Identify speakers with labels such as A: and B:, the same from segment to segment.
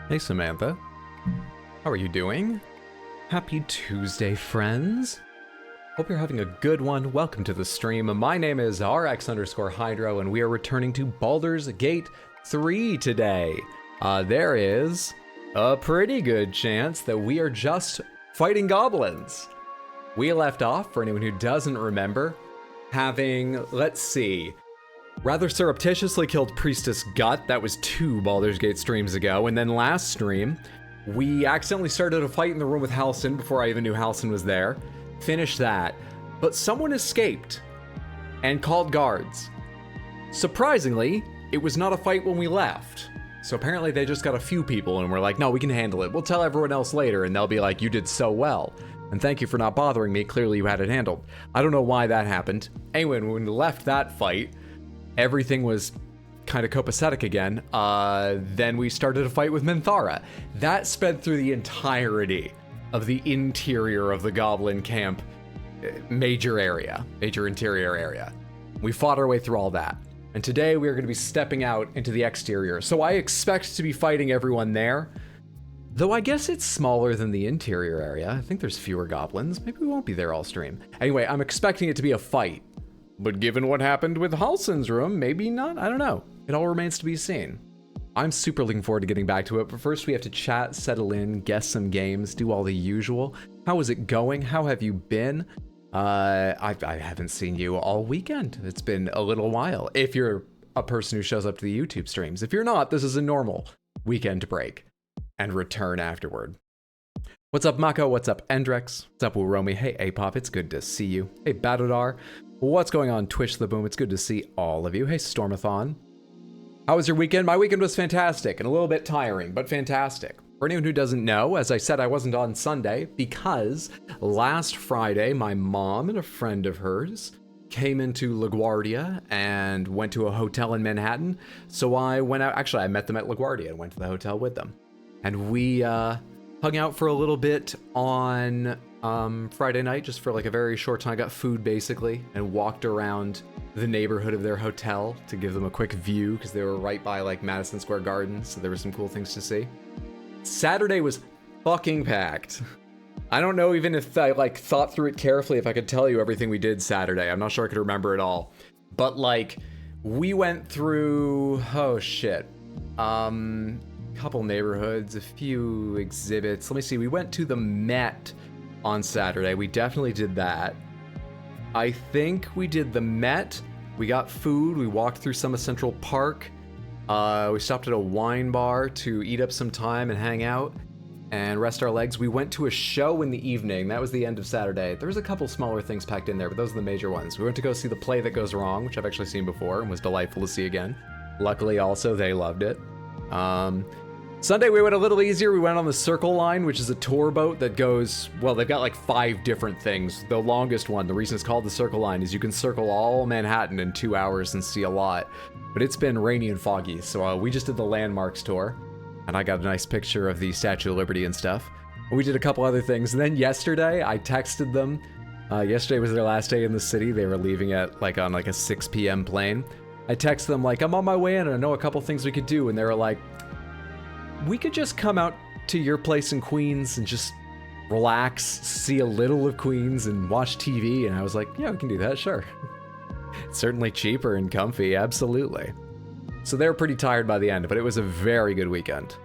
A: Hey Samantha, how are you doing? Happy Tuesday, friends. Hope you're having a good one. Welcome to the stream. My name is RX_Hydro, and we are returning to Baldur's Gate 3 today. There is a pretty good chance that we are just fighting goblins. We left off, for anyone who doesn't remember, having, let's see, rather surreptitiously killed Priestess Gut. That was 2 Baldur's Gate streams ago. And then last stream, we accidentally started a fight in the room with Halsin before I even knew Halsin was there. Finished that. But someone escaped and called guards. Surprisingly, it was not a fight when we left. So apparently they just got a few people and we're like, no, we can handle it. We'll tell everyone else later. And they'll be like, you did so well. And thank you for not bothering me. Clearly you had it handled. I don't know why that happened. Anyway, when we left that fight, everything was kind of copacetic again. Then we started a fight with Minthara. That sped through the entirety of the interior of the goblin camp, major interior area. We fought our way through all that. And today we are going to be stepping out into the exterior. So I expect to be fighting everyone there. Though I guess it's smaller than the interior area. I think there's fewer goblins. Maybe we won't be there all stream. Anyway, I'm expecting it to be a fight. But given what happened with Halsin's room, maybe not, I don't know. It all remains to be seen. I'm super looking forward to getting back to it, but first we have to chat, settle in, guess some games, do all the usual. How is it going? How have you been? I haven't seen you all weekend. It's been a little while. If you're a person who shows up to the YouTube streams. If you're not, this is a normal weekend break and return afterward. What's up, Mako? What's up, Endrex? What's up, Uromi? Hey, Apop, it's good to see you. Hey, Batodar. What's going on, Twitch the Boom? It's good to see all of you. Hey, Stormathon. How was your weekend? My weekend was fantastic and a little bit tiring, but fantastic. For anyone who doesn't know, as I said, I wasn't on Sunday because last Friday, my mom and a friend of hers came into LaGuardia and went to a hotel in Manhattan. So I went out, actually, I met them at LaGuardia and went to the hotel with them. And we hung out for a little bit on Friday night, just for like a very short time. I got food basically and walked around the neighborhood of their hotel to give them a quick view because they were right by like Madison Square Garden, so there were some cool things to see. Saturday was fucking packed. I don't know even if I like thought through it carefully if I could tell you everything we did Saturday. I'm not sure I could remember it all. But like we went through, oh shit, couple neighborhoods, a few exhibits. Let me see, we went to the Met on Saturday. We definitely did that. I think we did the Met. We got food. We walked through some of Central Park. We stopped at a wine bar to eat up some time and hang out and rest our legs. We went to a show in the evening. That was the end of Saturday. There was a couple smaller things packed in there, but those are the major ones. We went to go see The Play That Goes Wrong, which I've actually seen before and was delightful to see again. Luckily, also, they loved it. Sunday, we went a little easier. We went on the Circle Line, which is a tour boat that goes, well, they've got like 5 different things. The longest one, the reason it's called the Circle Line, is you can circle all Manhattan in 2 hours and see a lot. But it's been rainy and foggy, so we just did the Landmarks tour. And I got a nice picture of the Statue of Liberty and stuff. And we did a couple other things. And then yesterday, I texted them. Yesterday was their last day in the city. They were leaving at like on like a 6 p.m. plane. I texted them like, I'm on my way in and I know a couple things we could do. And they were like, we could just come out to your place in Queens and just relax, see a little of Queens and watch TV. And I was like, yeah, we can do that, sure. It's certainly cheaper and comfy, absolutely. So they were pretty tired by the end, but it was a very good weekend.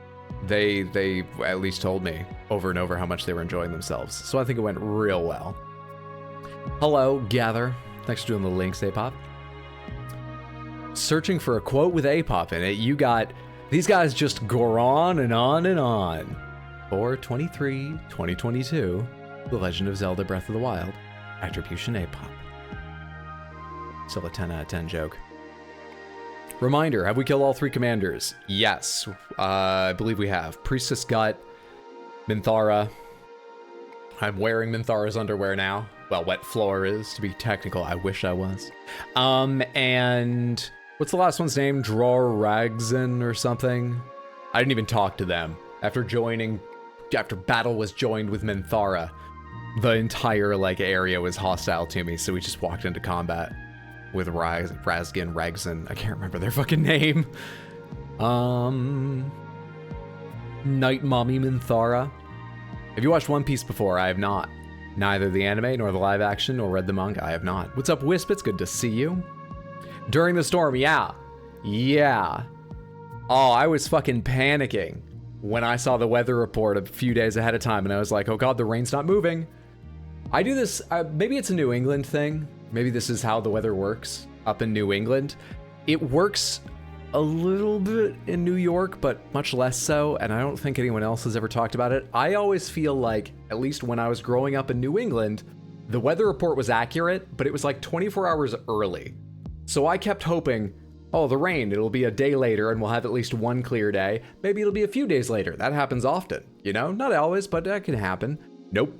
A: They at least told me over and over how much they were enjoying themselves. So I think it went real well. Hello, Gather. Thanks for doing the links, Apop. Searching for a quote with Apop in it, you got... These guys just go on and on and on. 4/23, 2022, The Legend of Zelda Breath of the Wild, Attribution Apop. Still a 10 out of 10 joke. Reminder, have we killed all 3 commanders? Yes, I believe we have. Priestess Gut, Minthara. I'm wearing Minthara's underwear now. Well, Wet Floor is, to be technical. I wish I was. And... what's the last one's name? Dror Ragzin or something? I didn't even talk to them. After battle was joined with Minthara, the entire like area was hostile to me, so we just walked into combat with Ragzin. I can't remember their fucking name. Night Mommy Minthara. Have you watched One Piece before? I have not. Neither the anime nor the live action nor read the manga. I have not. What's up, Wisp? It's good to see you. During the storm, yeah. Yeah. Oh, I was fucking panicking when I saw the weather report a few days ahead of time, and I was like, oh god, the rain's not moving. I do this, maybe it's a New England thing. Maybe this is how the weather works up in New England. It works a little bit in New York, but much less so, and I don't think anyone else has ever talked about it. I always feel like, at least when I was growing up in New England, the weather report was accurate, but it was like 24 hours early. So I kept hoping, oh, the rain, it'll be a day later and we'll have at least one clear day. Maybe it'll be a few days later. That happens often, you know? Not always, but that can happen. Nope.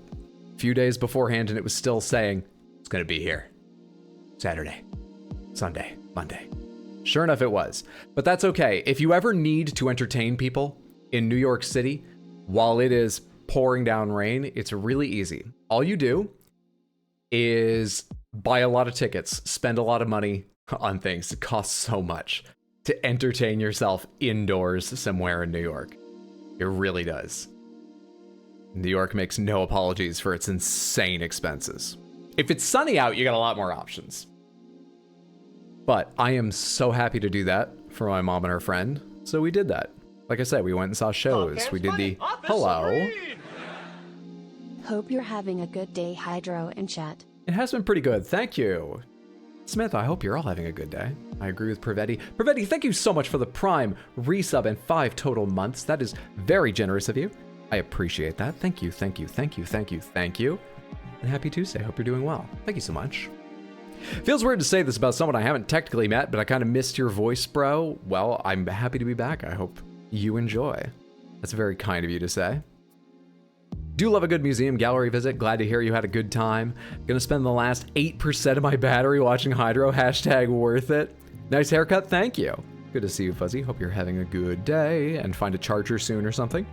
A: A few days beforehand and it was still saying, it's gonna be here. Saturday, Sunday, Monday. Sure enough, it was. But that's okay. If you ever need to entertain people in New York City while it is pouring down rain, it's really easy. All you do is buy a lot of tickets, spend a lot of money on things. It costs so much to entertain yourself indoors somewhere in New York. It really does. New York makes no apologies for its insane expenses. If it's sunny out, you got a lot more options. But I am so happy to do that for my mom and her friend. So we did that. Like I said, we went and saw shows. We did the hello.
B: Hope you're having a good day, Hydro and chat.
A: It has been pretty good. Thank you. Smith, I hope you're all having a good day. I agree with Pravetti. Pravetti, thank you so much for the Prime resub and 5 total months. That is very generous of you. I appreciate that. Thank you, thank you, thank you, thank you, thank you. And happy Tuesday. Hope you're doing well. Thank you so much. Feels weird to say this about someone I haven't technically met, but I kind of missed your voice, bro. Well, I'm happy to be back. I hope you enjoy. That's very kind of you to say. Do love a good museum gallery visit. Glad to hear you had a good time. Gonna spend the last 8% of my battery watching Hydro. Hashtag worth it. Nice haircut. Thank you. Good to see you, Fuzzy. Hope you're having a good day and find a charger soon or something.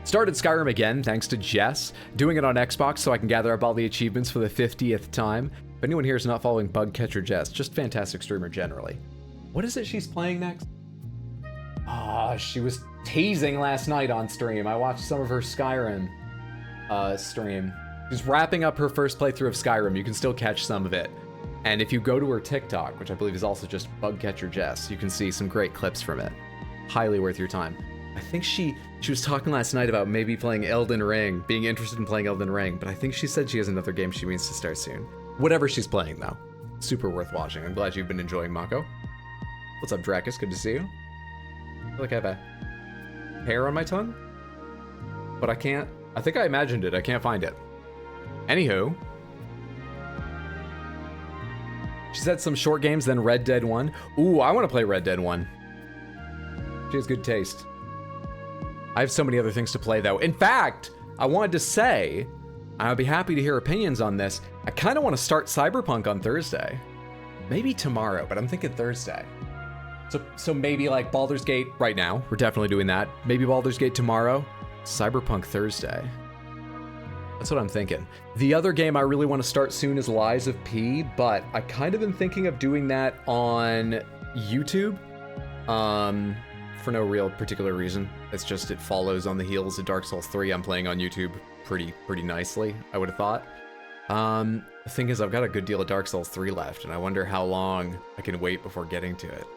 A: Started Skyrim again, thanks to Jess. Doing it on Xbox so I can gather up all the achievements for the 50th time. If anyone here is not following Bugcatcher Jess, just fantastic streamer generally. What is it she's playing next? She was teasing last night on stream. I watched some of her Skyrim stream. She's wrapping up her first playthrough of Skyrim. You can still catch some of it. And if you go to her TikTok, which I believe is also just Bugcatcher Jess, you can see some great clips from it. Highly worth your time. I think she was talking last night about maybe playing Elden Ring, being interested in playing Elden Ring, but I think she said she has another game she means to start soon. Whatever she's playing, though. Super worth watching. I'm glad you've been enjoying Mako. What's up, Drakus? Good to see you. I feel like I have a hair on my tongue, but I can't. I think I imagined it. I can't find it. Anywho. She said some short games, then Red Dead 1. Ooh, I want to play Red Dead 1. She has good taste. I have so many other things to play, though. In fact, I wanted to say, I'd be happy to hear opinions on this. I kind of want to start Cyberpunk on Thursday. Maybe tomorrow, but I'm thinking Thursday. So maybe like Baldur's Gate right now. We're definitely doing that. Maybe Baldur's Gate tomorrow. Cyberpunk Thursday. That's what I'm thinking. The other game I really want to start soon is Lies of P, but I kind of been thinking of doing that on YouTube. For no real particular reason. It's just it follows on the heels of Dark Souls 3. I'm playing on YouTube pretty nicely, I would have thought. The thing is, I've got a good deal of Dark Souls 3 left, and I wonder how long I can wait before getting to it.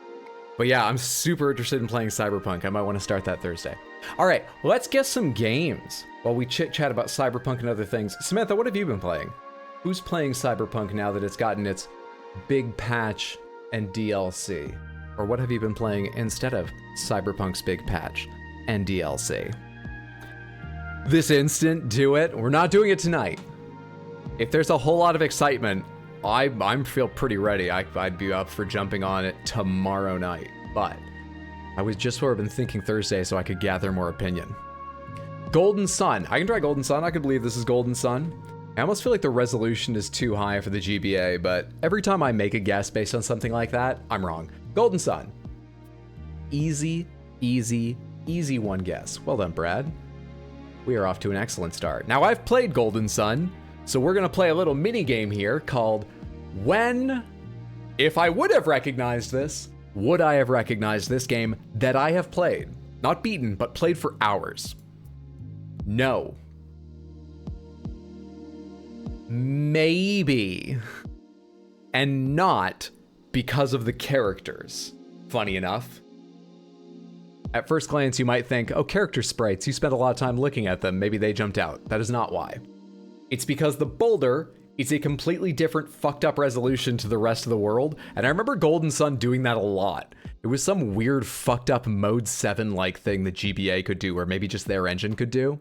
A: But yeah, I'm super interested in playing Cyberpunk. I might want to start that Thursday. All right, let's get some games while we chit-chat about Cyberpunk and other things. Samantha, what have you been playing? Who's playing Cyberpunk now that it's gotten its big patch and DLC? Or what have you been playing instead of Cyberpunk's big patch and DLC? This instant, do it. We're not doing it tonight. If there's a whole lot of excitement, I feel pretty ready. I'd be up for jumping on it tomorrow night. But I was just sort of been thinking Thursday so I could gather more opinion. Golden Sun. I can try Golden Sun. I can believe this is Golden Sun. I almost feel like the resolution is too high for the GBA, but every time I make a guess based on something like that, I'm wrong. Golden Sun. Easy one guess. Well done, Brad. We are off to an excellent start. Now, I've played Golden Sun, so we're gonna play a little mini game here called If I would have recognized this, would I have recognized this game that I have played? Not beaten, but played for hours. No. Maybe. And not because of the characters, funny enough. At first glance, you might think, oh, character sprites, you spent a lot of time looking at them, maybe they jumped out. That is not why. It's because the boulder is a completely different fucked up resolution to the rest of the world, and I remember Golden Sun doing that a lot. It was some weird fucked up Mode 7-like thing that GBA could do, or maybe just their engine could do.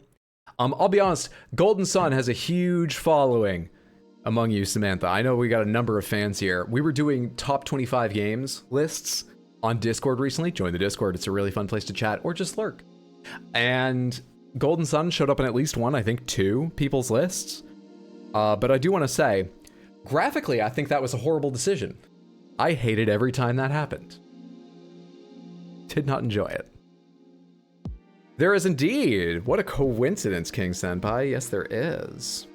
A: I'll be honest, Golden Sun has a huge following among you, Samantha. I know we got a number of fans here. We were doing top 25 games lists on Discord recently. Join the Discord, it's a really fun place to chat, or just lurk. And Golden Sun showed up in at least one, I think 2 people's lists. But I do want to say, graphically, I think that was a horrible decision. I hated every time that happened. Did not enjoy it. There is indeed. What a coincidence, King Senpai. Yes, there is.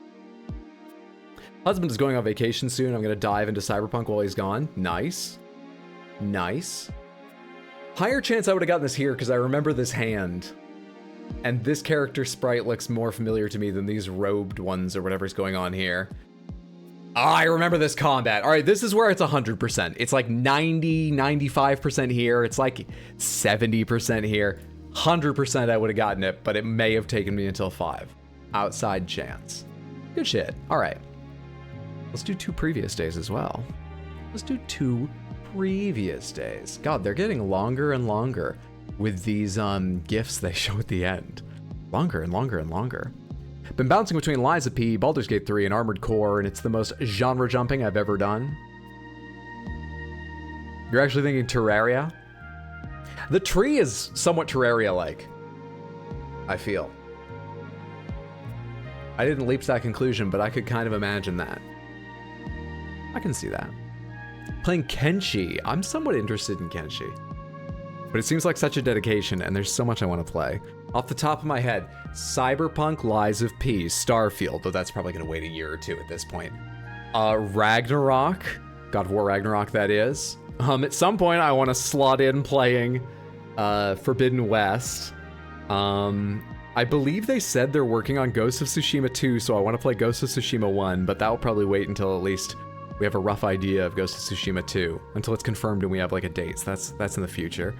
A: Husband is going on vacation soon. I'm going to dive into Cyberpunk while he's gone. Nice. Nice. Higher chance I would have gotten this here because I remember this hand. And this character sprite looks more familiar to me than these robed ones or whatever's going on here. I remember this combat. All right, this is where it's 100%. It's like 90, 95% here. It's like 70% here. 100% I would have gotten it, but it may have taken me until 5. Outside chance. Good shit. All right. Let's do 2 previous days as well. Let's do 2 previous days. God, they're getting longer and longer with these gifts they show at the end. Longer and longer and longer. Been bouncing between Lies of P, Baldur's Gate 3, and Armored Core, and it's the most genre jumping I've ever done. You're actually thinking Terraria? The tree is somewhat Terraria-like, I feel. I didn't leap to that conclusion, but I could kind of imagine that. I can see that. Playing Kenshi. I'm somewhat interested in Kenshi. But it seems like such a dedication, and there's so much I want to play. Off the top of my head, Cyberpunk, Lies of P, Starfield, though that's probably going to wait a year or 2 at this point. Ragnarok, God of War Ragnarok, that is. At some point, I want to slot in playing Forbidden West. I believe they said they're working on Ghost of Tsushima 2, so I want to play Ghost of Tsushima 1, but that will probably wait until at least we have a rough idea of Ghost of Tsushima 2, until it's confirmed and we have like a date, so that's in the future.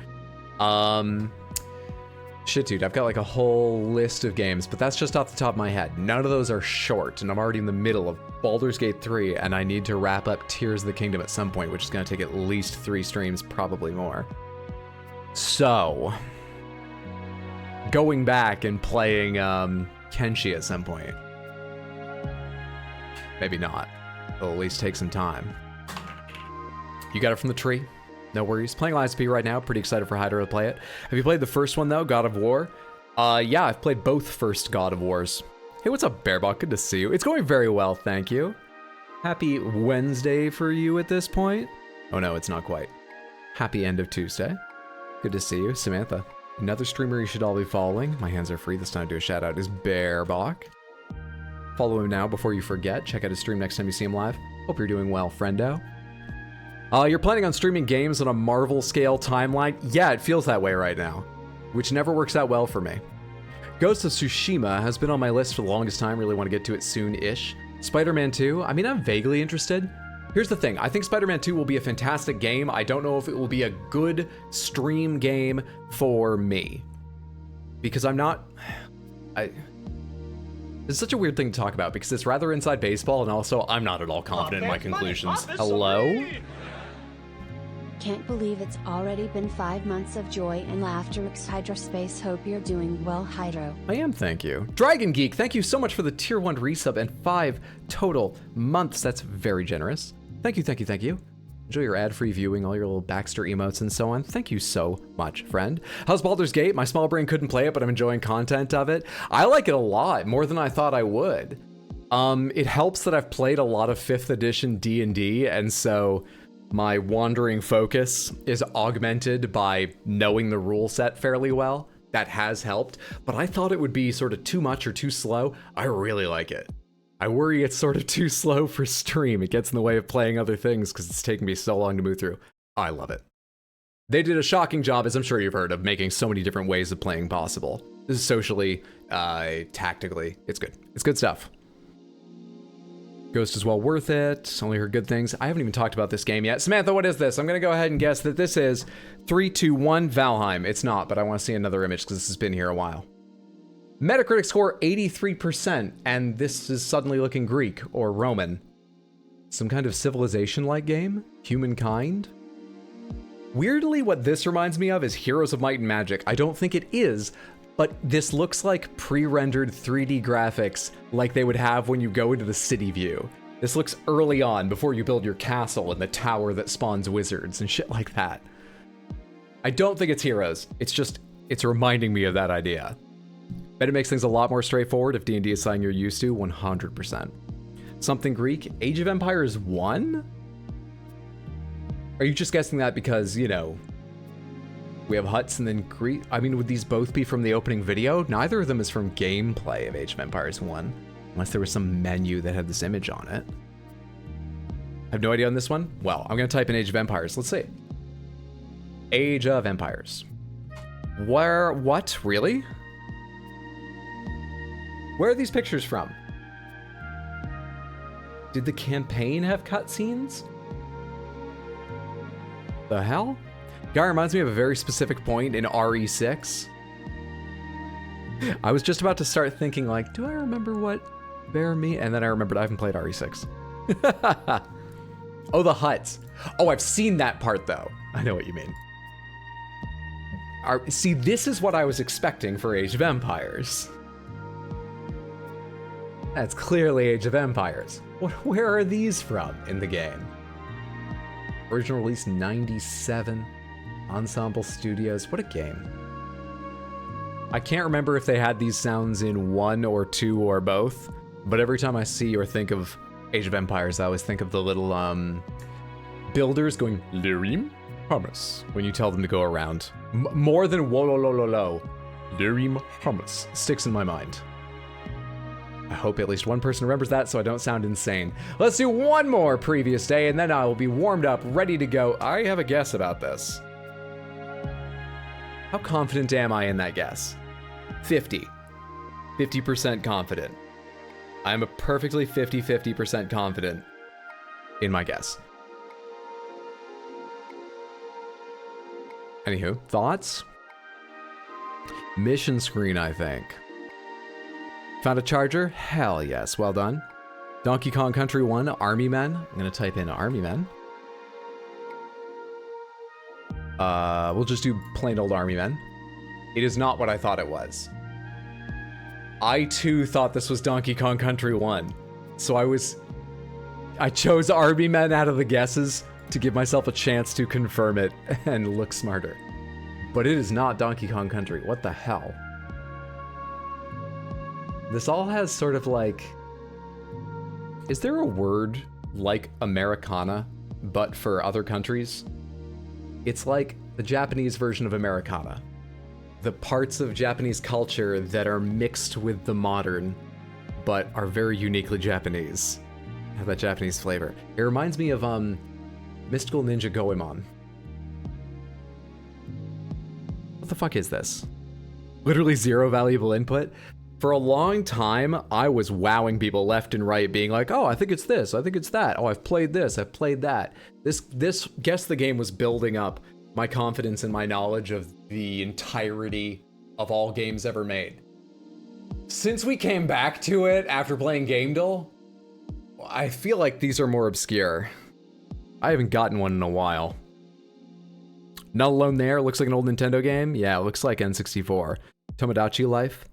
A: Shit, dude, I've got like a whole list of games, but that's just off the top of my head. None of those are short, and I'm already in the middle of Baldur's Gate 3, and I need to wrap up Tears of the Kingdom at some point, which is going to take at least 3 streams, probably more. So, going back and playing Kenshi at some point. Maybe not. It'll at least take some time. You got it from the tree? No worries. Playing Lies of P right now. Pretty excited for Hydra to play it. Have you played the first one, though? God of War? Yeah, I've played both first God of Wars. Hey, what's up, Bearbot? Good to see you. It's going very well, thank you. Happy Wednesday for you at this point. Oh, no, it's not quite. Happy end of Tuesday. Good to see you. Samantha, another streamer you should all be following. My hands are free. This time to do a shout out is Bearbot. Follow him now before you forget. Check out his stream next time you see him live. Hope you're doing well, friendo. You're planning on streaming games on a Marvel scale timeline? Yeah, it feels that way right now, which never works out well for me. Ghost of Tsushima has been on my list for the longest time. Really want to get to it soon-ish. Spider-Man 2, I mean, I'm vaguely interested. Here's the thing, I think Spider-Man 2 will be a fantastic game. I don't know if it will be a good stream game for me. Because I'm not... It's such a weird thing to talk about because it's rather inside baseball, and also I'm not at all confident in my conclusions. Hello?
B: Can't believe it's already been 5 months of joy and laughter. Hydro Space, hope you're doing well, Hydro.
A: I am, thank you. Dragon Geek, thank you so much for the tier 1 resub and 5 total months. That's very generous. Thank you, thank you, thank you. Enjoy your ad-free viewing, all your little Baxter emotes and so on. Thank you so much, friend. How's Baldur's Gate? My small brain couldn't play it, but I'm enjoying content of it. I like it a lot, more than I thought I would. It helps that I've played a lot of 5th edition D&D, and so my wandering focus is augmented by knowing the rule set fairly well. That has helped, but I thought it would be sort of too much or too slow. I really like it. I worry it's sort of too slow for stream. It gets in the way of playing other things because it's taken me so long to move through. I love it. They did a shocking job, as I'm sure you've heard, of making so many different ways of playing possible. This is socially, tactically. It's good. It's good stuff. Ghost is well worth it. Only heard good things. I haven't even talked about this game yet. Samantha, what is this? I'm going to go ahead and guess that this is 3, 2, 1 Valheim. It's not, but I want to see another image because this has been here a while. Metacritic score 83%, and this is suddenly looking Greek or Roman. Some kind of civilization-like game? Humankind? Weirdly, what this reminds me of is Heroes of Might and Magic. I don't think it is, but this looks like pre-rendered 3D graphics like they would have when you go into the city view. This looks early on, before you build your castle and the tower that spawns wizards and shit like that. I don't think it's Heroes. It's reminding me of that idea. Bet it makes things a lot more straightforward if D&D is something you're used to, 100%. Something Greek? Age of Empires 1? Are you just guessing that because, you know, we have huts and then Greek? I mean, would these both be from the opening video? Neither of them is from gameplay of Age of Empires 1, unless there was some menu that had this image on it. I have no idea on this one. Well, I'm going to type in Age of Empires. Let's see. Age of Empires. What? Really? Where are these pictures from? Did the campaign have cutscenes? The hell? Guy reminds me of a very specific point in RE6. I was just about to start thinking like, do I remember what Bear Me? And then I remembered I haven't played RE6. Oh, the huts. Oh, I've seen that part though. I know what you mean. See, this is what I was expecting for Age of Empires. That's clearly Age of Empires. Where are these from in the game? Original release 97. Ensemble Studios. What a game. I can't remember if they had these sounds in 1 or 2 or both, but every time I see or think of Age of Empires, I always think of the little builders going Lirim Hummus when you tell them to go around. More than wololololo. Lirim Hummus sticks in my mind. I hope at least one person remembers that so I don't sound insane. Let's do one more previous day and then I will be warmed up, ready to go. I have a guess about this. How confident am I in that guess? 50. 50% confident. I'm a perfectly 50% confident in my guess. Anywho, thoughts? Mission screen, I think. Found a charger? Hell yes, well done. Donkey Kong Country 1, Army Men. I'm gonna type in Army Men. We'll just do plain old Army Men. It is not what I thought it was. I too thought this was Donkey Kong Country 1. So I chose Army Men out of the guesses to give myself a chance to confirm it and look smarter. But it is not Donkey Kong Country. What the hell? This all has sort of like... Is there a word like Americana, but for other countries? It's like the Japanese version of Americana. The parts of Japanese culture that are mixed with the modern, but are very uniquely Japanese. Have that Japanese flavor. It reminds me of Mystical Ninja Goemon. What the fuck is this? Literally zero valuable input. For a long time, I was wowing people left and right, being like, oh, I think it's this, I think it's that. Oh, I've played this, I've played that. This Guess the Game was building up my confidence and my knowledge of the entirety of all games ever made. Since we came back to it after playing Gamedel, I feel like these are more obscure. I haven't gotten one in a while. Not Alone There, looks like an old Nintendo game. Yeah, it looks like N64. Tomodachi Life.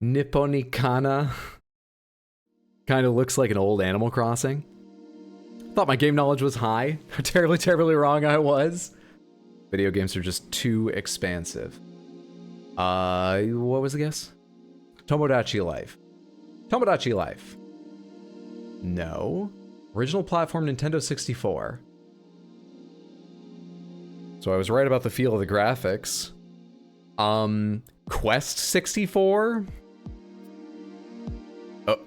A: Nipponicana. Kind of looks like an old Animal Crossing. Thought my game knowledge was high. How terribly wrong I was. Video games are just too expansive. What was the guess? Tomodachi Life. Tomodachi Life. No. Original platform Nintendo 64. So I was right about the feel of the graphics. Quest 64?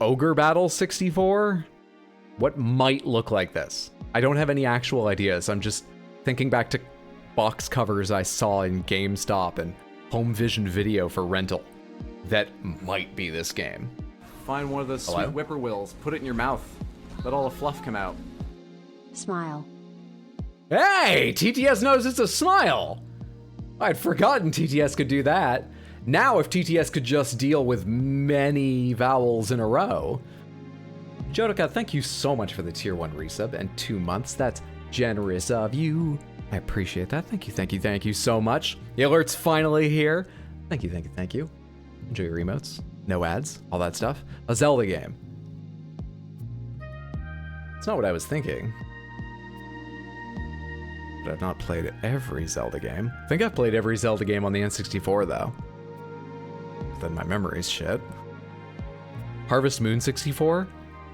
A: Ogre Battle 64? What might look like this? I don't have any actual ideas. I'm just thinking back to box covers I saw in GameStop and Home Vision Video for rental that might be this game.
C: Find one of those sweet whippoorwills, put it in your mouth, let all the fluff come out.
B: Smile.
A: Hey, TTS knows it's a smile. I'd forgotten TTS could do that. Now if TTS could just deal with many vowels in a row. Jodoka, thank you so much for the tier 1 resub and 2 months. That's generous of you. I appreciate that. Thank you so much. The alert's finally here. Thank you. Enjoy your emotes. No ads, all that stuff. A Zelda game. It's not what I was thinking. But I've not played every Zelda game. I think I've played every Zelda game on the N64 though. Then my memory's shit. Harvest Moon 64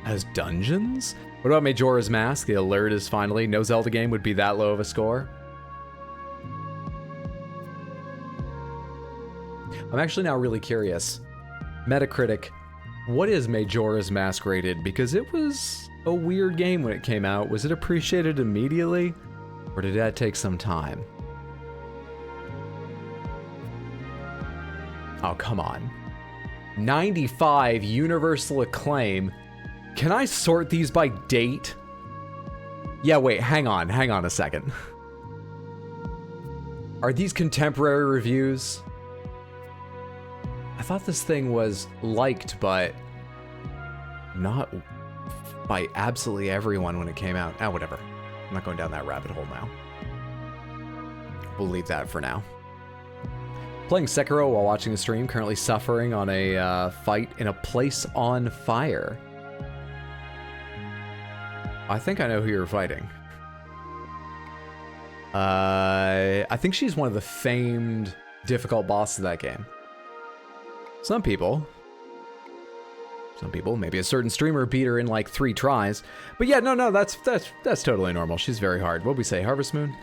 A: has dungeons? What about Majora's Mask? The alert is finally, no Zelda game would be that low of a score. I'm actually now really curious. Metacritic, what is Majora's Mask rated? Because it was a weird game when it came out. Was it appreciated immediately? Or did that take some time? Oh, come on. 95 universal acclaim. Can I sort these by date? Yeah, wait, hang on a second. Are these contemporary reviews? I thought this thing was liked, but not by absolutely everyone when it came out. Ah, whatever. I'm not going down that rabbit hole now. We'll leave that for now. Playing Sekiro while watching the stream, currently suffering on a fight in a place on fire. I think I know who you're fighting. I think she's one of the famed difficult bosses of that game. Some people, maybe a certain streamer beat her in like 3 tries. But yeah, no, that's totally normal. She's very hard. What'd we say, Harvest Moon?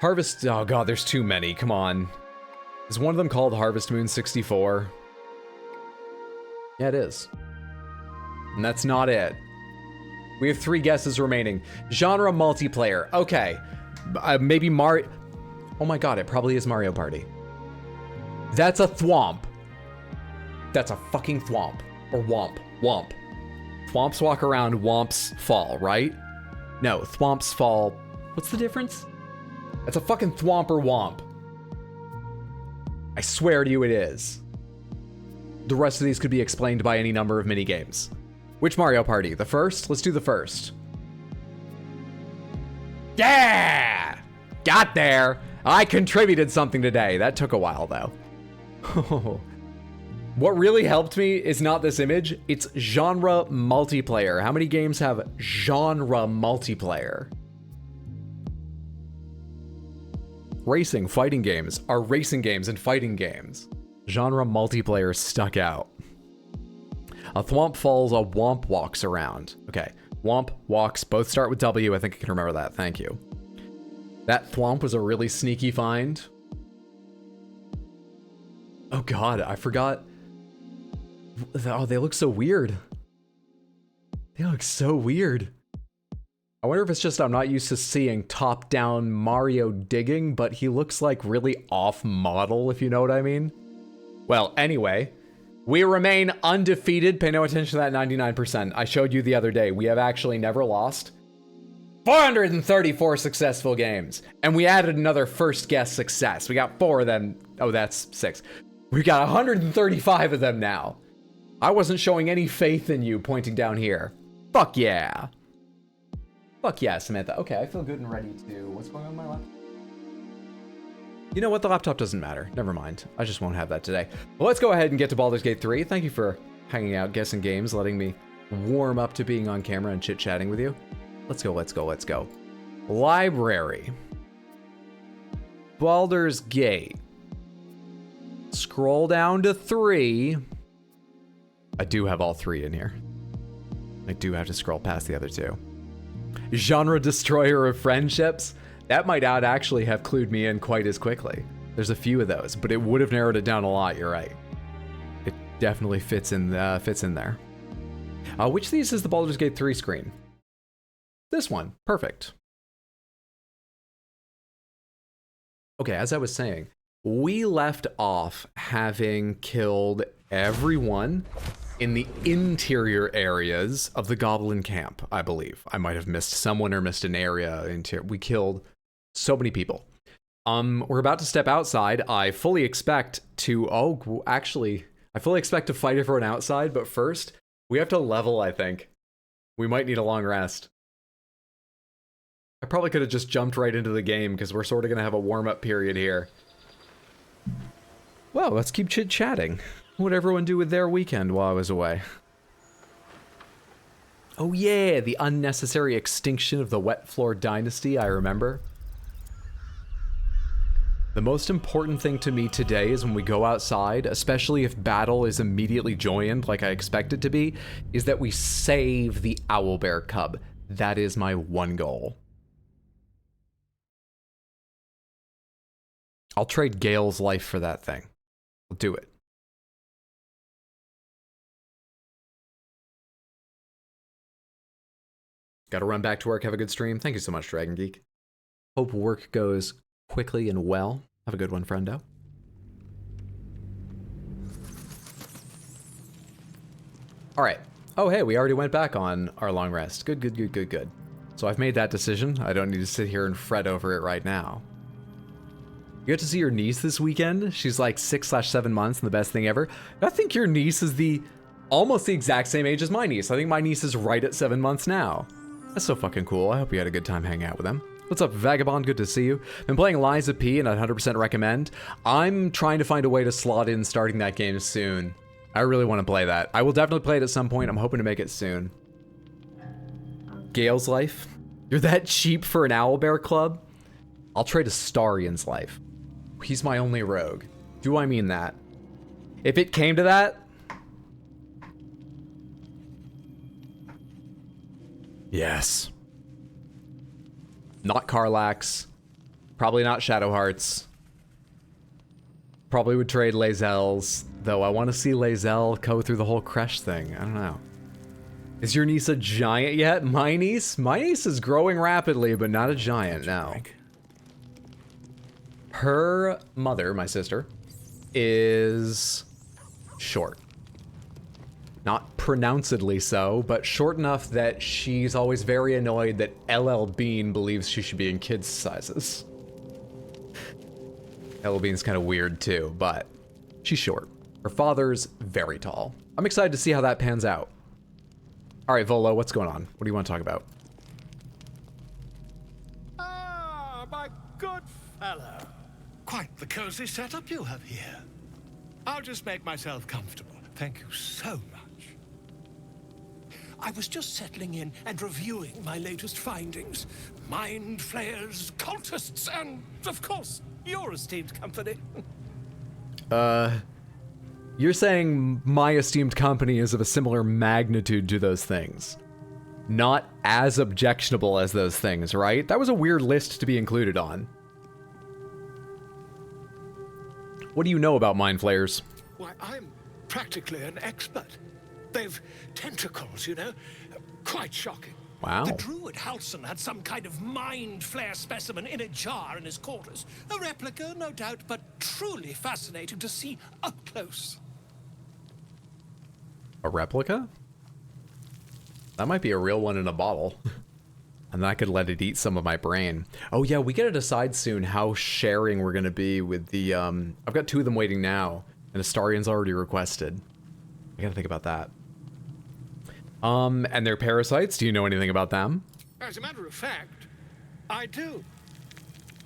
A: Harvest, oh god, there's too many, come on. Is one of them called Harvest Moon 64? Yeah, it is. And that's not it. We have 3 guesses remaining. Genre multiplayer, okay. Maybe Mario, oh my god, it probably is Mario Party. That's a thwomp. That's a fucking thwomp. Or womp. Womp. Thwomps walk around, womps fall, right? No, thwomps fall. What's the difference? That's a fucking thwomp or womp. I swear to you it is. The rest of these could be explained by any number of minigames. Which Mario Party? The first? Let's do the first. Yeah! Got there! I contributed something today. That took a while though. What really helped me is not this image, it's genre multiplayer. How many games have genre multiplayer? Racing, fighting games are racing games and fighting games. Genre multiplayer stuck out. A thwomp falls, a womp walks around. Okay, womp, walks, both start with W. I think I can remember that, thank you. That thwomp was a really sneaky find. Oh god, I forgot. Oh, they look so weird. They look so weird. I wonder if it's just I'm not used to seeing top-down Mario digging, but he looks like really off-model, if you know what I mean. Well, anyway, we remain undefeated. Pay no attention to that 99%. I showed you the other day. We have actually never lost. 434 successful games. And we added another first guess success. We got 4 of them. Oh, that's 6. We got 135 of them now. I wasn't showing any faith in you pointing down here. Fuck yeah. Fuck yeah, Samantha. Okay, I feel good and ready to... What's going on with my laptop? You know what? The laptop doesn't matter. Never mind. I just won't have that today. Well, let's go ahead and get to Baldur's Gate 3. Thank you for hanging out, guessing games, letting me warm up to being on camera and chit-chatting with you. Let's go, let's go, let's go. Library. Baldur's Gate. Scroll down to 3. I do have all 3 in here. I do have to scroll past the other 2. Genre destroyer of friendships. That might not actually have clued me in quite as quickly. There's a few of those, but it would have narrowed it down a lot. You're right. It definitely fits in there. Which of these is the Baldur's Gate 3 screen? This one. Perfect. Okay, as I was saying, we left off having killed everyone in the interior areas of the goblin camp, I believe. I might have missed someone or missed an area. We killed so many people. We're about to step outside. I fully expect to, I fully expect to fight everyone outside, but first, we have to level, I think. We might need a long rest. I probably could have just jumped right into the game because we're sort of going to have a warm-up period here. Well, let's keep chit-chatting. What did everyone do with their weekend while I was away? Oh yeah, the unnecessary extinction of the Wet Floor Dynasty, I remember. The most important thing to me today is when we go outside, especially if battle is immediately joined like I expect it to be, is that we save the owlbear cub. That is my one goal. I'll trade Gale's life for that thing. I'll do it. Gotta run back to work. Have a good stream. Thank you so much, Dragon Geek. Hope work goes quickly and well. Have a good one, friendo. All right. Oh, hey, we already went back on our long rest. Good, good, good, good, good. So I've made that decision. I don't need to sit here and fret over it right now. You got to see your niece this weekend? She's like 6/7 months and the best thing ever. I think your niece is almost the exact same age as my niece. I think my niece is right at 7 months now. That's so fucking cool. I hope you had a good time hanging out with them. What's up, Vagabond? Good to see you. Been playing Lies of P and I 100% recommend. I'm trying to find a way to slot in starting that game soon. I really want to play that. I will definitely play it at some point. I'm hoping to make it soon. Gale's life? You're that cheap for an owlbear club? I'll trade Astarian's life. He's my only rogue. Do I mean that? If it came to that... Yes. Not Karlax. Probably not Shadowhearts. Probably would trade Lae'zel's, though I want to see Lae'zel go through the whole Kresh thing. I don't know. Is your niece a giant yet? My niece? My niece is growing rapidly, but not a giant now. Her mother, my sister, is short. Not pronouncedly so, but short enough that she's always very annoyed that LL Bean believes she should be in kids' sizes. LL Bean's kind of weird too, but she's short. Her father's very tall. I'm excited to see how that pans out. All right, Volo, what's going on? What do you want to talk about?
D: Ah, my good fellow. Quite the cozy setup you have here. I'll just make myself comfortable. Thank you so much. I was just settling in and reviewing my latest findings. Mind flayers, cultists, and, of course, your esteemed company.
A: You're saying my esteemed company is of a similar magnitude to those things. Not as objectionable as those things, right? That was a weird list to be included on. What do you know about mind flayers?
D: Why, I'm practically an expert. They've tentacles, you know? Quite shocking.
A: Wow.
D: The druid Halson had some kind of mind flare specimen in a jar in his quarters. A replica, no doubt, but truly fascinating to see up close.
A: A replica? That might be a real one in a bottle. And then I could let it eat some of my brain. Oh yeah, we gotta decide soon how sharing we're gonna be with the, I've got 2 of them waiting now, and Astarian's already requested. I gotta think about that. And their parasites, do you know anything about them?
D: As a matter of fact, I do.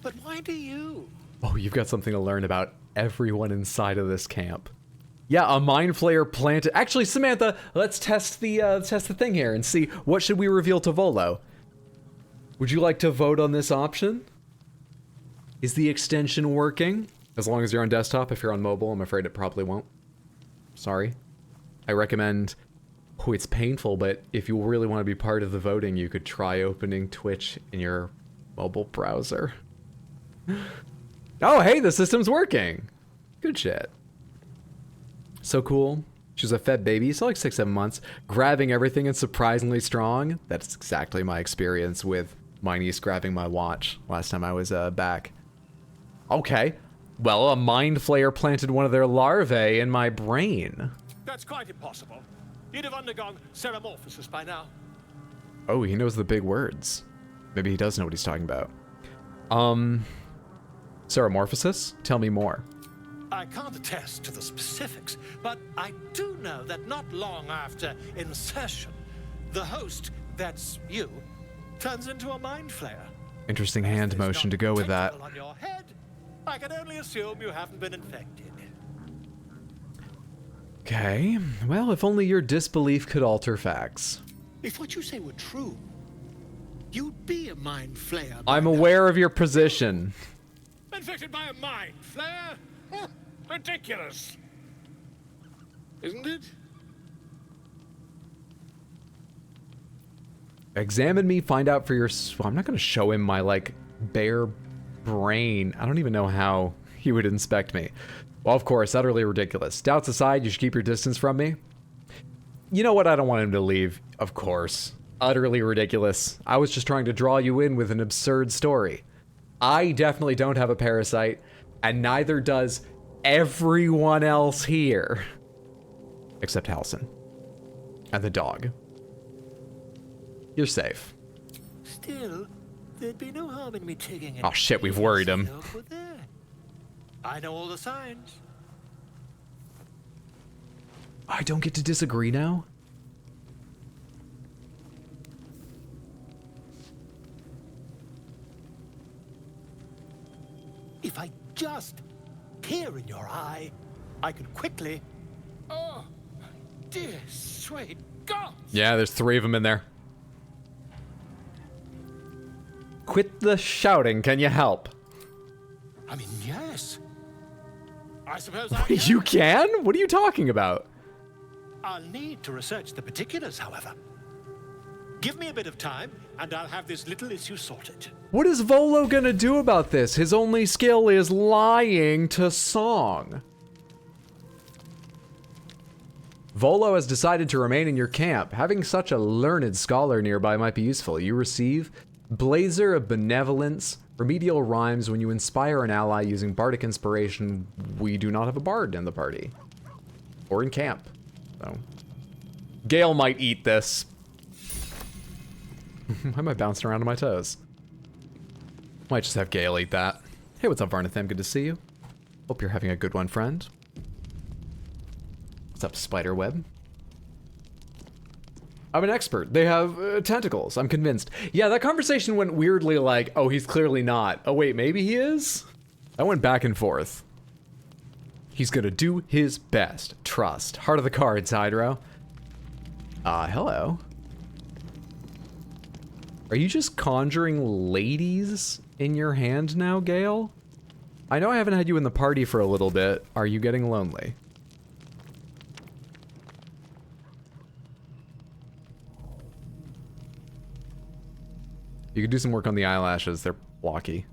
D: But why do you?
A: Oh, you've got something to learn about everyone inside of this camp. Yeah, a mind flayer planted. Actually, Samantha, let's test the thing here and see what should we reveal to Volo. Would you like to vote on this option? Is the extension working? As long as you're on desktop. If you're on mobile, I'm afraid it probably won't. Sorry. I recommend... Oh, it's painful, but if you really want to be part of the voting, you could try opening Twitch in your mobile browser. Oh, hey, the system's working. Good shit. So cool. She's a fed baby, so like 6-7 months, grabbing everything and surprisingly strong. That's exactly my experience with my niece grabbing my watch last time I was back. Okay. Well, a mind flayer planted one of their larvae in my brain.
D: That's quite impossible. You'd have undergone ceramorphosis by now.
A: Oh, he knows the big words. Maybe he does know what he's talking about. Ceramorphosis? Tell me more.
D: I can't attest to the specifics, but I do know that not long after insertion, the host, that's you, turns into a mind flayer.
A: Interesting hand motion to go with that.
D: On your head, I can only assume you haven't been infected.
A: Okay. Well, if only your disbelief could alter facts.
D: If what you say were true, you'd be a mind flayer.
A: I'm aware of your position.
D: Infected by a mind flayer? Ridiculous. Isn't it?
A: Examine me, find out for your... Well, I'm not going to show him my, like, bare brain. I don't even know how he would inspect me. Well, of course, utterly ridiculous. Doubts aside, you should keep your distance from me. You know what? I don't want him to leave. Of course. Utterly ridiculous. I was just trying to draw you in with an absurd story. I definitely don't have a parasite, and neither does everyone else here. Except Halson. And the dog. You're safe.
D: Still, there'd be no harm in me taking it.
A: Oh shit, we've worried him.
D: I know all the signs.
A: I don't get to disagree now?
D: If I just peer in your eye, I could quickly... Oh, dear sweet God!
A: Yeah, there's 3 of them in there. Quit the shouting, can you help?
D: I mean, yes. I suppose I
A: You can? What are you talking about?
D: I'll need to research the particulars, however. Give me a bit of time, and I'll have this little issue sorted.
A: What is Volo gonna do about this? His only skill is lying to song. Volo has decided to remain in your camp. Having such a learned scholar nearby might be useful. You receive Blazer of Benevolence, remedial rhymes when you inspire an ally using bardic inspiration. We do not have a bard in the party. Or in camp. So Gale might eat this. Why am I bouncing around on my toes? Might just have Gale eat that. Hey, what's up, Varnatham? Good to see you. Hope you're having a good one, friend. What's up, Spiderweb? I'm an expert. They have tentacles. I'm convinced. Yeah, that conversation went weirdly like, oh, he's clearly not. Oh, wait, maybe he is? I went back and forth. He's gonna do his best. Trust. Heart of the cards, Hydro. Hello. Are you just conjuring ladies in your hand now, Gale? I know I haven't had you in the party for a little bit. Are you getting lonely? You could do some work on the eyelashes. They're blocky.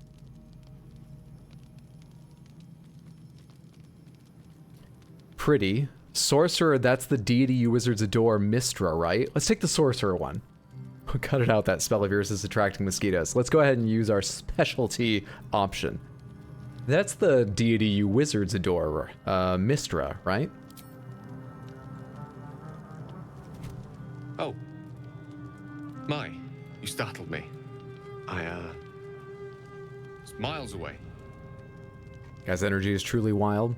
A: Pretty. Sorcerer, that's the deity you wizards adore, Mistra, right? Let's take the sorcerer one. Cut it out, that spell of yours is attracting mosquitoes. Let's go ahead and use our specialty option. That's the deity you wizards adore, Mistra, right?
E: Oh. My, you startled me. It's miles away.
A: Guy's energy is truly wild.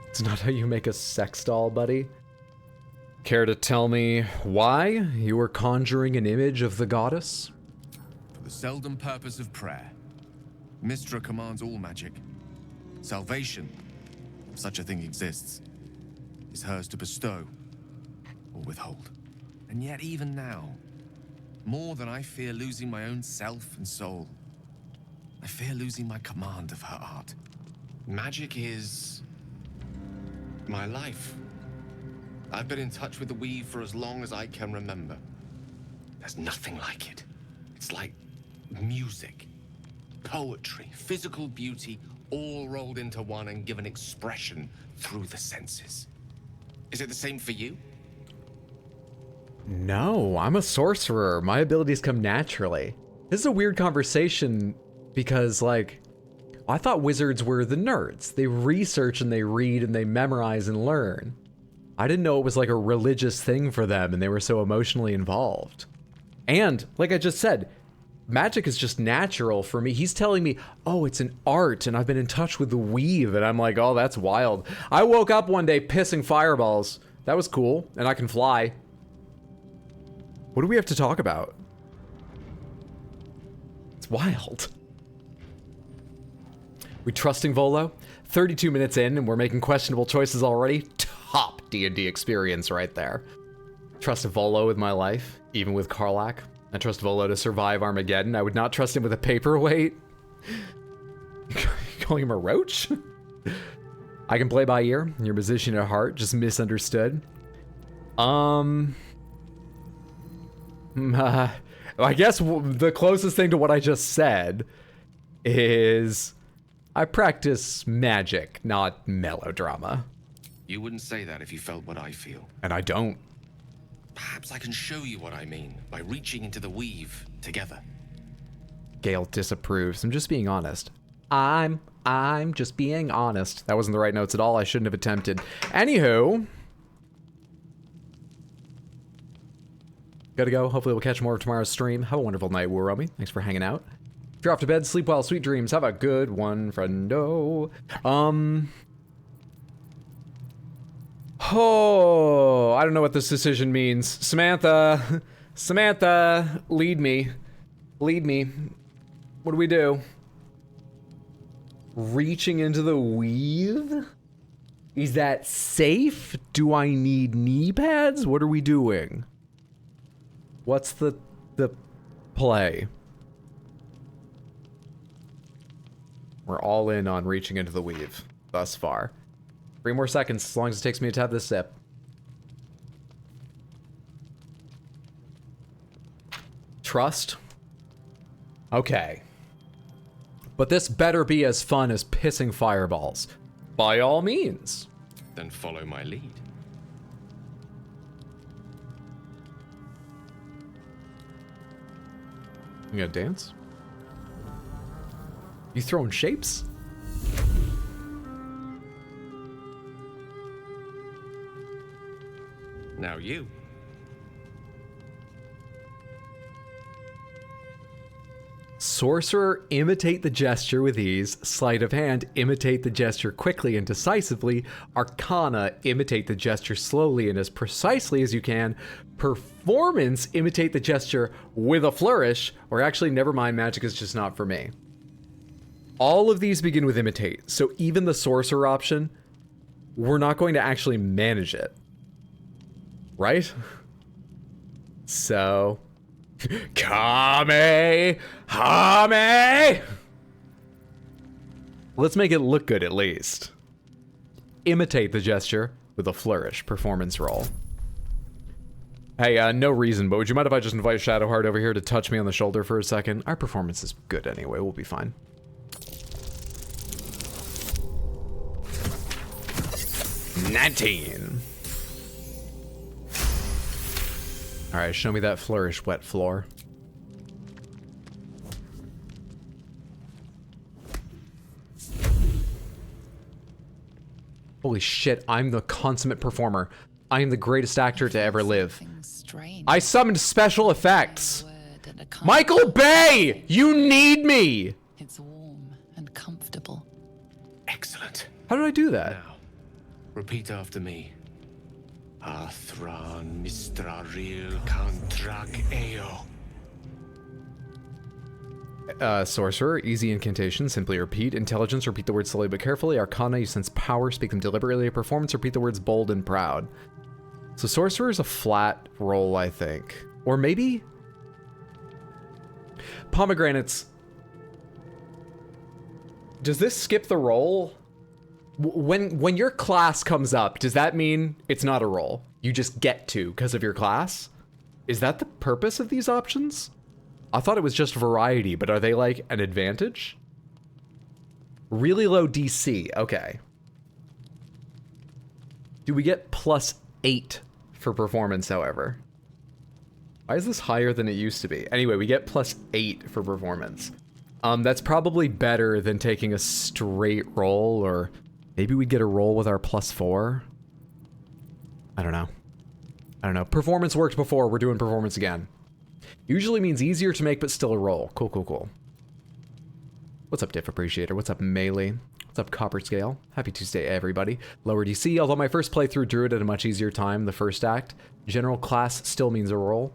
A: It's not how you make a sex doll, buddy. Care to tell me why you were conjuring an image of the goddess?
E: For the seldom purpose of prayer. Mistra commands all magic. Salvation, if such a thing exists, is hers to bestow or withhold. And yet even now, more than I fear losing my own self and soul, I fear losing my command of her art. Magic is my life. I've been in touch with the weave for as long as I can remember. There's nothing like it. It's like music, poetry, physical beauty, all rolled into one and given expression through the senses. Is it the same for you?
A: No, I'm a sorcerer. My abilities come naturally. This is a weird conversation because, like, I thought wizards were the nerds. They research and they read and they memorize and learn. I didn't know it was like a religious thing for them and they were so emotionally involved. And like I just said, magic is just natural for me. He's telling me, oh, it's an art and I've been in touch with the weave. And I'm like, oh, that's wild. I woke up one day pissing fireballs. That was cool. And I can fly. What do we have to talk about? It's wild. We trusting Volo? 32 minutes in and we're making questionable choices already? Top D&D experience right there. Trust Volo with my life, even with Karlach. I trust Volo to survive Armageddon. I would not trust him with a paperweight. Calling him a roach? I can play by ear. Your position at heart, just misunderstood. I guess the closest thing to what I just said is I practice magic, not melodrama.
E: You wouldn't say that if you felt what I feel.
A: And I don't.
E: Perhaps I can show you what I mean by reaching into the weave together.
A: Gale disapproves. I'm just being honest. I'm just being honest. That wasn't the right notes at all. I shouldn't have attempted. Anywho. Gotta go. Hopefully we'll catch more of tomorrow's stream. Have a wonderful night, Wuromi. Thanks for hanging out. If you're off to bed, sleep well, sweet dreams. Have a good one, friendo. Oh, I don't know what this decision means. Samantha, lead me. Lead me. What do we do? Reaching into the weave? Is that safe? Do I need knee pads? What are we doing? What's the play? We're all in on reaching into the weave thus far. 3 more seconds, as long as it takes me to have this sip. Trust? Okay. But this better be as fun as pissing fireballs. By all means.
E: Then follow my lead.
A: You gonna dance? You throwing shapes?
E: Now you.
A: Sorcerer, imitate the gesture with ease. Sleight of hand, imitate the gesture quickly and decisively. Arcana, imitate the gesture slowly and as precisely as you can. Performance, imitate the gesture with a flourish. Or actually, never mind, magic is just not for me. All of these begin with imitate, so even the sorcerer option, we're not going to actually manage it. Right? So... Kame! Hame! Let's make it look good at least. Imitate the gesture with a flourish performance roll. Hey, no reason, but would you mind if I just invite Shadowheart over here to touch me on the shoulder for a second? Our performance is good anyway, we'll be fine. $19. Alright, show me that flourish, wet floor. Holy shit, I'm the consummate performer. I am the greatest actor to ever live. I summoned special effects. Michael Bay! You need me!
F: It's warm and comfortable.
E: Excellent.
A: How did I do that?
E: Now, repeat after me. Athran Mistraril Kantrak Eo.
A: Sorcerer, easy incantation, simply repeat. Intelligence, repeat the words slowly but carefully. Arcana, you sense power, speak them deliberately. Performance, repeat the words bold and proud. So Sorcerer is a flat roll, I think. Or maybe... Pomegranates. Does this skip the roll? When your class comes up, does that mean it's not a roll? You just get to because of your class? Is that the purpose of these options? I thought it was just variety, but are they like an advantage? Really low DC, okay. Do we get +8 for performance, however? Why is this higher than it used to be? Anyway, we get +8 for performance. That's probably better than taking a straight roll, or maybe we get a roll with our +4. I don't know. Performance worked before, we're doing performance again. Usually means easier to make, but still a roll. Cool. What's up, Diff Appreciator? What's up, Melee? What's up, Copper Scale? Happy Tuesday, everybody. Lower DC, although my first playthrough Druid at a much easier time, the first act. General class still means a roll.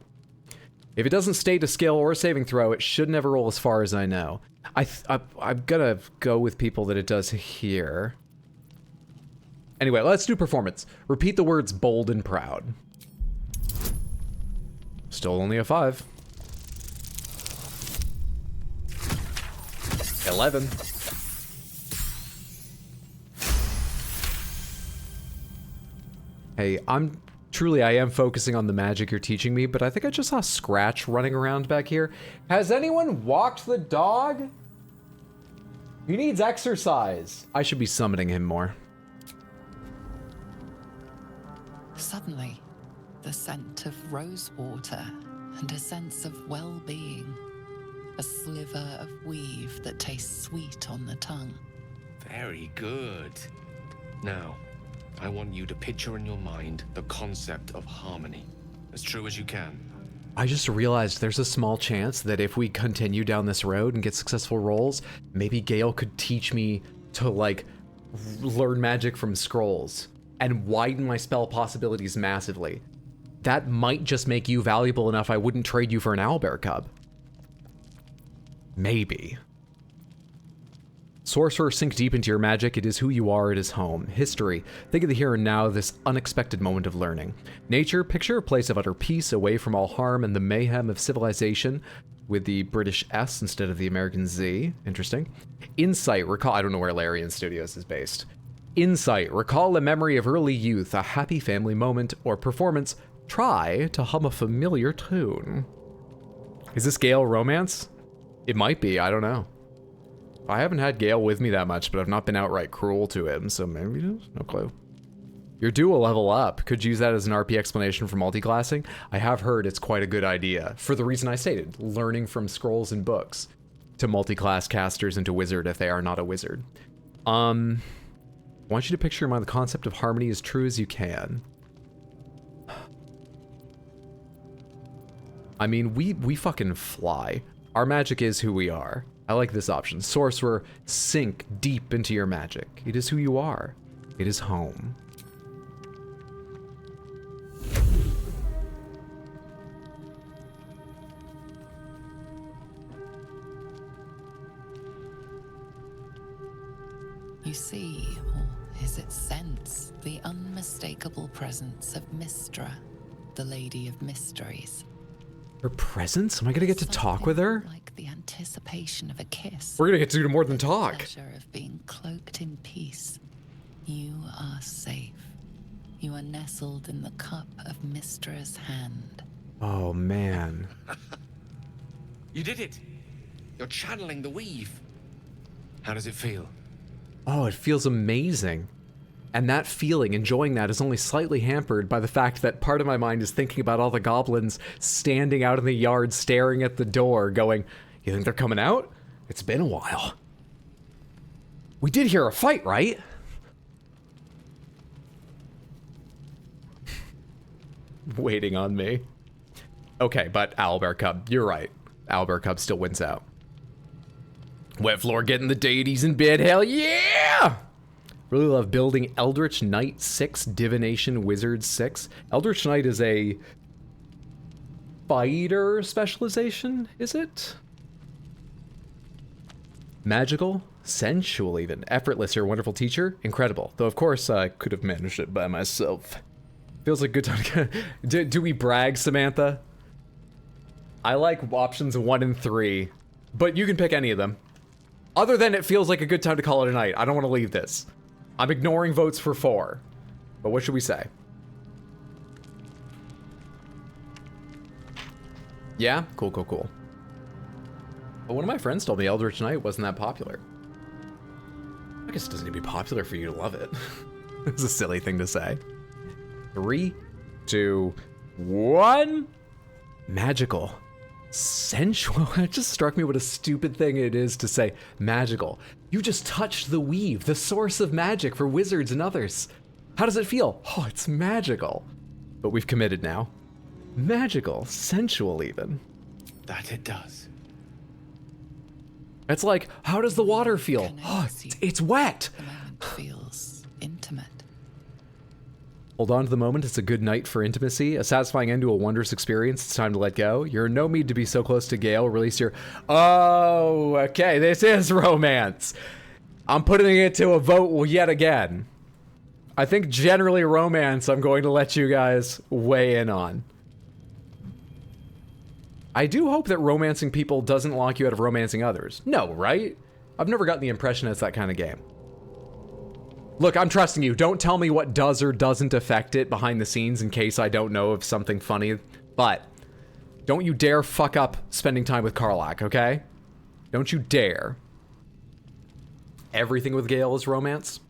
A: If it doesn't state a skill or a saving throw, it should never roll as far as I know. I'm gonna go with people that it does here. Anyway, let's do performance. Repeat the words bold and proud. Still only a 5. 11. Hey, I am focusing on the magic you're teaching me, but I think I just saw Scratch running around back here. Has anyone walked the dog? He needs exercise. I should be summoning him more.
F: Suddenly, the scent of rosewater and a sense of well-being. A sliver of weave that tastes sweet on the tongue.
E: Very good. Now, I want you to picture in your mind the concept of harmony, as true as you can.
A: I just realized there's a small chance that if we continue down this road and get successful rolls, maybe Gale could teach me to, like, learn magic from scrolls and widen my spell possibilities massively. That might just make you valuable enough I wouldn't trade you for an owlbear cub. Maybe. Sorcerer, sink deep into your magic. It is who you are, it is home. History, think of the here and now, this unexpected moment of learning. Nature, picture a place of utter peace, away from all harm and the mayhem of civilization, with the British S instead of the American Z. Interesting. Insight, recall, I don't know where Larian Studios is based. Insight, recall a memory of early youth, a happy family moment, or performance. Try to hum a familiar tune. Is this Gale romance? It might be, I don't know. I haven't had Gale with me that much, but I've not been outright cruel to him, so maybe just no clue. Your dual level up. Could use that as an RP explanation for multiclassing. I have heard it's quite a good idea, for the reason I stated, learning from scrolls and books to multiclass casters into wizard if they are not a wizard. I want you to picture in mind the concept of harmony as true as you can. I mean, we fucking fly. Our magic is who we are. I like this option. Sorcerer, sink deep into your magic. It is who you are. It is home.
F: You see, or is it sense, the unmistakable presence of Mystra, the Lady of Mysteries.
A: Her presence? Am I gonna get to talk with her?
F: Like the anticipation of a kiss.
A: We're gonna get to do more than talk.
F: The pleasure of being cloaked in peace. You are safe. You are nestled in the cup of Mystra's hand.
A: Oh, man.
E: You did it! You're channeling the weave. How does it feel?
A: Oh, it feels amazing. And that feeling, enjoying that, is only slightly hampered by the fact that part of my mind is thinking about all the goblins standing out in the yard staring at the door going, you think they're coming out? It's been a while. We did hear a fight, right? Waiting on me. Okay, but Owlbear Cub, you're right. Owlbear Cub still wins out. Wet floor getting the deities in bed, hell yeah! Really love building Eldritch Knight 6, Divination Wizard 6. Eldritch Knight is a fighter specialization, is it? Magical, sensual even, effortless, your wonderful teacher, incredible. Though of course I could have managed it by myself. Feels like a good time to do we brag, Samantha? I like options 1 and 3, but you can pick any of them. Other than it feels like a good time to call it a night. I don't want to leave this. I'm ignoring votes for 4. But what should we say? Yeah? Cool, cool, cool. But one of my friends told me Eldritch Knight wasn't that popular. I guess it doesn't need to be popular for you to love it. It's a silly thing to say. 3, 2, 1. Magical. Sensual? It just struck me what a stupid thing it is to say magical. You just touched the weave, the source of magic for wizards and others. How does it feel? Oh, it's magical. But we've committed now. Magical, sensual even.
D: That it does.
A: It's like, how does the water feel? Oh, it's wet.
F: The moment feels intimate.
A: Hold on to the moment. It's a good night for intimacy, a satisfying end to a wondrous experience. It's time to let go. You're in no need to be so close to Gale. Release your... Oh, okay, this is romance. I'm putting it to a vote yet again. I think generally romance I'm going to let you guys weigh in on. I do hope that romancing people doesn't lock you out of romancing others. No, right? I've never gotten the impression it's that kind of game. Look, I'm trusting you. Don't tell me what does or doesn't affect it behind the scenes in case I don't know of something funny. But don't you dare fuck up spending time with Karlach, okay? Don't you dare. Everything with Gale is romance.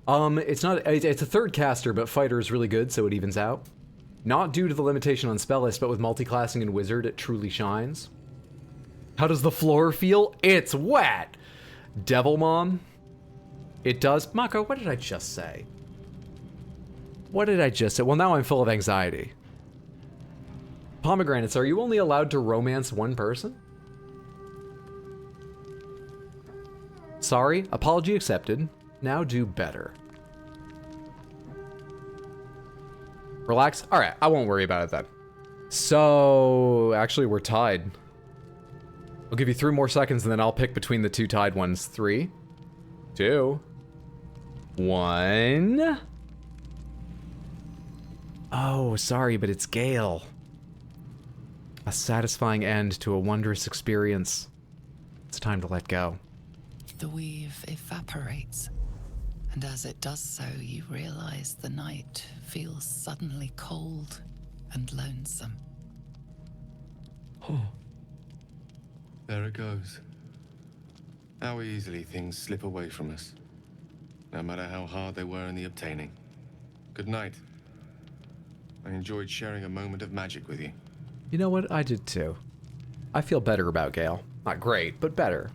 A: It's a third caster, but fighter is really good, so it evens out. Not due to the limitation on spell list, but with multiclassing and wizard, it truly shines. How does the floor feel? It's wet! Devil Mom? It does. Mako, what did I just say? What did I just say? Well, now I'm full of anxiety. Pomegranates, are you only allowed to romance one person? Sorry, apology accepted. Now do better. Relax. All right, I won't worry about it then. So, actually, we're tied. I'll give you 3 more seconds and then I'll pick between the 2 tied ones. 3, 2, 1. Oh, sorry, but it's Gale. A satisfying end to a wondrous experience. It's time to let go.
F: The weave evaporates, and as it does so, you realize the night feels suddenly cold and lonesome.
E: Oh. There it goes. How easily things slip away from us, no matter how hard they were in the obtaining. Good night. I enjoyed sharing a moment of magic with you.
A: You know what? I did too. I feel better about Gale. Not great, but better.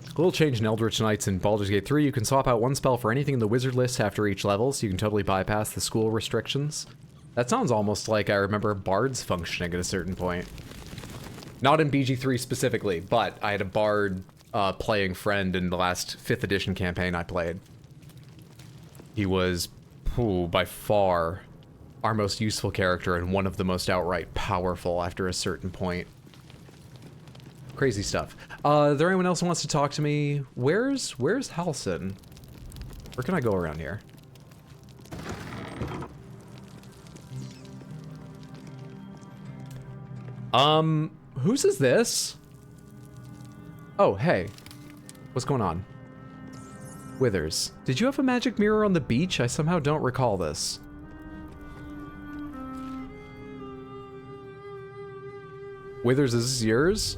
A: A little change in Eldritch Knights in Baldur's Gate 3. You can swap out 1 spell for anything in the wizard list after each level, so you can totally bypass the school restrictions. That sounds almost like I remember bards functioning at a certain point. Not in BG3 specifically, but I had a bard playing friend in the last 5th edition campaign I played. He was, by far, our most useful character and one of the most outright powerful after a certain point. Crazy stuff. Is there anyone else who wants to talk to me? Where's Halsin? Where can I go around here? Whose is this? Oh, hey. What's going on? Withers. Did you have a magic mirror on the beach? I somehow don't recall this. Withers, is this yours?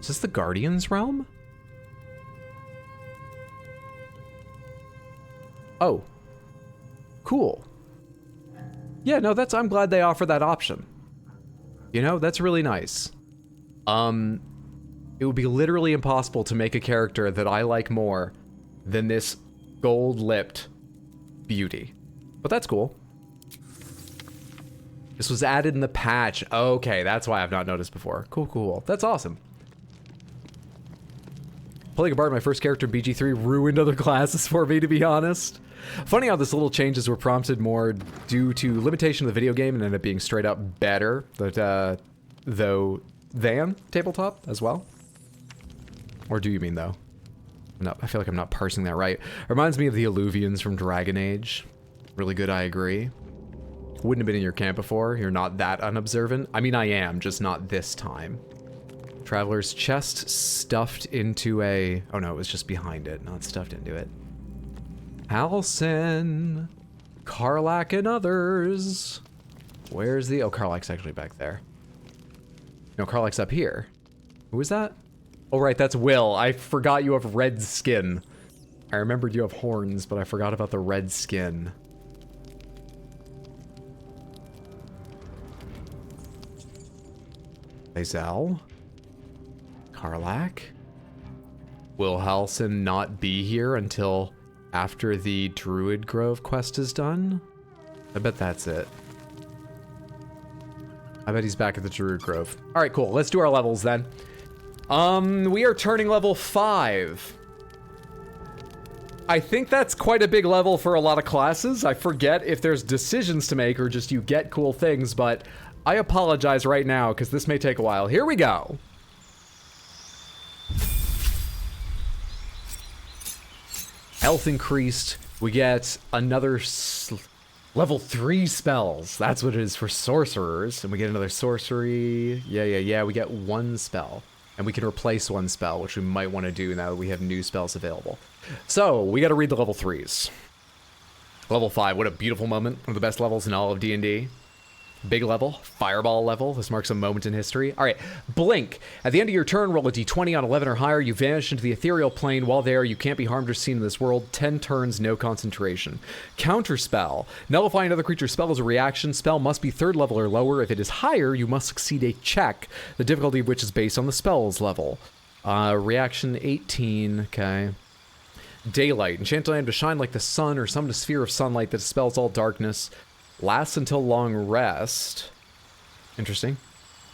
A: Is this the Guardian's realm? Oh. Cool. Yeah, no, I'm glad they offer that option. You know, that's really nice. It would be literally impossible to make a character that I like more than this gold-lipped beauty. But that's cool. This was added in the patch. Okay, that's why I've not noticed before. Cool, cool. That's awesome. Playing a bard, my first character in BG3 ruined other classes for me, to be honest. Funny how this little changes were prompted more due to limitation of the video game and ended up being straight up better, but, than tabletop as well. Or do you mean though? No, I feel like I'm not parsing that right. Reminds me of the Alluvians from Dragon Age. Really good, I agree. Wouldn't have been in your camp before. You're not that unobservant. I mean, I am, just not this time. Traveler's chest stuffed into a... Oh no, it was just behind it, not stuffed into it. Halsin, Karlach and others. Where's the... Oh, Karlach's actually back there. No, Karlach's up here. Who is that? Oh, right, that's Will. I forgot you have red skin. I remembered you have horns, but I forgot about the red skin. Lae'zel. Karlach. Will Halsin not be here until after the Druid Grove quest is done? I bet that's it. I bet he's back at the Druid Grove. All right, cool. Let's do our levels then. We are turning level 5. I think that's quite a big level for a lot of classes. I forget if there's decisions to make or just you get cool things, but I apologize right now because this may take a while. Here we go. Health increased. We get another level 3 spells. That's what it is for sorcerers. And we get another sorcery. Yeah. We get 1 spell. And we can replace 1 spell, which we might want to do now that we have new spells available. So, we got to read the level 3s. Level 5, what a beautiful moment. One of the best levels in all of D&D. Big level, fireball level. This marks a moment in history. All right, blink. At the end of your turn, roll a d20 on 11 or higher. You vanish into the ethereal plane. While there, you can't be harmed or seen in this world. 10 turns, no concentration. Counterspell. Nullify another creature's spell as a reaction. Spell must be 3rd level or lower. If it is higher, you must succeed a check, the difficulty of which is based on the spell's level. Reaction 18, okay. Daylight. Enchant a lamp to shine like the sun or summon a sphere of sunlight that dispels all darkness. Lasts until long rest. Interesting.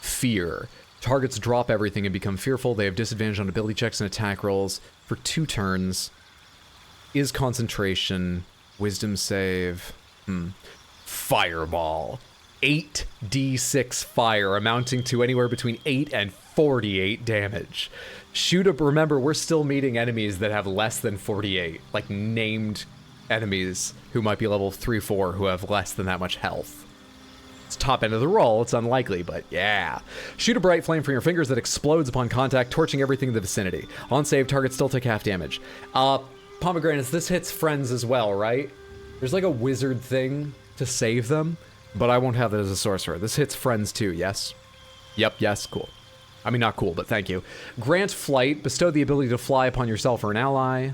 A: Fear. Targets drop everything and become fearful. They have disadvantage on ability checks and attack rolls for 2 turns. Is concentration. Wisdom save. Fireball. 8d6 fire, amounting to anywhere between 8 and 48 damage. Shoot up. Remember, we're still meeting enemies that have less than 48. Like named enemies who might be level 3-4 who have less than that much health. It's top end of the roll. It's unlikely, but yeah. Shoot a bright flame from your fingers that explodes upon contact, torching everything in the vicinity. On save, targets still take half damage. Pomegranates, this hits friends as well, right? There's like a wizard thing to save them, but I won't have that as a sorcerer. This hits friends too, yes? Yep, yes, cool. I mean, not cool, but thank you. Grant flight. Bestow the ability to fly upon yourself or an ally.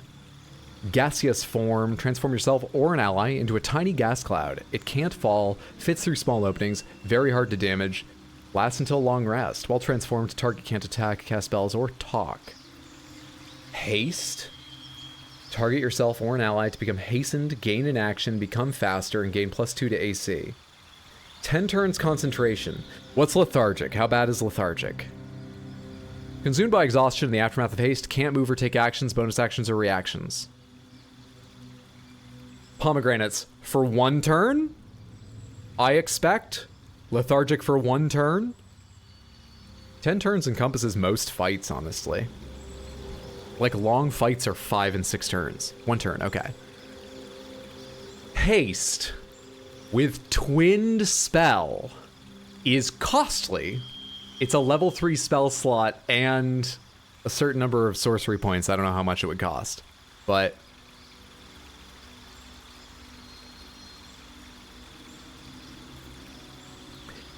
A: Gaseous form. Transform yourself or an ally into a tiny gas cloud. It can't fall, fits through small openings, very hard to damage, lasts until long rest. While transformed, target can't attack, cast spells, or talk. Haste. Target yourself or an ally to become hastened, gain in action, become faster, and gain +2 to AC. 10 turns concentration. What's lethargic? How bad is lethargic? Consumed by exhaustion in the aftermath of haste, can't move or take actions, bonus actions, or reactions. Pomegranates for 1 turn? I expect. Lethargic for 1 turn? 10 turns encompasses most fights, honestly. Like, long fights are 5 and 6 turns. 1 turn, okay. Haste with twinned spell is costly. It's a level 3 spell slot and a certain number of sorcery points. I don't know how much it would cost, but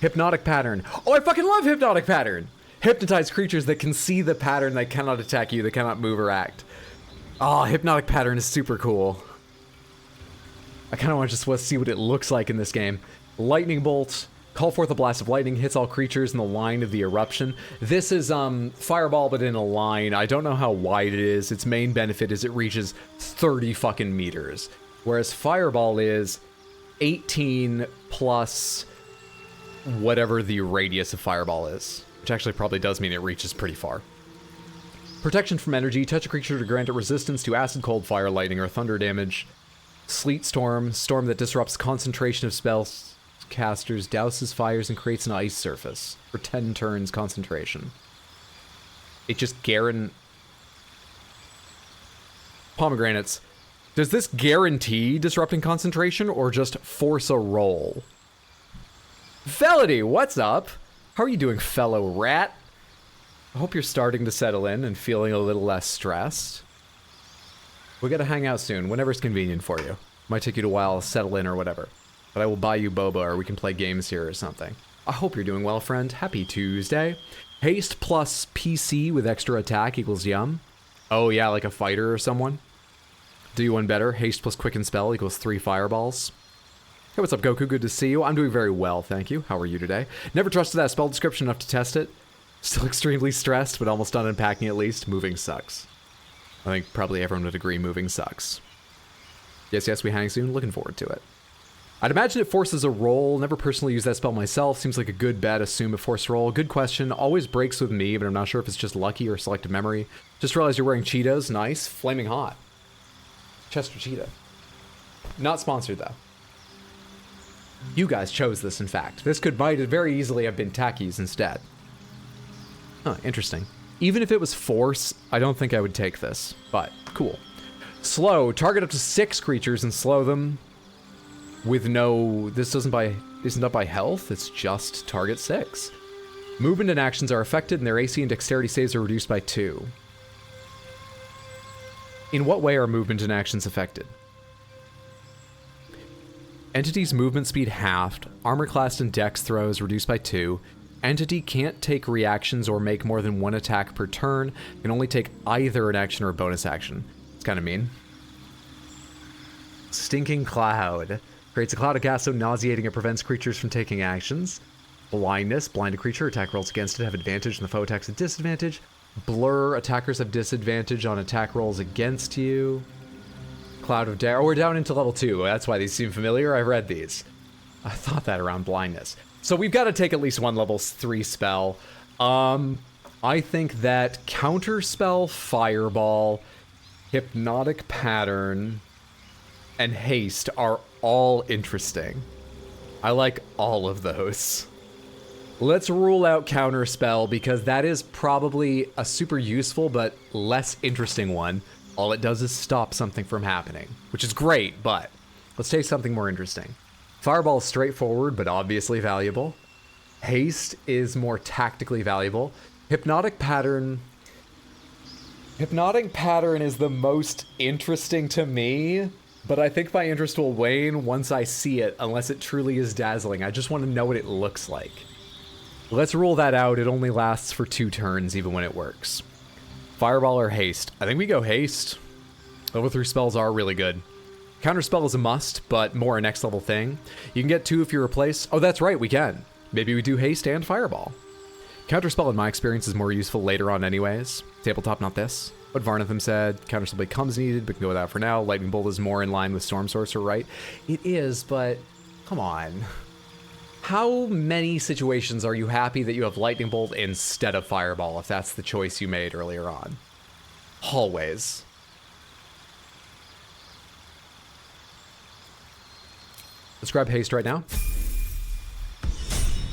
A: Hypnotic Pattern. Oh, I fucking love Hypnotic Pattern. Hypnotize creatures that can see the pattern that cannot attack you, that cannot move or act. Oh, Hypnotic Pattern is super cool. I kind of want to just see what it looks like in this game. Lightning Bolt. Call forth a blast of lightning, hits all creatures in the line of the eruption. This is Fireball, but in a line. I don't know how wide it is. Its main benefit is it reaches 30 fucking meters. Whereas Fireball is 18 plus whatever the radius of Fireball is. Which actually probably does mean it reaches pretty far. Protection from energy. Touch a creature to grant it resistance to acid, cold, fire, lightning, or thunder damage. Sleet Storm. Storm that disrupts concentration of spells. Casters, douses fires, and creates an ice surface for 10 turns concentration. It just Pomegranates. Does this guarantee disrupting concentration or just force a roll? Felody, what's up? How are you doing, fellow rat? I hope you're starting to settle in and feeling a little less stressed. We gotta hang out soon, whenever's convenient for you. Might take you a while to settle in or whatever. But I will buy you boba or we can play games here or something. I hope you're doing well, friend. Happy Tuesday. Haste plus PC with extra attack equals yum. Oh yeah, like a fighter or someone. Do you one better. Haste plus quicken spell equals 3 fireballs. Hey, what's up, Goku? Good to see you. I'm doing very well, thank you. How are you today? Never trusted that spell description enough to test it. Still extremely stressed, but almost done unpacking at least. Moving sucks. I think probably everyone would agree moving sucks. Yes, we hang soon. Looking forward to it. I'd imagine it forces a roll. Never personally used that spell myself. Seems like a good bet. Assume a forced roll. Good question. Always breaks with me, but I'm not sure if it's just lucky or selective memory. Just realized you're wearing Cheetos. Nice. Flaming hot. Chester Cheetah. Not sponsored, though. You guys chose this, in fact. This might very easily have been Tacky's instead. Huh, interesting. Even if it was force, I don't think I would take this, but cool. Slow. Target up to 6 creatures and slow them with no... This isn't up by health, it's just target 6. Movement and actions are affected, and their AC and dexterity saves are reduced by 2. In what way are movement and actions affected? Entity's movement speed halved, armor class and dex throws reduced by 2. Entity can't take reactions or make more than 1 attack per turn, can only take either an action or a bonus action. It's kind of mean. Stinking Cloud. Creates a cloud of gas so nauseating it prevents creatures from taking actions. Blindness. Blind a creature. Attack rolls against it have advantage and the foe attacks at disadvantage. Blur. Attackers have disadvantage on attack rolls against you. Cloud of Dare. Oh, we're down into level 2. That's why these seem familiar. I've read these. I thought that around blindness. So we've got to take at least one level 3 spell. I think that Counterspell, Fireball, Hypnotic Pattern, and Haste are all interesting. I like all of those. Let's rule out Counterspell because that is probably a super useful but less interesting one. All it does is stop something from happening, which is great, but let's take something more interesting. Fireball is straightforward but obviously valuable. Haste is more tactically valuable. Hypnotic Pattern is the most interesting to me. But I think my interest will wane once I see it, unless it truly is dazzling. I just want to know what it looks like. Let's rule that out. It only lasts for 2 turns, even when it works. Fireball or Haste? I think we go Haste. Level 3 spells are really good. Counterspell is a must, but more a next level thing. You can get 2 if you replace... Oh, that's right, we can. Maybe we do Haste and Fireball. Counterspell, in my experience, is more useful later on anyways. Tabletop, not this. What Varnatham said, Counterspell becomes needed, but can go without for now. Lightning Bolt is more in line with Storm Sorcerer, right? It is, but come on. How many situations are you happy that you have Lightning Bolt instead of Fireball, if that's the choice you made earlier on? Always. Let's grab Haste right now.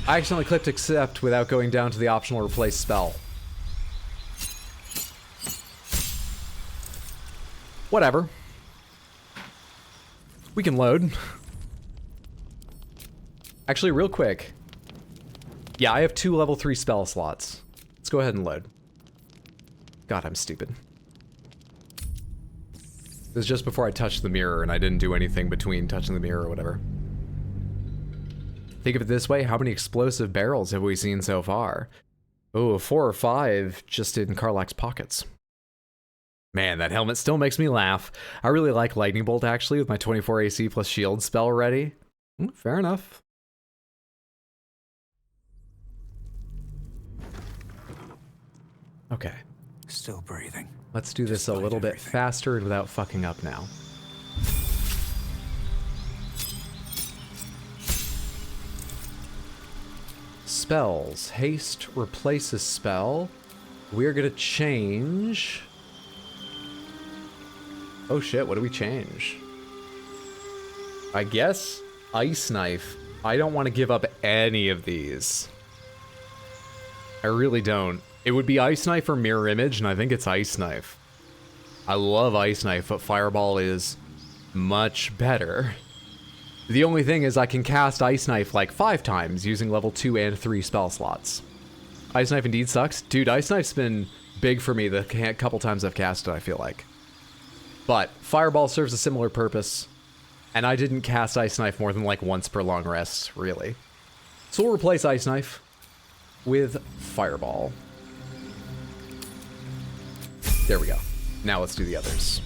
A: I accidentally clicked Accept without going down to the optional Replace spell. Whatever. We can load. Actually, real quick. Yeah, I have 2 level 3 spell slots. Let's go ahead and load. God, I'm stupid. This is just before I touched the mirror, and I didn't do anything between touching the mirror or whatever. Think of it this way, how many explosive barrels have we seen so far? Oh, 4 or 5 just in Karlach's pockets. Man, that helmet still makes me laugh. I really like Lightning Bolt, actually, with my 24 AC plus shield spell ready. Fair enough. Okay.
G: Still breathing.
A: Let's do this a little bit faster and without fucking up now. Spells. Haste replaces spell. We're gonna change... Oh shit, what do we change? I guess Ice Knife. I don't want to give up any of these. I really don't. It would be Ice Knife or Mirror Image, and I think it's Ice Knife. I love Ice Knife, but Fireball is much better. The only thing is I can cast Ice Knife like 5 times using level 2 and 3 spell slots. Ice Knife indeed sucks. Dude, Ice Knife's been big for me the couple times I've cast it, I feel like. But Fireball serves a similar purpose, and I didn't cast Ice Knife more than like once per long rest, really. So we'll replace Ice Knife with Fireball. There we go. Now let's do the others.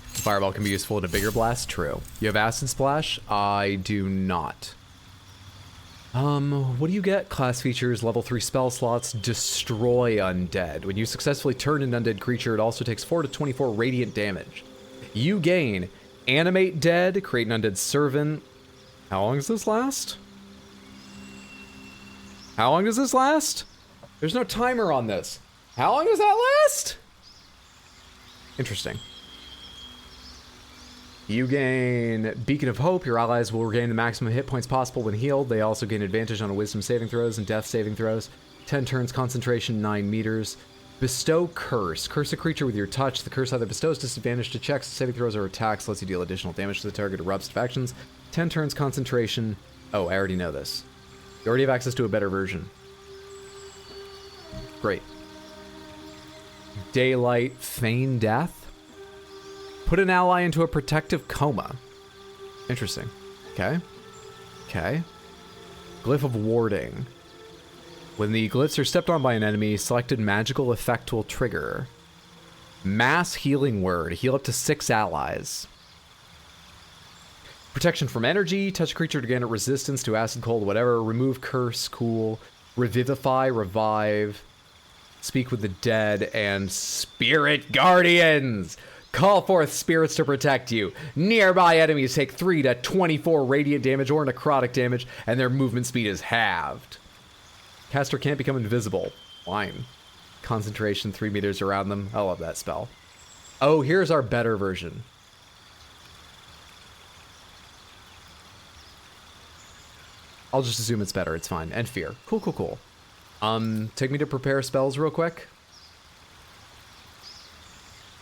A: Fireball can be useful in a bigger blast, true. You have Acid Splash? I do not. What do you get? Class features, level 3 spell slots, destroy undead. When you successfully turn an undead creature, it also takes 4 to 24 radiant damage. You gain animate dead, create an undead servant. How long does this last? How long does this last? There's no timer on this. How long does that last? Interesting. You gain Beacon of Hope. Your allies will regain the maximum hit points possible when healed. They also gain advantage on wisdom saving throws and death saving throws. 10 turns, concentration, 9 meters. Bestow Curse. Curse a creature with your touch. The curse either bestows disadvantage to checks, saving throws, or attacks. Lets you deal additional damage to the target, erupts to actions. 10 turns, concentration. Oh, I already know this. You already have access to a better version. Great. Daylight, feign death. Put an ally into a protective coma. Interesting. Okay. Okay. Glyph of warding. When the glyphs are stepped on by an enemy, selected magical effect will trigger. Mass healing word. Heal up to 6 allies. Protection from energy. Touch a creature to gain a resistance to acid, cold, whatever. Remove curse, cool. Revivify, revive. Speak with the dead, and spirit guardians. Call forth spirits to protect you. Nearby enemies take 3 to 24 radiant damage or necrotic damage, and their movement speed is halved. Caster can't become invisible. Fine. Concentration 3 meters around them. I love that spell. Oh, here's our better version. I'll just assume it's better. It's fine. And fear. Cool, cool, cool. Take me to prepare spells real quick.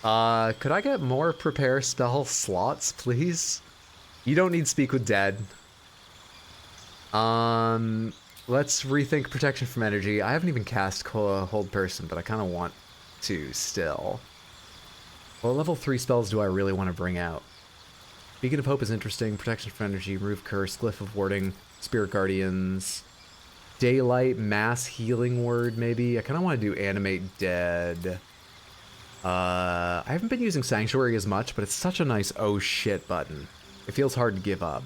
A: Could I get more prepare spell slots, please? You don't need speak with dead. Let's rethink protection from energy. I haven't even cast hold person, but I kind of want to still. What level 3 spells do I really want to bring out? Beacon of Hope is interesting. Protection from energy, remove curse, glyph of warding, spirit guardians, daylight, mass healing word, maybe. I kind of want to do animate dead. I haven't been using Sanctuary as much, but it's such a nice oh shit button. It feels hard to give up.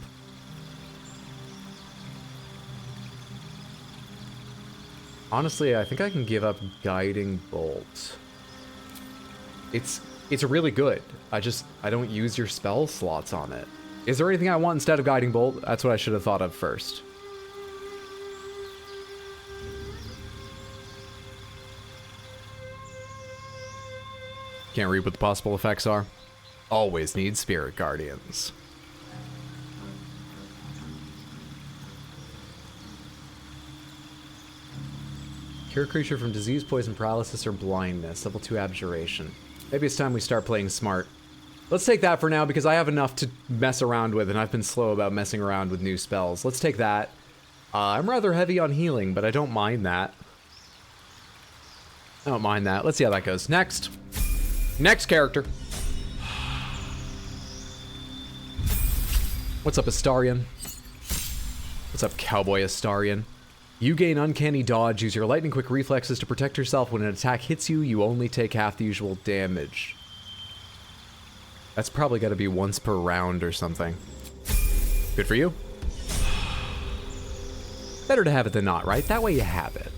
A: Honestly, I think I can give up Guiding Bolt. It's really good. I don't use your spell slots on it. Is there anything I want instead of Guiding Bolt? That's what I should have thought of first. Can't read what the possible effects are. Always need Spirit Guardians. Cure creature from disease, poison, paralysis, or blindness. Level 2 abjuration. Maybe it's time we start playing smart. Let's take that for now because I have enough to mess around with and I've been slow about messing around with new spells. Let's take that. I'm rather heavy on healing, but I don't mind that. I don't mind that. Let's see how that goes. Next. Next character. What's up, Astarion? What's up, Cowboy Astarion? You gain uncanny dodge. Use your lightning quick reflexes to protect yourself. When an attack hits you, you only take half the usual damage. That's probably got to be once per round or something. Good for you. Better to have it than not, right? That way you have it.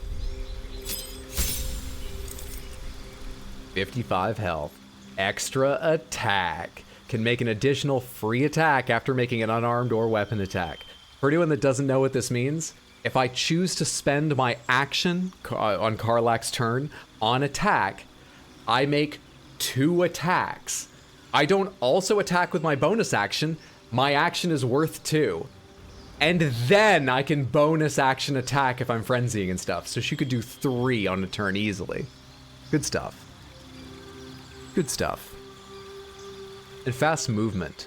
A: 55 health. Extra attack. Can make an additional free attack after making an unarmed or weapon attack. For anyone that doesn't know what this means, if I choose to spend my action on Karlach's turn on attack, I make 2 attacks. I don't also attack with my bonus action. My action is worth 2. And then I can bonus action attack if I'm frenzying and stuff. So she could do 3 on a turn easily. Good stuff. Good stuff. And fast movement.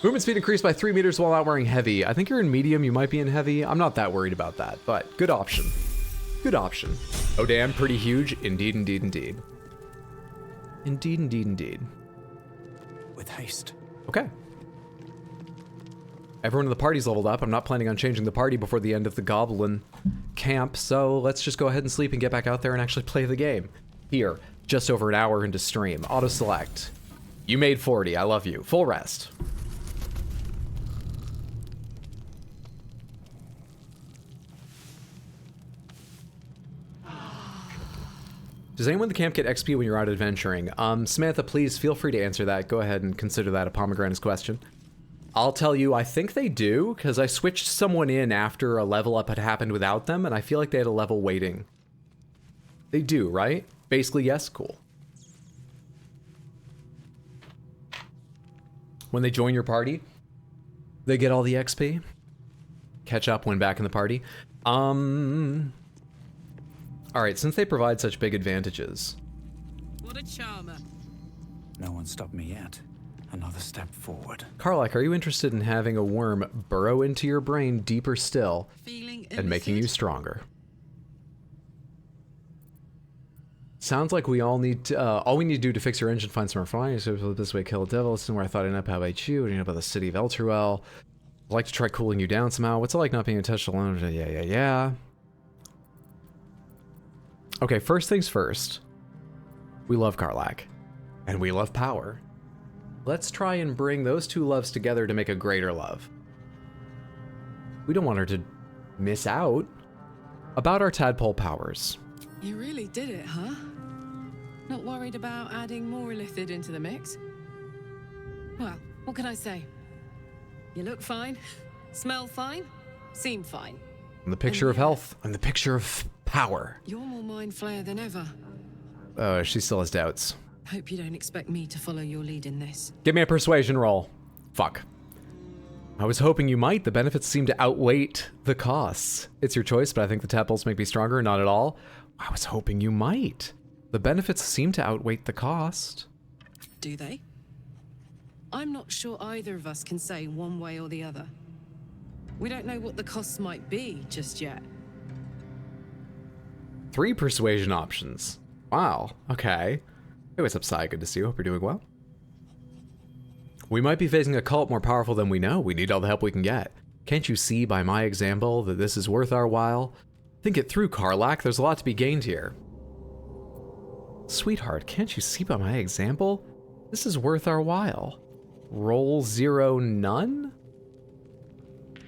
A: Movement speed increased by 3 meters while not wearing heavy. I think you're in medium, you might be in heavy. I'm not that worried about that, but good option. Good option. Oh damn, pretty huge. Indeed, indeed, indeed. Indeed, indeed, indeed.
G: With haste.
A: Okay. Everyone in the party's leveled up. I'm not planning on changing the party before the end of the Goblin camp, so let's just go ahead and sleep and get back out there and actually play the game. Here, just over an hour into stream. Auto-select. You made 40. I love you. Full rest. Does anyone in the camp get XP when you're out adventuring? Samantha, please feel free to answer that. Go ahead and consider that a Pomegranate's question. I'll tell you, I think they do, because I switched someone in after a level up had happened without them, and I feel like they had a level waiting. They do, right? Basically, yes, cool. When they join your party, they get all the XP. Catch up when back in the party. Alright, since they provide such big advantages.
H: What a charmer.
G: No one stopped me yet. Another step forward.
A: Karlach, are you interested in having a worm burrow into your brain deeper still and making you stronger? Sounds like we all need to, all we need to do to fix your engine, find some refining, so this way kill a devil. Listen where I thought I know how about you, and you know about the city of Elturel. I'd like to try cooling you down somehow. What's it like not being touched alone? Yeah. Okay, first things first. We love Karlach. And we love power. Let's try and bring those two loves together to make a greater love. We don't want her to miss out. About our tadpole powers.
H: You really did it, huh? Not worried about adding more illithid into the mix? Well, what can I say? You look fine, smell fine, seem fine.
A: I'm the picture of health. I'm the picture of power.
H: You're more mind flayer than ever.
A: She still has doubts.
H: Hope you don't expect me to follow your lead in this.
A: Give me a persuasion roll. Fuck. I was hoping you might. The benefits seem to outweigh the costs. It's your choice, but I think the tadpoles make me stronger. Not at all. I was hoping you might. The benefits seem to outweigh the cost.
H: Do they? I'm not sure either of us can say one way or the other. We don't know what the costs might be just yet.
A: 3 persuasion options. Wow, okay. Hey, what's up, Sai? Good to see you. Hope you're doing well. We might be facing a cult more powerful than we know. We need all the help we can get. Can't you see by my example that this is worth our while? Think it through, Karlach. There's a lot to be gained here. Sweetheart, can't you see by my example? This is worth our while. Roll 0 none?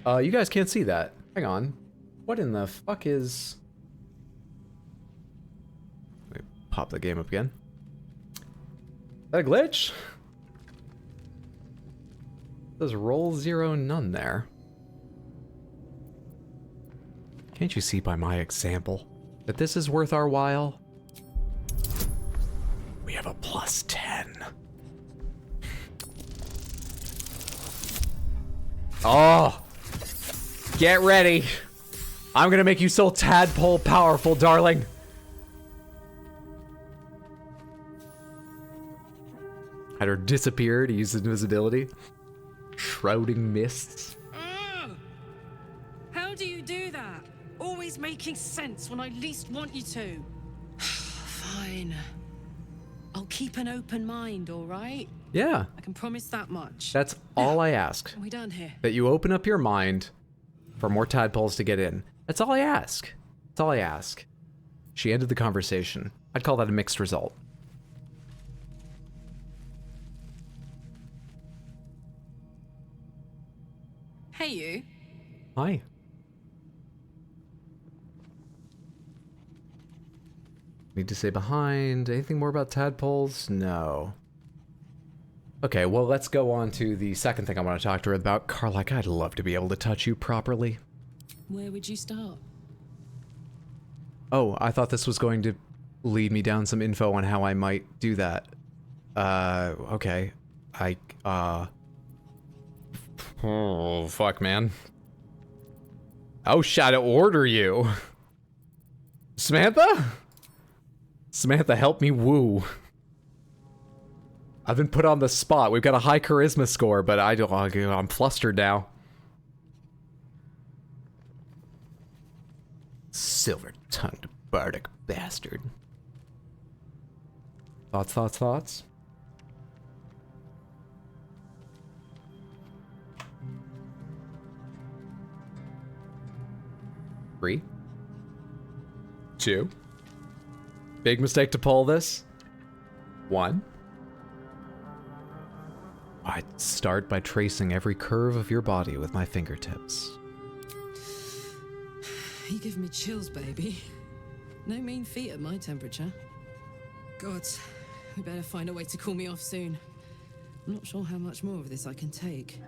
A: You guys can't see that. Hang on. What in the fuck is... Let me pop the game up again. Is that a glitch? There's roll 0 none there. Can't you see by my example that this is worth our while? We have a +10. Oh! Get ready! I'm gonna make you so tadpole powerful, darling! Had her disappear to use invisibility. Shrouding mists.
H: How do you do that? Always making sense when I least want you to. Fine. I'll keep an open mind, all right?
A: Yeah.
H: I can promise that much.
A: That's all I ask.
H: Are we done here?
A: That you open up your mind for more tadpoles to get in. That's all I ask. That's all I ask. She ended the conversation. I'd call that a mixed result.
H: Hey, you.
A: Hi. Need to stay behind. Anything more about tadpoles? No. Okay, well, let's go on to the second thing I want to talk to her about. Karlach, I'd love to be able to touch you properly.
H: Where would you start?
A: Oh, I thought this was going to lead me down some info on how I might do that. Okay. Oh, fuck, man. How shall I order you? Samantha? Samantha, help me woo. I've been put on the spot. We've got a high charisma score, but I'm flustered now. Silver-tongued bardic bastard. Thoughts? 3, 2. Big mistake to pull this. 1. I'd start by tracing every curve of your body with my fingertips.
H: You give me chills, baby. No mean feat at my temperature. Gods, we better find a way to cool me off soon. I'm not sure how much more of this I can take.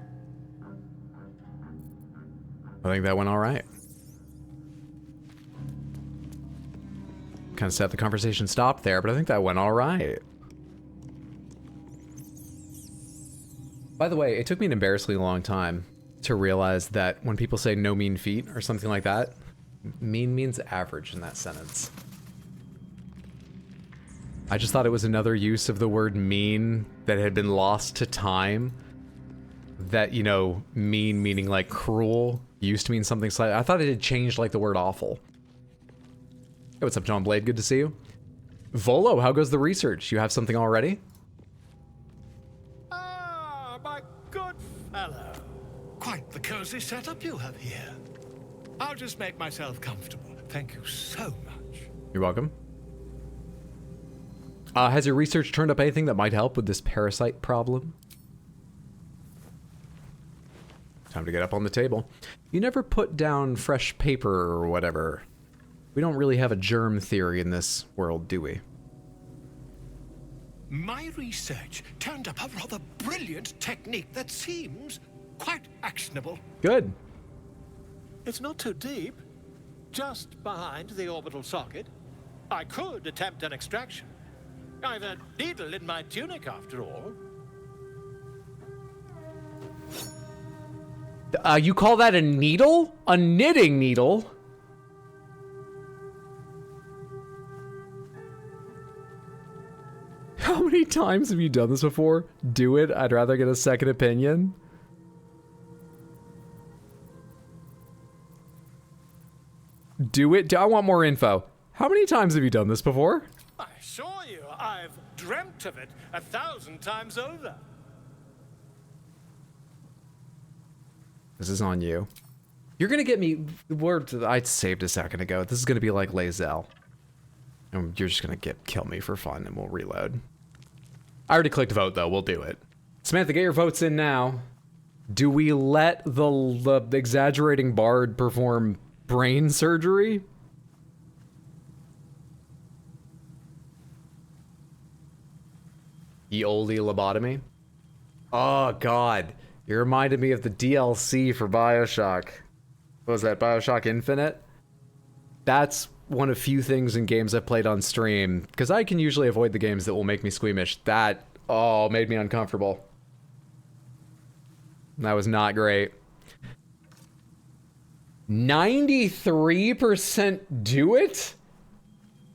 A: I think that went all right. Kind of set the conversation stopped there, but I think that went all right. By the way, it took me an embarrassingly long time to realize that when people say no mean feat or something like that, mean means average in that sentence. I just thought it was another use of the word mean that had been lost to time. That, you know, mean meaning like cruel used to mean something slightly. I thought it had changed like the word awful. Hey, what's up, John Blade? Good to see you. Volo, how goes the research? You have something already?
D: Ah, my good fellow. Quite the cozy setup you have here. I'll just make myself comfortable. Thank you so much.
A: You're welcome. Has your research turned up anything that might help with this parasite problem? Time to get up on the table. You never put down fresh paper or whatever. We don't really have a germ theory in this world, do we?
D: My research turned up a rather brilliant technique that seems quite actionable.
A: Good.
D: It's not too deep. Just behind the orbital socket. I could attempt an extraction. I've a needle in my tunic, after all.
A: You call that a needle? A knitting needle? How many times have you done this before? Do it. I'd rather get a second opinion. Do it. I want more info. How many times have you done this before?
D: I assure you, I've dreamt of it 1,000 times over.
A: This is on you. You're gonna get me word. I saved a second ago. This is gonna be like Lae'zel. And you're just gonna kill me for fun, and we'll reload. I already clicked vote though. We'll do it. Samantha, get your votes in now. Do we let the exaggerating bard perform brain surgery? Ye olde lobotomy? Oh god. You reminded me of the DLC for BioShock. What was that, BioShock Infinite? That's one of few things in games I've played on stream, because I can usually avoid the games that will make me squeamish. That, oh, made me uncomfortable. That was not great. 93% do it?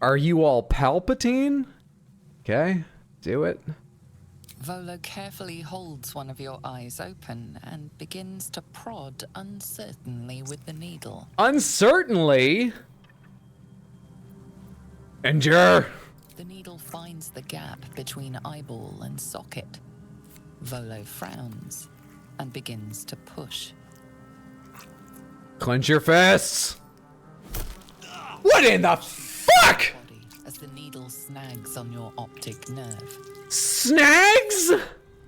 A: Are you all Palpatine? Okay, do it.
F: Volo carefully holds one of your eyes open and begins to prod uncertainly with the needle.
A: Uncertainly? Endure!
F: The needle finds the gap between eyeball and socket. Volo frowns and begins to push.
A: Clench your fists! What in the fuck?!
F: As the needle snags on your optic nerve.
A: Snags?!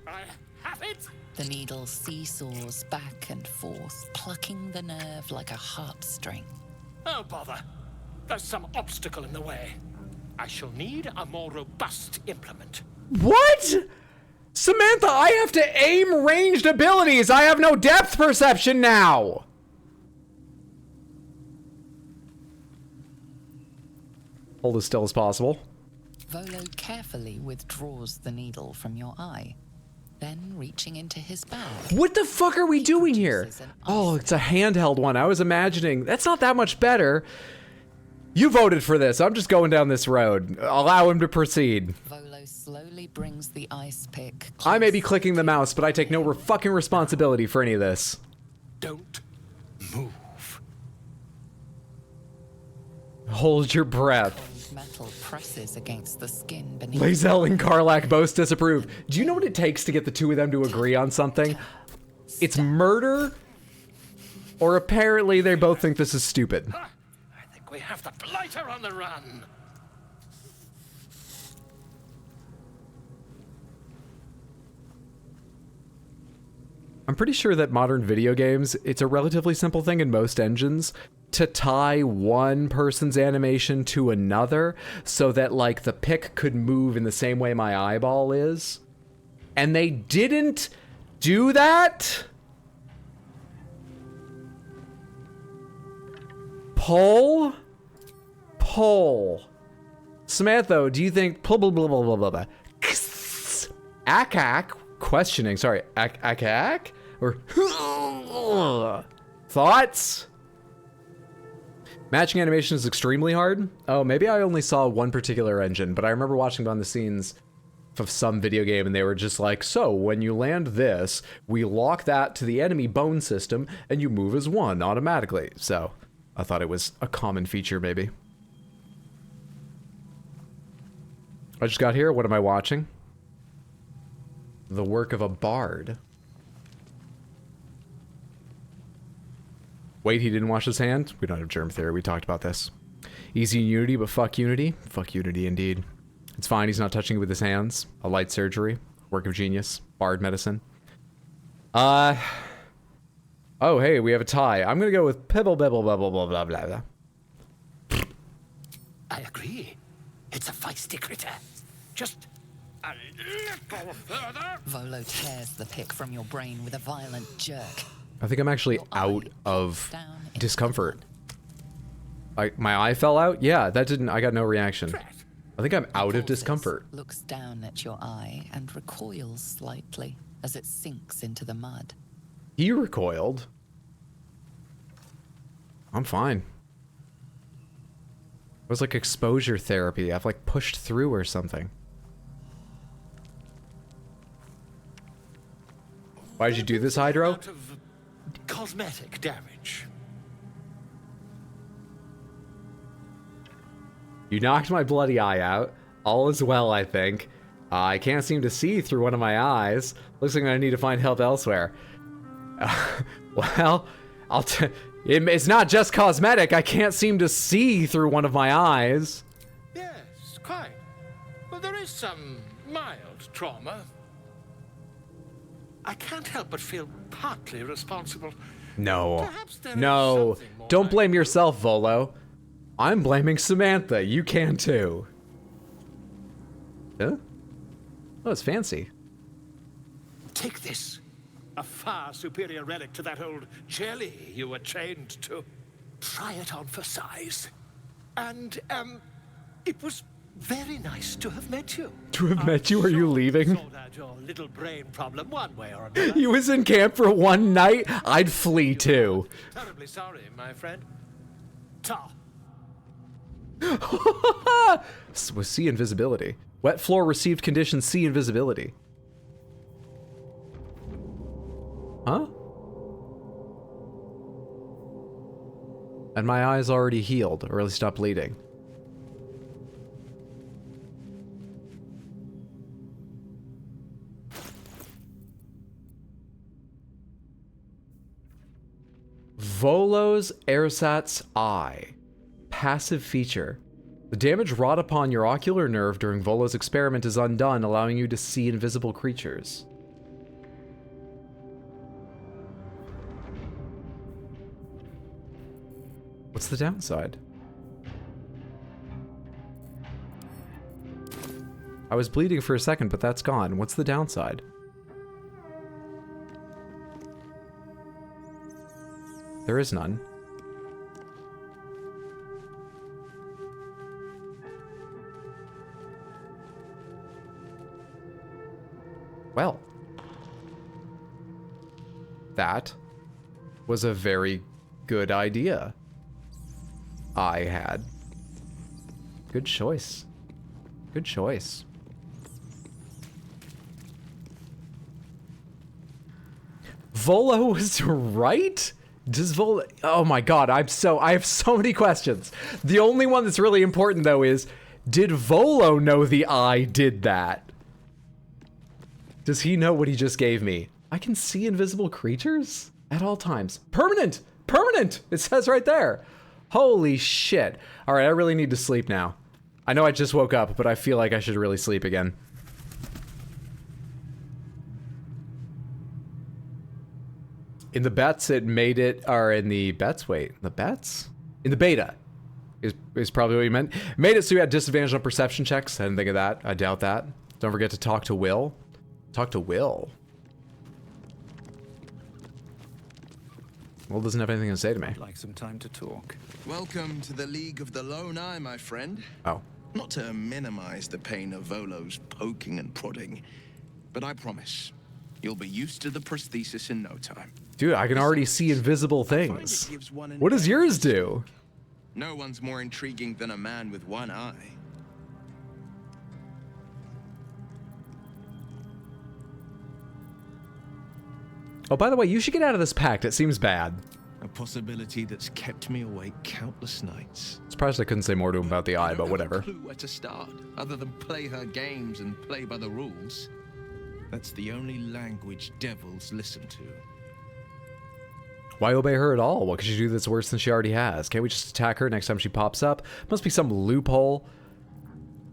D: I have it!
F: The needle seesaws back and forth, plucking the nerve like a heartstring.
D: Oh, bother. There's some obstacle in the way. I shall need a more robust implement.
A: What?! Samantha, I have to aim ranged abilities! I have no depth perception now! Hold as still as possible.
F: Volo carefully withdraws the needle from your eye, then reaching into his bag.
A: What the fuck are we doing here? Oh, it's a handheld one. I was imagining. That's not that much better. You voted for this. I'm just going down this road. Allow him to proceed.
F: Volo slowly brings the ice pick.
A: I may be clicking the mouse, but I take no fucking responsibility for any of this.
D: Don't move.
A: Hold your breath.
F: Cold metal presses against the skin beneath.
A: Lae'zel and Karlach both disapprove. Do you know what it takes to get the two of them to agree on something? It's murder, or apparently they both think this is stupid.
D: I think we have the blighter on the run.
A: I'm pretty sure that modern video games, it's a relatively simple thing in most engines, to tie one person's animation to another so that like the pick could move in the same way my eyeball is. And they didn't do that? Poll? Samantha, do you think blah blah blah blah blah blah? Akak questioning, sorry, akak or thoughts? Matching animation is extremely hard. Oh, maybe I only saw one particular engine, but I remember watching behind the scenes of some video game and they were just like, so when you land this, we lock that to the enemy bone system and you move as one automatically. So I thought it was a common feature maybe. I just got here, what am I watching? The work of a bard. Wait, he didn't wash his hands? We don't have germ theory, we talked about this. Easy in Unity, but fuck Unity. Fuck Unity indeed. It's fine, he's not touching it with his hands. A light surgery. Work of genius. Bard medicine. Oh, hey, we have a tie. I'm gonna go with pibble bibble bubble blah blah blah blah.
D: I agree. It's a feisty critter. Just a little further.
F: Volo tears the pick from your brain with a violent jerk.
A: I think I'm actually out of discomfort. My eye fell out? Yeah, that didn't, I got no reaction. I think I'm out of discomfort.
F: Looks down at your eye and recoils slightly as it sinks into the mud.
A: He recoiled. I'm fine. It was like exposure therapy. I've like pushed through or something. Why did you do this, Hydro?
D: Cosmetic damage.
A: You knocked my bloody eye out. All is well, I think. I can't seem to see through one of my eyes. Looks like I need to find help elsewhere. Well, it's not just cosmetic. I can't seem to see through one of my eyes.
D: Yes, quite. Well, there is some mild trauma. I can't help but feel partly responsible.
A: No.
D: Perhaps there is
A: No.
D: something more
A: Don't
D: I
A: blame
D: can
A: yourself, Volo. I'm blaming Samantha. You can too. Huh? Oh, it's fancy.
D: Take this. A far superior relic to that old jelly you were chained to. Try it on for size. And, it was very nice to have met you.
A: To have met you? Are you leaving?
D: Sort out your little brain problem one way or another.
A: He was in camp for one night? I'd flee too.
D: Terribly sorry, my friend. Ta.
A: With C invisibility. Wet floor received condition C invisibility. Huh? And my eye's already healed, or at least stopped bleeding. Volo's ersatz eye. Passive feature. The damage wrought upon your ocular nerve during Volo's experiment is undone, allowing you to see invisible creatures. What's the downside? I was bleeding for a second, but that's gone. What's the downside? There is none. Well, that was a very good idea I had. Good choice. Good choice. Volo was right? Does Volo... Oh my god, I have so many questions. The only one that's really important though is, did Volo know the eye did that? Does he know what he just gave me? I can see invisible creatures at all times. Permanent! Permanent! It says right there. Holy shit. Alright, I really need to sleep now. I know I just woke up, but I feel like I should really sleep again. In the bets, it made it, or in the bets, wait, the bets? In the beta is probably what you meant. Made it so you had disadvantage on perception checks. I didn't think of that. I doubt that. Don't forget to talk to Will. Talk to Will. Will doesn't have anything to say to me.
G: I'd like some time to talk.
E: Welcome to the League of the Lone Eye, my friend.
A: Oh.
E: Not to minimize the pain of Volo's poking and prodding, but I promise you'll be used to the prosthesis in no time.
A: Dude, I can already see invisible things. What does yours do?
E: No one's more intriguing than a man with one eye.
A: Oh, by the way, you should get out of this pact. It seems bad.
E: A possibility that's kept me awake countless nights.
A: Surprised I couldn't say more to him about the eye, but whatever.
E: I don't have a clue where to start, other than play her games and play by the rules. That's the only language devils listen to.
A: Why obey her at all? What could she do that's worse than she already has? Can't we just attack her next time she pops up? Must be some loophole.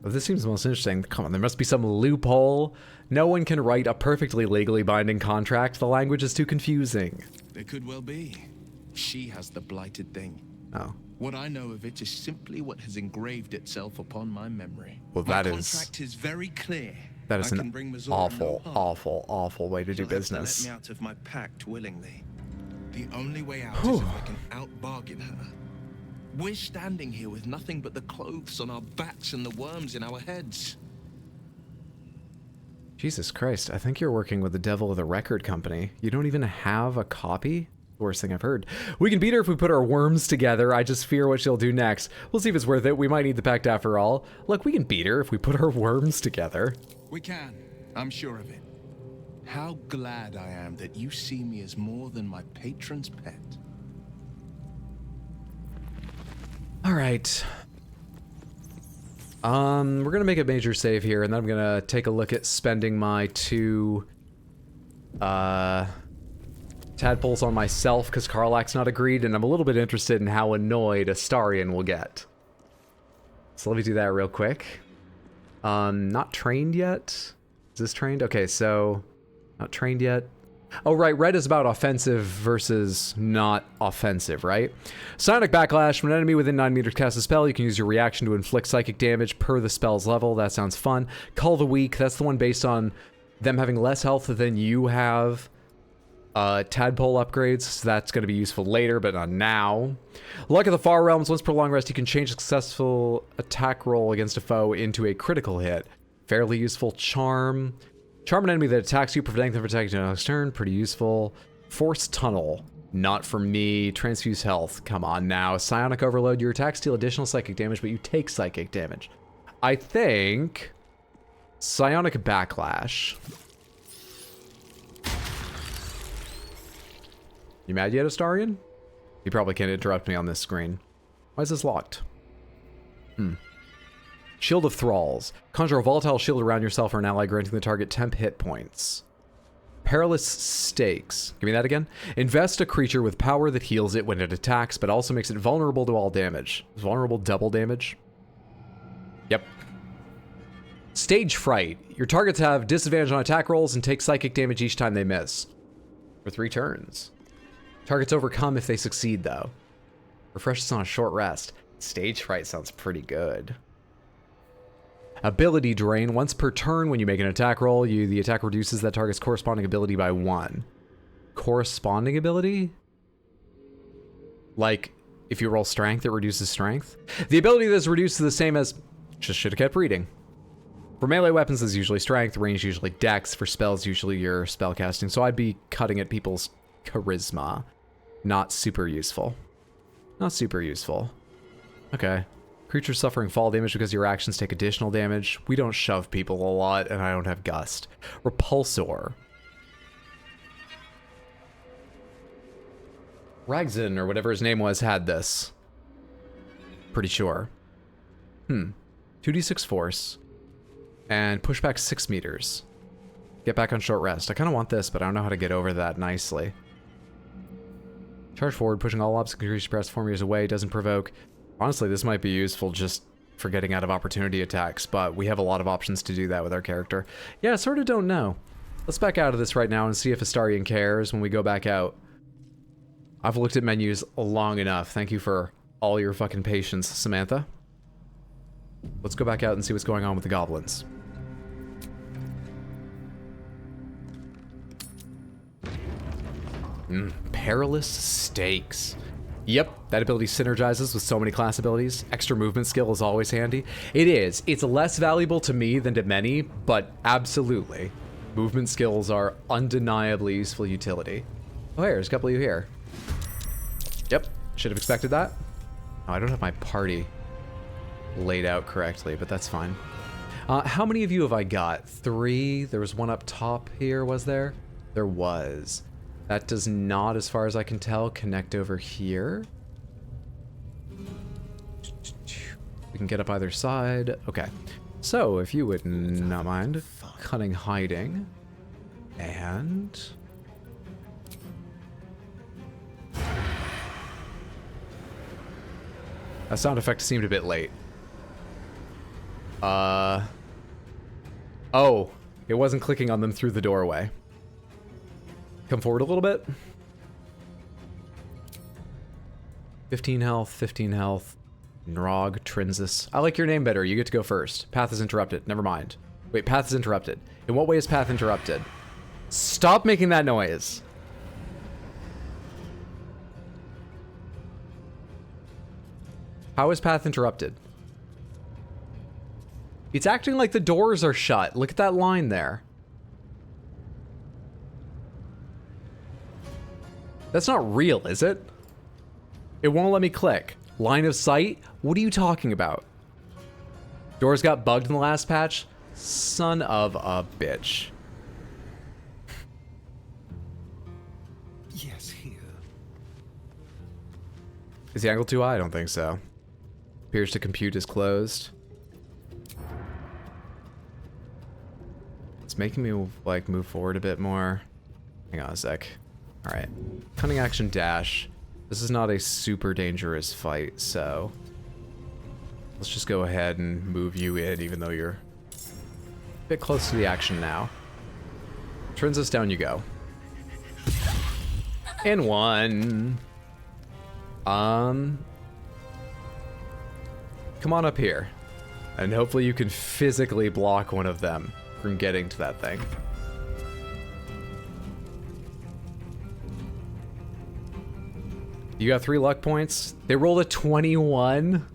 A: Oh, this seems most interesting. Come on, there must be some loophole. No one can write a perfectly legally binding contract. The language is too confusing.
E: There could well be. She has the blighted thing.
A: Oh.
E: What I know of it is simply what has engraved itself upon my memory.
A: Well,
E: my contract is very clear.
A: That is an awful, awful, awful way to do business.
E: Let me out of my pact willingly. The only way out is if I can out-bargain her. We're standing here with nothing but the clothes on our backs and the worms in our heads.
A: Jesus Christ, I think you're working with the devil of the record company. You don't even have a copy? Worst thing I've heard. We can beat her if we put our worms together. I just fear what she'll do next. We'll see if it's worth it. We might need the pact after all. Look, we can beat her if we put our worms together.
E: We can. I'm sure of it. How glad I am that you see me as more than my patron's pet.
A: All right. We're gonna make a major save here, and then I'm gonna take a look at spending my 2 tadpoles on myself because Karlach's not agreed, and I'm a little bit interested in how annoyed Astarion will get. So let me do that real quick. Not trained yet. Is this trained? Okay, so not trained yet. Oh, right. Red is about offensive versus not offensive, right? Psionic Backlash. When an enemy within 9 meters casts a spell, you can use your reaction to inflict psychic damage per the spell's level. That sounds fun. Cull the Weak. That's the one based on them having less health than you have. Tadpole upgrades. So that's going to be useful later, but not now. Luck of the Far Realms. Once per long rest, you can change a successful attack roll against a foe into a critical hit. Fairly useful. Charm. Charm an enemy that attacks you, preventing them from attacking you next turn. Pretty useful. Force Tunnel. Not for me. Transfuse Health. Come on now. Psionic Overload. Your attacks deal additional psychic damage, but you take psychic damage. I think Psionic Backlash. You mad yet, Astarion? You probably can't interrupt me on this screen. Why is this locked? Shield of Thralls. Conjure a volatile shield around yourself or an ally, granting the target temp hit points. Perilous Stakes. Give me that again. Invest a creature with power that heals it when it attacks, but also makes it vulnerable to all damage. Is vulnerable double damage? Yep. Stage Fright. Your targets have disadvantage on attack rolls and take psychic damage each time they miss. For 3 turns. Targets overcome if they succeed, though. Refreshes on a short rest. Stage Fright sounds pretty good. Ability Drain. Once per turn, when you make an attack roll, the attack reduces that target's corresponding ability by 1. Corresponding ability? Like, if you roll strength, it reduces strength? The ability that's reduced is the same as... Just should have kept reading. For melee weapons, it's usually strength. Range, usually dex. For spells, usually your spellcasting. So I'd be cutting at people's charisma. Not super useful. Not super useful. Okay. Creatures suffering fall damage because your actions take additional damage. We don't shove people a lot, and I don't have Gust. Repulsor. Ragzin, or whatever his name was, had this. Pretty sure. 2d6 force. And push back 6 meters. Get back on short rest. I kind of want this, but I don't know how to get over that nicely. Charge forward, pushing all obstacle creatures pressed 4 meters away. Doesn't provoke. Honestly, this might be useful just for getting out of opportunity attacks, but we have a lot of options to do that with our character. Yeah, I sort of don't know. Let's back out of this right now and see if Astarion cares when we go back out. I've looked at menus long enough. Thank you for all your fucking patience, Samantha. Let's go back out and see what's going on with the goblins. Perilous Stakes. Yep, that ability synergizes with so many class abilities. Extra movement skill is always handy. It is. It's less valuable to me than to many, but absolutely. Movement skills are undeniably useful utility. Oh, hey, there's a couple of you here. Yep, should have expected that. Oh, I don't have my party laid out correctly, but that's fine. How many of you have I got? 3? There was one up top here, was there? There was. That does not, as far as I can tell, connect over here. We can get up either side. Okay. So, if you would not mind, cunning hiding. And... that sound effect seemed a bit late. Oh, it wasn't clicking on them through the doorway. Come forward a little bit. 15 health, 15 health. Nrog, Trinsis. I like your name better. You get to go first. Path is interrupted. Never mind. Wait, path is interrupted. In what way is path interrupted? Stop making that noise. How is path interrupted? It's acting like the doors are shut. Look at that line there. That's not real, is it? It won't let me click. Line of sight? What are you talking about? Doors got bugged in the last patch? Son of a bitch.
D: Yes, here.
A: Is the angle too high? I don't think so. Appears to compute is closed. It's making me, like, move forward a bit more. Hang on a sec. Alright. Cunning action dash. This is not a super dangerous fight, so... let's just go ahead and move you in, even though you're a bit close to the action now. Trinsis, down you go. And 1. Come on up here. And hopefully you can physically block one of them from getting to that thing. You got 3 luck points. They rolled a 21.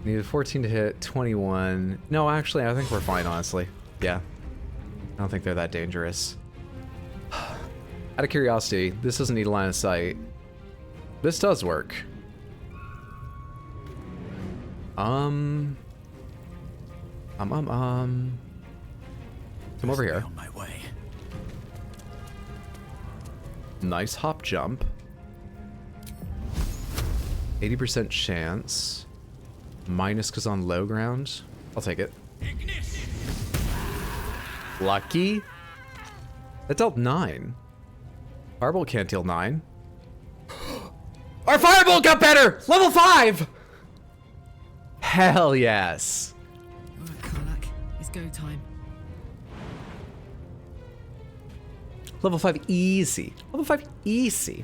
A: Needed 14 to hit, 21. No, actually, I think we're fine, honestly. Yeah. I don't think they're that dangerous. Out of curiosity, this doesn't need a line of sight. This does work. Come over here.
G: On my way.
A: Nice hop jump. 80% chance. Minus because on low ground. I'll take it. Lucky. That dealt 9. Firebolt can't deal 9. Our Firebolt got better! Level 5! Hell yes.
H: Alright, Karlak. It's go time.
A: Level 5 easy. Level 5 easy.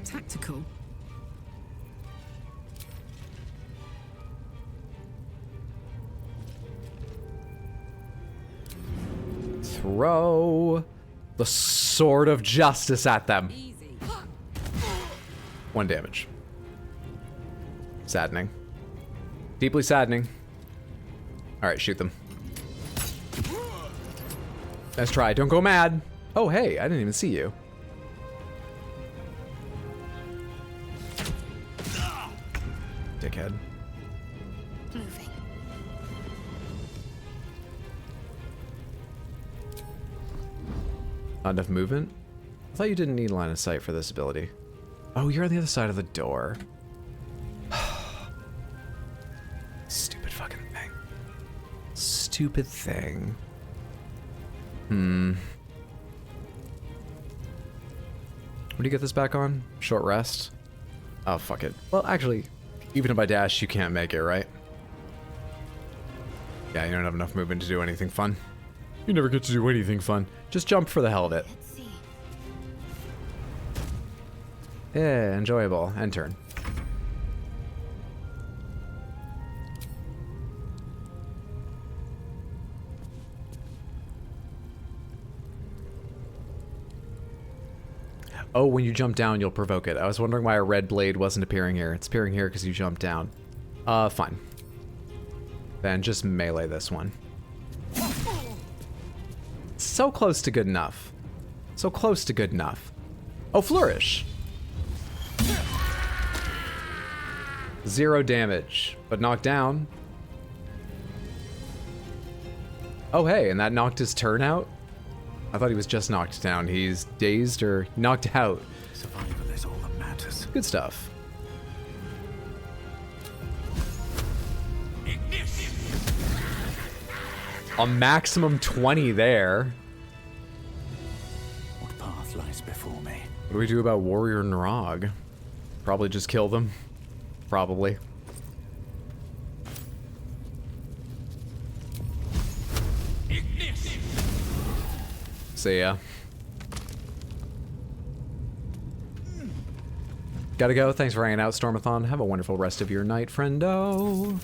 H: Tactical.
A: Throw the Sword of Justice at them.
H: Easy.
A: 1 damage. Saddening. Deeply saddening. Alright, shoot them. Nice try. Don't go mad. Oh, hey, I didn't even see you. Dickhead.
B: Moving.
A: Not enough movement? I thought you didn't need line of sight for this ability. Oh, you're on the other side of the door. Stupid fucking thing. Stupid thing. What do you get this back on? Short rest? Oh, fuck it. Well, actually, even if I dash, you can't make it, right? Yeah, you don't have enough movement to do anything fun. You never get to do anything fun. Just jump for the hell of it.
B: Let's see.
A: Yeah, enjoyable. End turn. Oh, when you jump down, you'll provoke it. I was wondering why a red blade wasn't appearing here. It's appearing here because you jumped down. Fine. Then just melee this one. So close to good enough. So close to good enough. Oh, flourish. 0 damage, but knocked down. Oh, hey, and that knocked his turn out? I thought he was just knocked down. He's dazed or knocked out.
G: Survival is all that matters.
A: Good stuff. A maximum 20 there.
G: What path lies before me?
A: What do we do about Warrior Nrog? Probably just kill them. Probably. See ya. Gotta go. Thanks for hanging out, Stormathon. Have a wonderful rest of your night, friendo.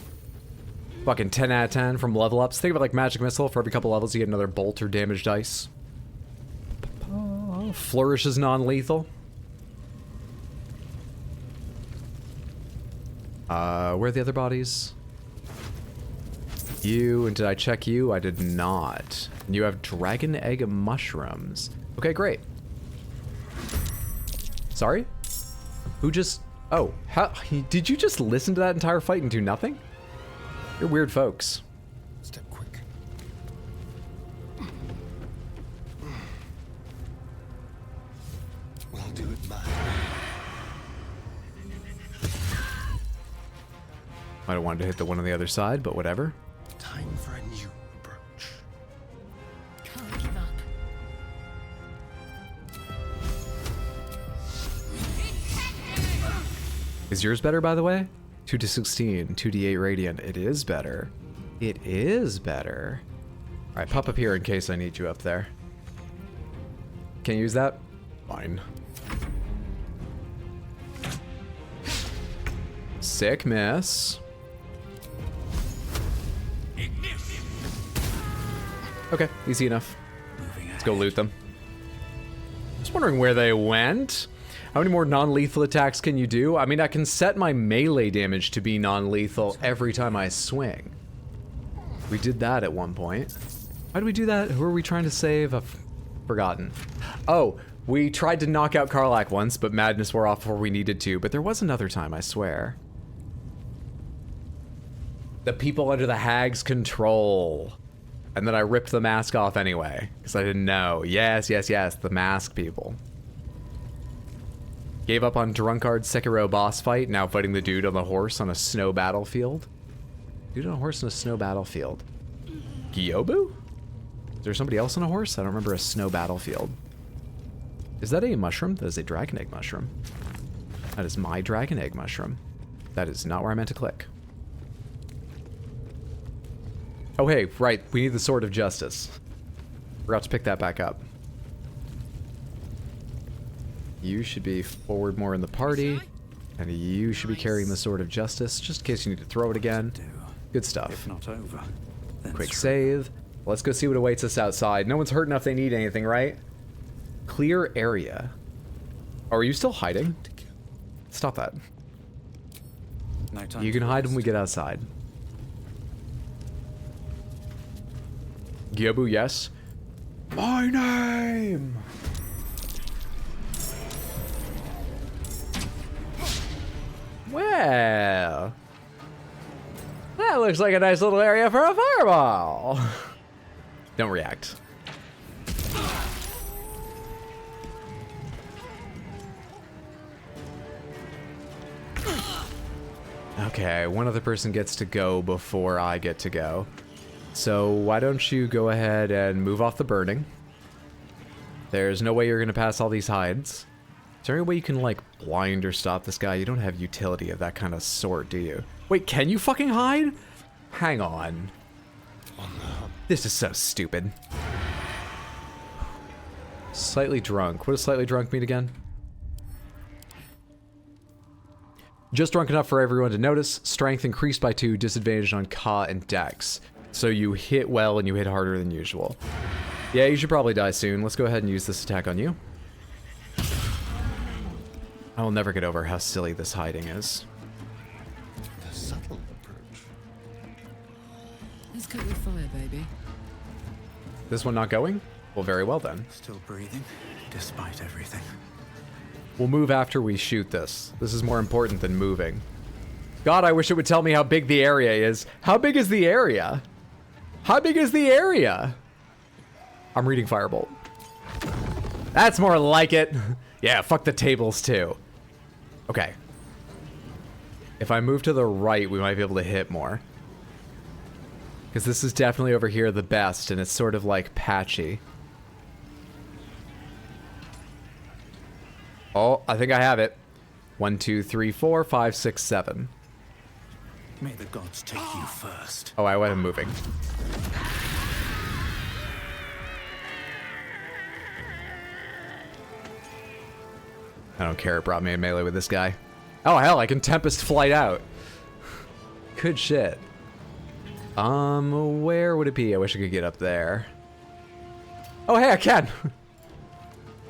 A: Fucking 10 out of 10 from level ups. Think of it like Magic Missile. For every couple levels, you get another bolt or damage dice. Flourish is non-lethal. Where are the other bodies? You, and did I check you? I did not. And you have dragon egg mushrooms. Okay, great. Sorry? Who just... Oh, how... Did you just listen to that entire fight and do nothing? You're weird folks.
D: Step quick. We'll do it my way.
A: Might have wanted to hit the one on the other side, but whatever.
D: Time for a new approach.
H: Can't give up.
A: Is yours better, by the way? 2d16, 2d8 radiant. It is better. It is better. All right, pop up here in case I need you up there. Can't use that? Fine. Sick miss. Okay, easy enough. Let's go loot them. Just wondering where they went. How many more non-lethal attacks can you do? I mean, I can set my melee damage to be non-lethal every time I swing. We did that at one point. Why did we do that? Who are we trying to save? I've forgotten. Oh, we tried to knock out Karlach once, but madness wore off before we needed to. But there was another time, I swear. The people under the hag's control. And then I ripped the mask off anyway, because I didn't know. Yes, yes, yes, the mask people. Gave up on Drunkard's Sekiro boss fight, now fighting the dude on the horse on a snow battlefield. Dude on a horse on a snow battlefield. Gyobu? Is there somebody else on a horse? I don't remember a snow battlefield. Is that a mushroom? That is a dragon egg mushroom. That is my dragon egg mushroom. That is not where I meant to click. Oh, hey, right. We need the Sword of Justice. Forgot to pick that back up. You should be forward more in the party. And you should be carrying the Sword of Justice, just in case you need to throw it again. Good stuff.
G: If not over, then
A: Quick
G: through.
A: save. Let's go see what awaits us outside. No one's hurt enough they need anything, right? Clear area. Oh, are you still hiding? Stop that.
G: No time
A: You
G: to
A: can hide when we
G: rest.
A: get outside. Gyobu, yes. My name! Well, that looks like a nice little area for a fireball. Don't react. Okay, one other person gets to go before I get to go. So why don't you go ahead and move off the burning? There's no way you're gonna pass all these hides. Is there any way you can, like, blind or stop this guy? You don't have utility of that kind of sort, do you? Wait, can you fucking hide? Hang on. This is so stupid. Slightly drunk. What does slightly drunk mean again? Just drunk enough for everyone to notice. Strength increased by 2, disadvantage on Ka and Dex. So you hit well and you hit harder than usual. Yeah, you should probably die soon. Let's go ahead and use this attack on you. I'll never get over how silly this hiding is.
D: The subtle approach.
H: Let's cook with fire, baby.
A: This one not going? Well, very well then.
G: Still breathing, despite everything.
A: We'll move after we shoot this. This is more important than moving. God, I wish it would tell me how big the area is. How big is the area? How big is the area? I'm reading Firebolt. That's more like it. Yeah, fuck the tables too. Okay. If I move to the right, we might be able to hit more. Because this is definitely over here the best, and it's sort of like patchy. Oh, I think I have it. 1, 2, 3, 4, 5, 6, 7.
G: May the gods take you first.
A: Oh, I wasn't moving. I don't care, it brought me in melee with this guy. Oh hell, I can Tempest Flight out. Good shit. Where would it be? I wish I could get up there. Oh hey, I can!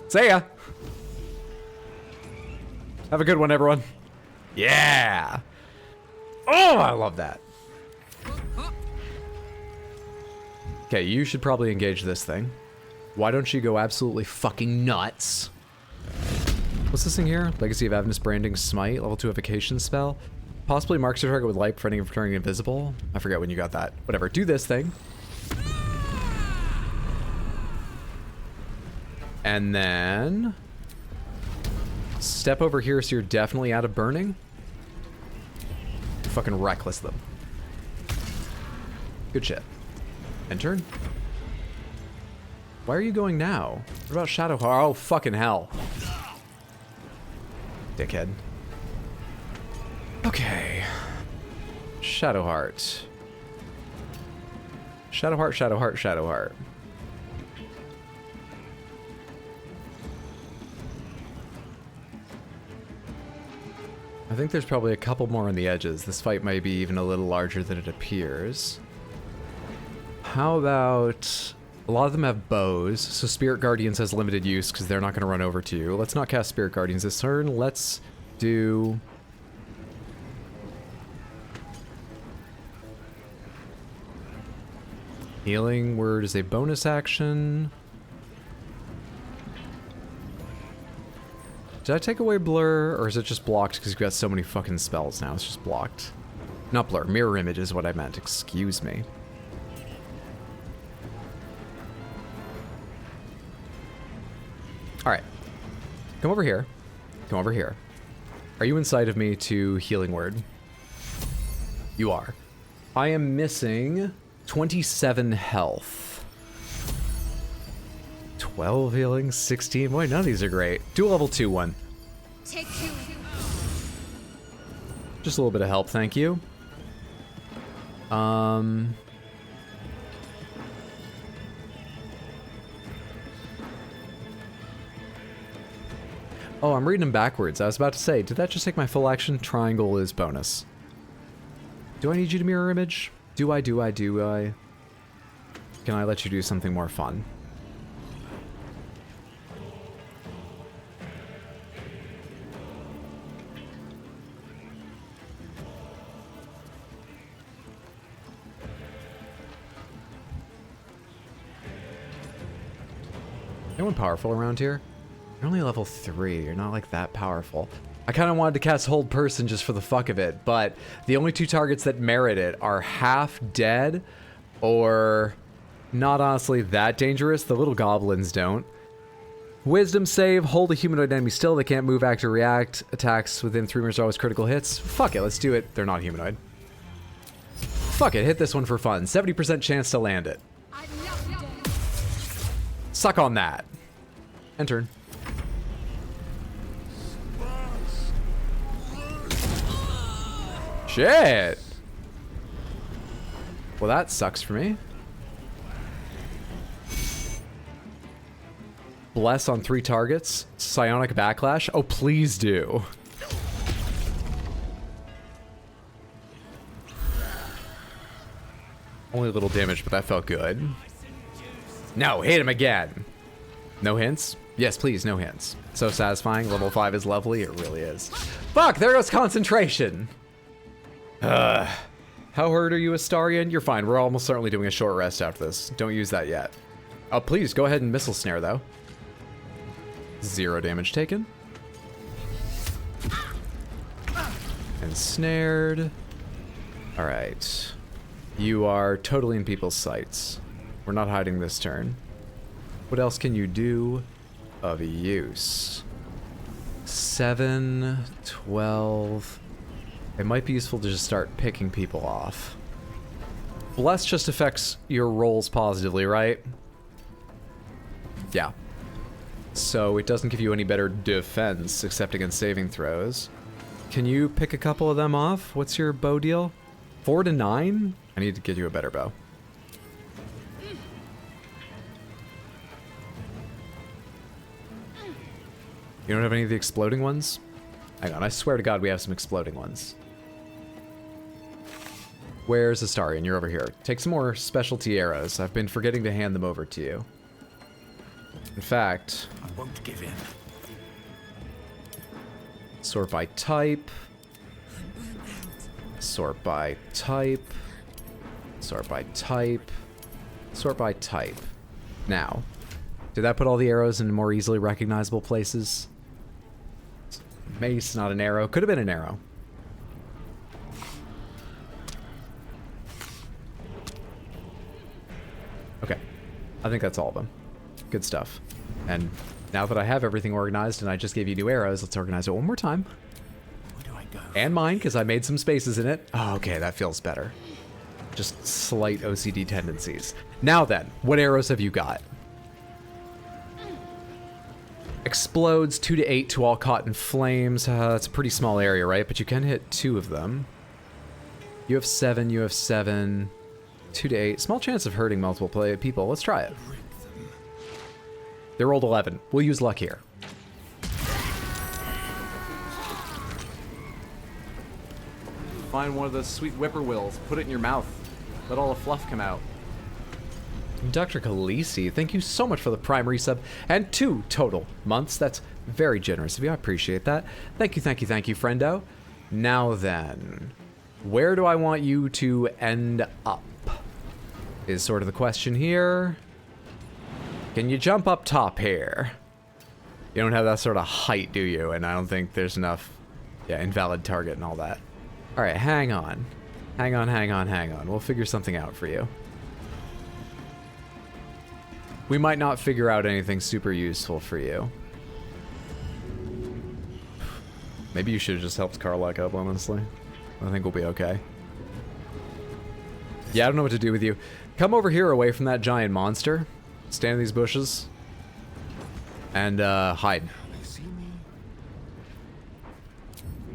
A: See ya! Have a good one, everyone. Yeah! Oh, I love that. Okay, you should probably engage this thing. Why don't you go absolutely fucking nuts? What's this thing here? Legacy of Avernus Branding Smite, level 2 evocation spell. Possibly marks your target with light, preventing it from turning invisible. I forget when you got that. Whatever, do this thing. And then... step over here so you're definitely out of burning. Fucking reckless them. Good shit. Enter. Why are you going now? What about Shadowheart? Oh, fucking hell. Dickhead. Okay. Shadowheart. Shadowheart, Shadowheart, Shadowheart. I think there's probably a couple more on the edges. This fight might be even a little larger than it appears. How about... a lot of them have bows, so Spirit Guardians has limited use because they're not going to run over to you. Let's not cast Spirit Guardians this turn. Let's do... Healing Word is a bonus action. Did I take away Blur, or is it just blocked because you've got so many fucking spells now? It's just blocked. Not Blur, Mirror Image is what I meant, excuse me. Alright. Come over here. Come over here. Are you inside of me to Healing Word? You are. I am missing 27 health. 12 healing, 16. Boy, none of these are great. Do a level 2 one.
I: Take 2.
A: Just a little bit of help, thank you. Oh, I'm reading them backwards. I was about to say, did that just take my full action? Triangle is bonus. Do I need you to mirror image? Do I? Can I let you do something more fun? Anyone powerful around here? You're only level 3. You're not like that powerful. I kind of wanted to cast Hold Person just for the fuck of it, but the only 2 targets that merit it are half dead or not honestly that dangerous. The little goblins don't. Wisdom save, hold a humanoid enemy still. They can't move, act, or react. Attacks within 3 meters are always critical hits. Fuck it, let's do it. They're not humanoid. Fuck it, hit this one for fun. 70% chance to land it. Suck on that. End turn. Shit! Well, that sucks for me. Bless on 3 targets. Psionic Backlash. Oh, please do. Only a little damage, but that felt good. No, hit him again. No hints? Yes, please, no hints. So satisfying. Level 5 is lovely. It really is. Fuck, there goes concentration. How hurt are you, Astarion? You're fine. We're almost certainly doing a short rest after this. Don't use that yet. Oh, please, go ahead and missile snare, though. 0 damage taken. Ensnared. Alright. You are totally in people's sights. We're not hiding this turn. What else can you do of use? 7, 12. It might be useful to just start picking people off. Bless just affects your rolls positively, right? Yeah. So it doesn't give you any better defense except against saving throws. Can you pick a couple of them off? What's your bow deal? 4 to 9? I need to get you a better bow. You don't have any of the exploding ones? Hang on, I swear to God we have some exploding ones. Where's Astarion? You're over here. Take some more specialty arrows. I've been forgetting to hand them over to you. In fact,
G: I won't give in.
A: Sort by type. Sort by type. Sort by type. Sort by type. Now, did that put all the arrows in more easily recognizable places? Mace, not an arrow. Could have been an arrow. Okay. I think that's all of them. Good stuff. And now that I have everything organized and I just gave you new arrows, let's organize it one more time.
G: Where do I go?
A: And mine, because I made some spaces in it. Oh, okay, that feels better. Just slight OCD tendencies. Now then, what arrows have you got? Explodes 2 to 8 to all caught in flames. That's a pretty small area, right? But you can hit 2 of them. You have 7, you have 7. 2 to 8. Small chance of hurting multiple people. Let's try it. They rolled 11. We'll use luck here.
C: Find one of those sweet whippoorwills, put it in your mouth. Let all the fluff come out.
A: Dr. Khaleesi, thank you so much for the prime resub and 2 total months. That's very generous of you. I appreciate that. Thank you, thank you, thank you, friendo. Now then, where do I want you to end up? Is sort of the question here. Can you jump up top here? You don't have that sort of height, do you? And I don't think there's enough, yeah, invalid target and all that. All right, hang on. Hang on, hang on, hang on. We'll figure something out for you. We might not figure out anything super useful for you. Maybe you should have just helped Karlach up, honestly. I think we'll be okay. Yeah, I don't know what to do with you. Come over here away from that giant monster. Stand in these bushes. And, hide.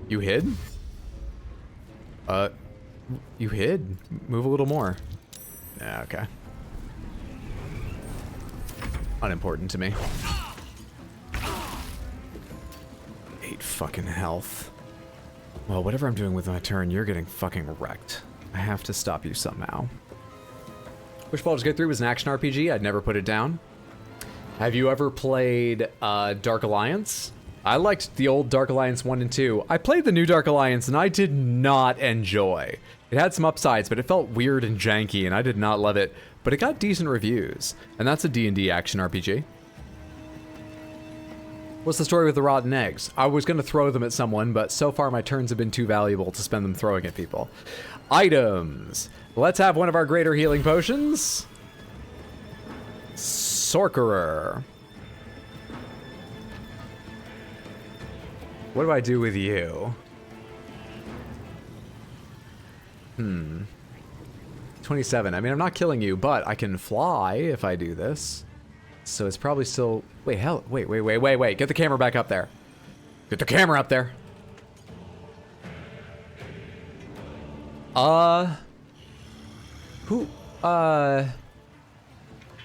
A: You hid? You hid? Move a little more. Yeah, okay. Unimportant to me. 8 fucking health. Well, whatever I'm doing with my turn, you're getting fucking wrecked. I have to stop you somehow. Wish Baldur's Gate 3 was an action RPG. I'd never put it down. Have you ever played Dark Alliance? I liked the old Dark Alliance 1 and 2. I played the new Dark Alliance and I did not enjoy. It had some upsides, but it felt weird and janky and I did not love it. But it got decent reviews, and that's a D&D action RPG. What's the story with the rotten eggs? I was going to throw them at someone, but so far my turns have been too valuable to spend them throwing at people. Items. Let's have one of our greater healing potions. Sorcerer. What do I do with you? 27. I mean, I'm not killing you, but I can fly if I do this. So it's probably still... Wait, hell... Wait. Get the camera back up there. Get the camera up there.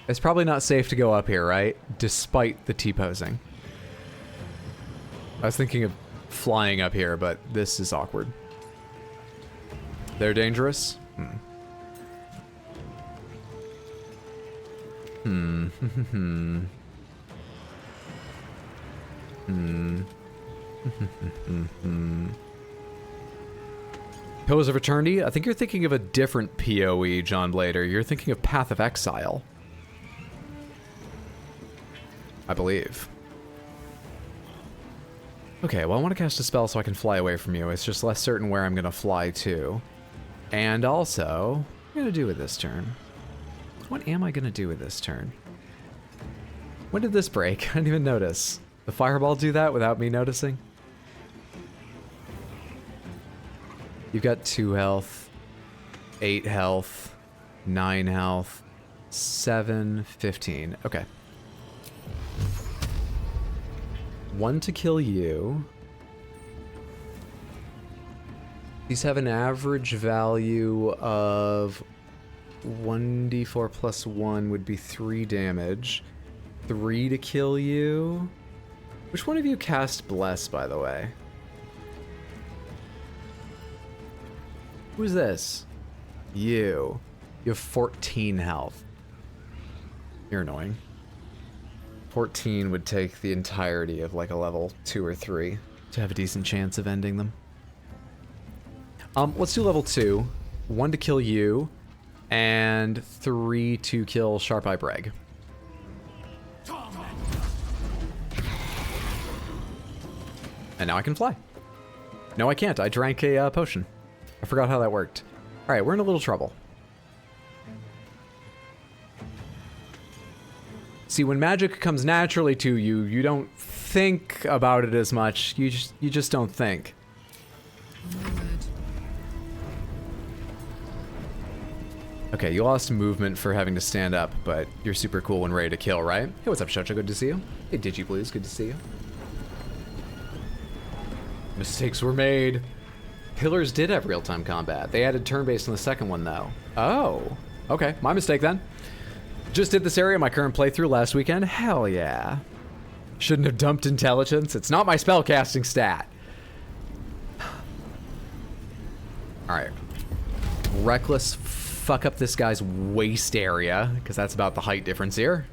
A: It's probably not safe to go up here, right? Despite the T-posing. I was thinking of flying up here, but this is awkward. They're dangerous? Pillars of Eternity? I think you're thinking of a different PoE, John Blader. You're thinking of Path of Exile. I believe. Okay, well, I want to cast a spell so I can fly away from you. It's just less certain where I'm going to fly to. And also, what am I going to do with this turn? What am I going to do with this turn? When did this break? I didn't even notice. The fireball do that without me noticing? You've got 2 health, 8 health, 9 health, 7, 15. Okay. 1 to kill you. These have an average value of 1d4 plus 1 would be 3 damage. 3 to kill you. Which one of you cast Bless, by the way? Who's this? You. You have 14 health. You're annoying. 14 would take the entirety of like a level 2 or 3 to have a decent chance of ending them. Let's do level 2. 1 to kill you, and 3 to kill Sharp Eye Breg. And now I can fly. No, I can't. I drank a potion. I forgot how that worked. All right, we're in a little trouble. See, when magic comes naturally to you, you don't think about it as much. You just don't think. Okay, you lost movement for having to stand up, but you're super cool when ready to kill, right? Hey, what's up, Shosha? Good to see you. Hey, DigiBlues, good to see you. Mistakes were made. Pillars did have real-time combat. They added turn-based on the second one, though. Oh, okay. My mistake, then. Just did this area in my current playthrough last weekend. Hell yeah. Shouldn't have dumped intelligence. It's not my spellcasting stat. Alright. Reckless fuck up this guy's waist area, because that's about the height difference here.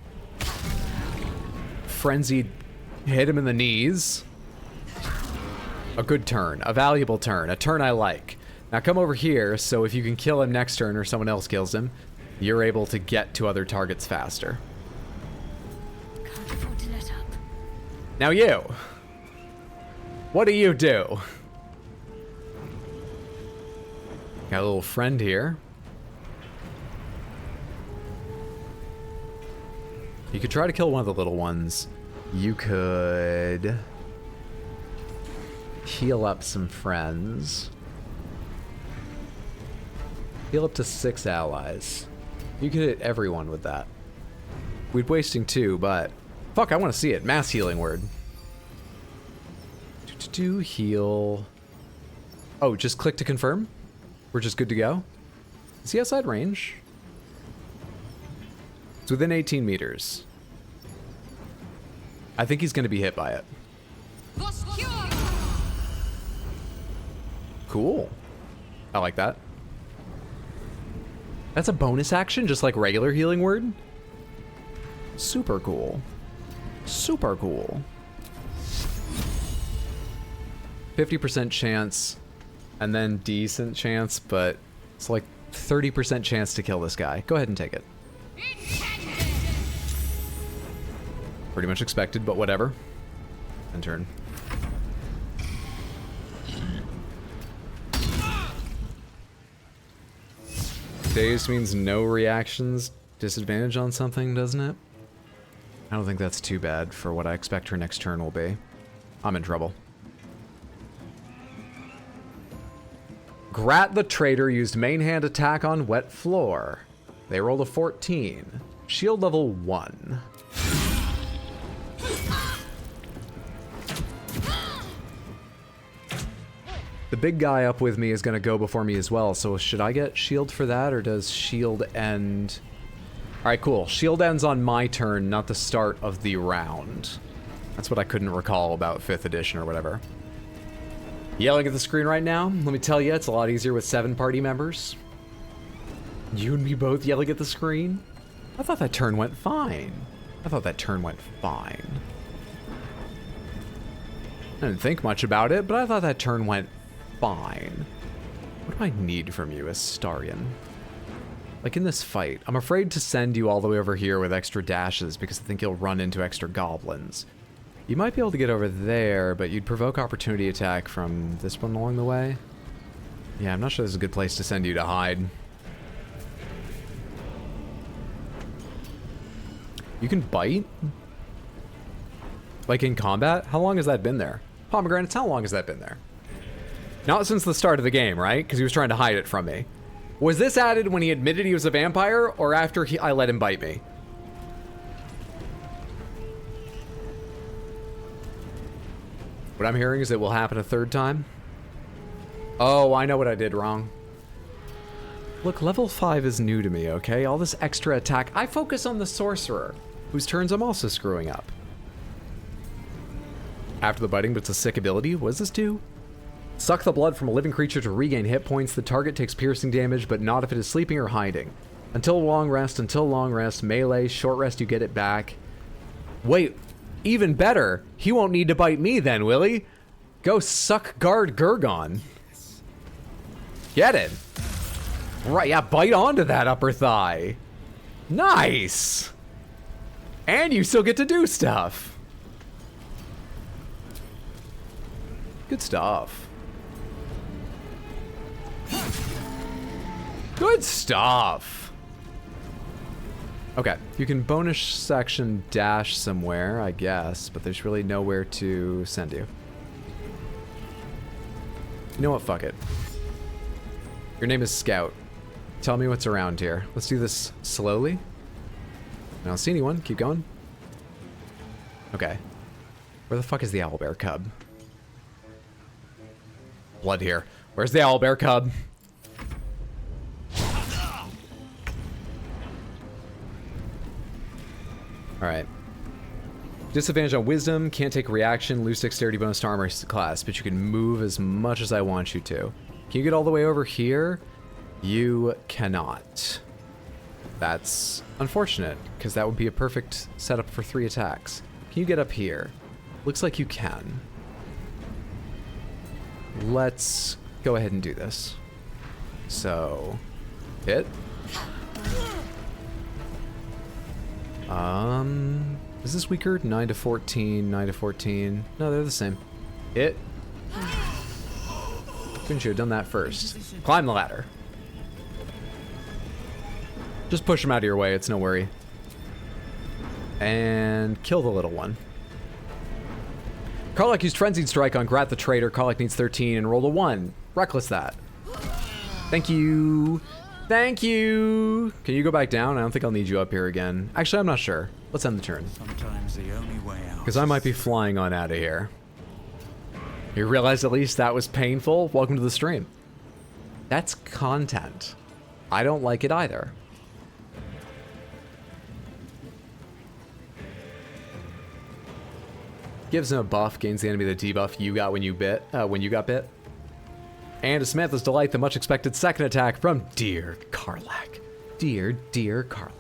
A: Frenzied hit him in the knees. A good turn. A valuable turn. A turn I like. Now come over here, so if you can kill him next turn or someone else kills him, you're able to get to other targets faster.
I: Can't afford to let up.
A: Now you. What do you do? Got a little friend here. You could try to kill one of the little ones. You could heal up some friends. Heal up to 6 allies. You could hit everyone with that. We'd wasting 2, but fuck, I want to see it. Mass healing word. Do heal. Oh, just click to confirm? We're just good to go? Is he outside range? It's within 18 meters. I think he's going to be hit by it. Cool. I like that. That's a bonus action, just like regular healing word? Super cool. Super cool. 50% chance, and then decent chance, but it's like 30% chance to kill this guy. Go ahead and take it. Pretty much expected, but whatever. End turn. Dazed means no reactions, disadvantage on something, doesn't it? I don't think that's too bad for what I expect her next turn will be. I'm in trouble. Grat the Traitor used main hand attack on Wet Floor. They rolled a 14. Shield level 1. The big guy up with me is going to go before me as well, so should I get shield for that, or does shield end? Alright, cool. Shield ends on my turn, not the start of the round. That's what I couldn't recall about 5th edition or whatever. Yelling at the screen right now? Let me tell you, it's a lot easier with 7 party members. You and me both yelling at the screen? I thought that turn went fine. I thought that turn went fine. I didn't think much about it, but I thought that turn went fine. What do I need from you, Astarion? Like in this fight, I'm afraid to send you all the way over here with extra dashes because I think you'll run into extra goblins. You might be able to get over there, but you'd provoke opportunity attack from this one along the way. Yeah, I'm not sure this is a good place to send you to hide. You can bite? Like in combat? How long has that been there? Pomegranates, how long has that been there? Not since the start of the game, right? Because he was trying to hide it from me. Was this added when he admitted he was a vampire, or after I let him bite me? What I'm hearing is it will happen a third time. Oh, I know what I did wrong. Look, level 5 is new to me, okay? All this extra attack. I focus on the sorcerer, whose turns I'm also screwing up. After the biting, but it's a sick ability. What does this do? Suck the blood from a living creature to regain hit points. The target takes piercing damage, but not if it is sleeping or hiding. Until long rest, melee, short rest, you get it back. Wait, even better. He won't need to bite me then, will he? Go suck guard Gurgon. Get it. Right, yeah, bite onto that upper thigh. Nice. And you still get to do stuff. Good stuff. Good stuff. Okay, you can bonus section dash somewhere, I guess, but there's really nowhere to send you. You know what? Fuck it. Your name is Scout. Tell me what's around here. Let's do this slowly. I don't see anyone. Keep going. Okay. Where the fuck is the owlbear cub? Blood here. Where's the owlbear cub? Alright. Disadvantage on wisdom, can't take reaction, lose dexterity bonus to armor class, but you can move as much as I want you to. Can you get all the way over here? You cannot. That's unfortunate, because that would be a perfect setup for 3 attacks. Can you get up here? Looks like you can. Let's go ahead and do this. So, hit. Is this weaker? 9 to 14, 9 to 14. No, they're the same. Hit. Couldn't you have done that first? Climb the ladder. Just push him out of your way, it's no worry. And kill the little one. Karlach used Frenzied Strike on Grat the Traitor. Karlach needs 13 and rolled a 1. Reckless that. Thank you. Thank you. Can you go back down? I don't think I'll need you up here again. Actually, I'm not sure. Let's end the turn.
G: Sometimes the only way out.
A: Because I might be flying on out of here. You realize at least that was painful? Welcome to the stream. That's content. I don't like it either. Gives him a buff, gains the enemy the debuff you got when you got bit. And to Samantha's delight, the much expected second attack from dear Karlach. Dear Karlach.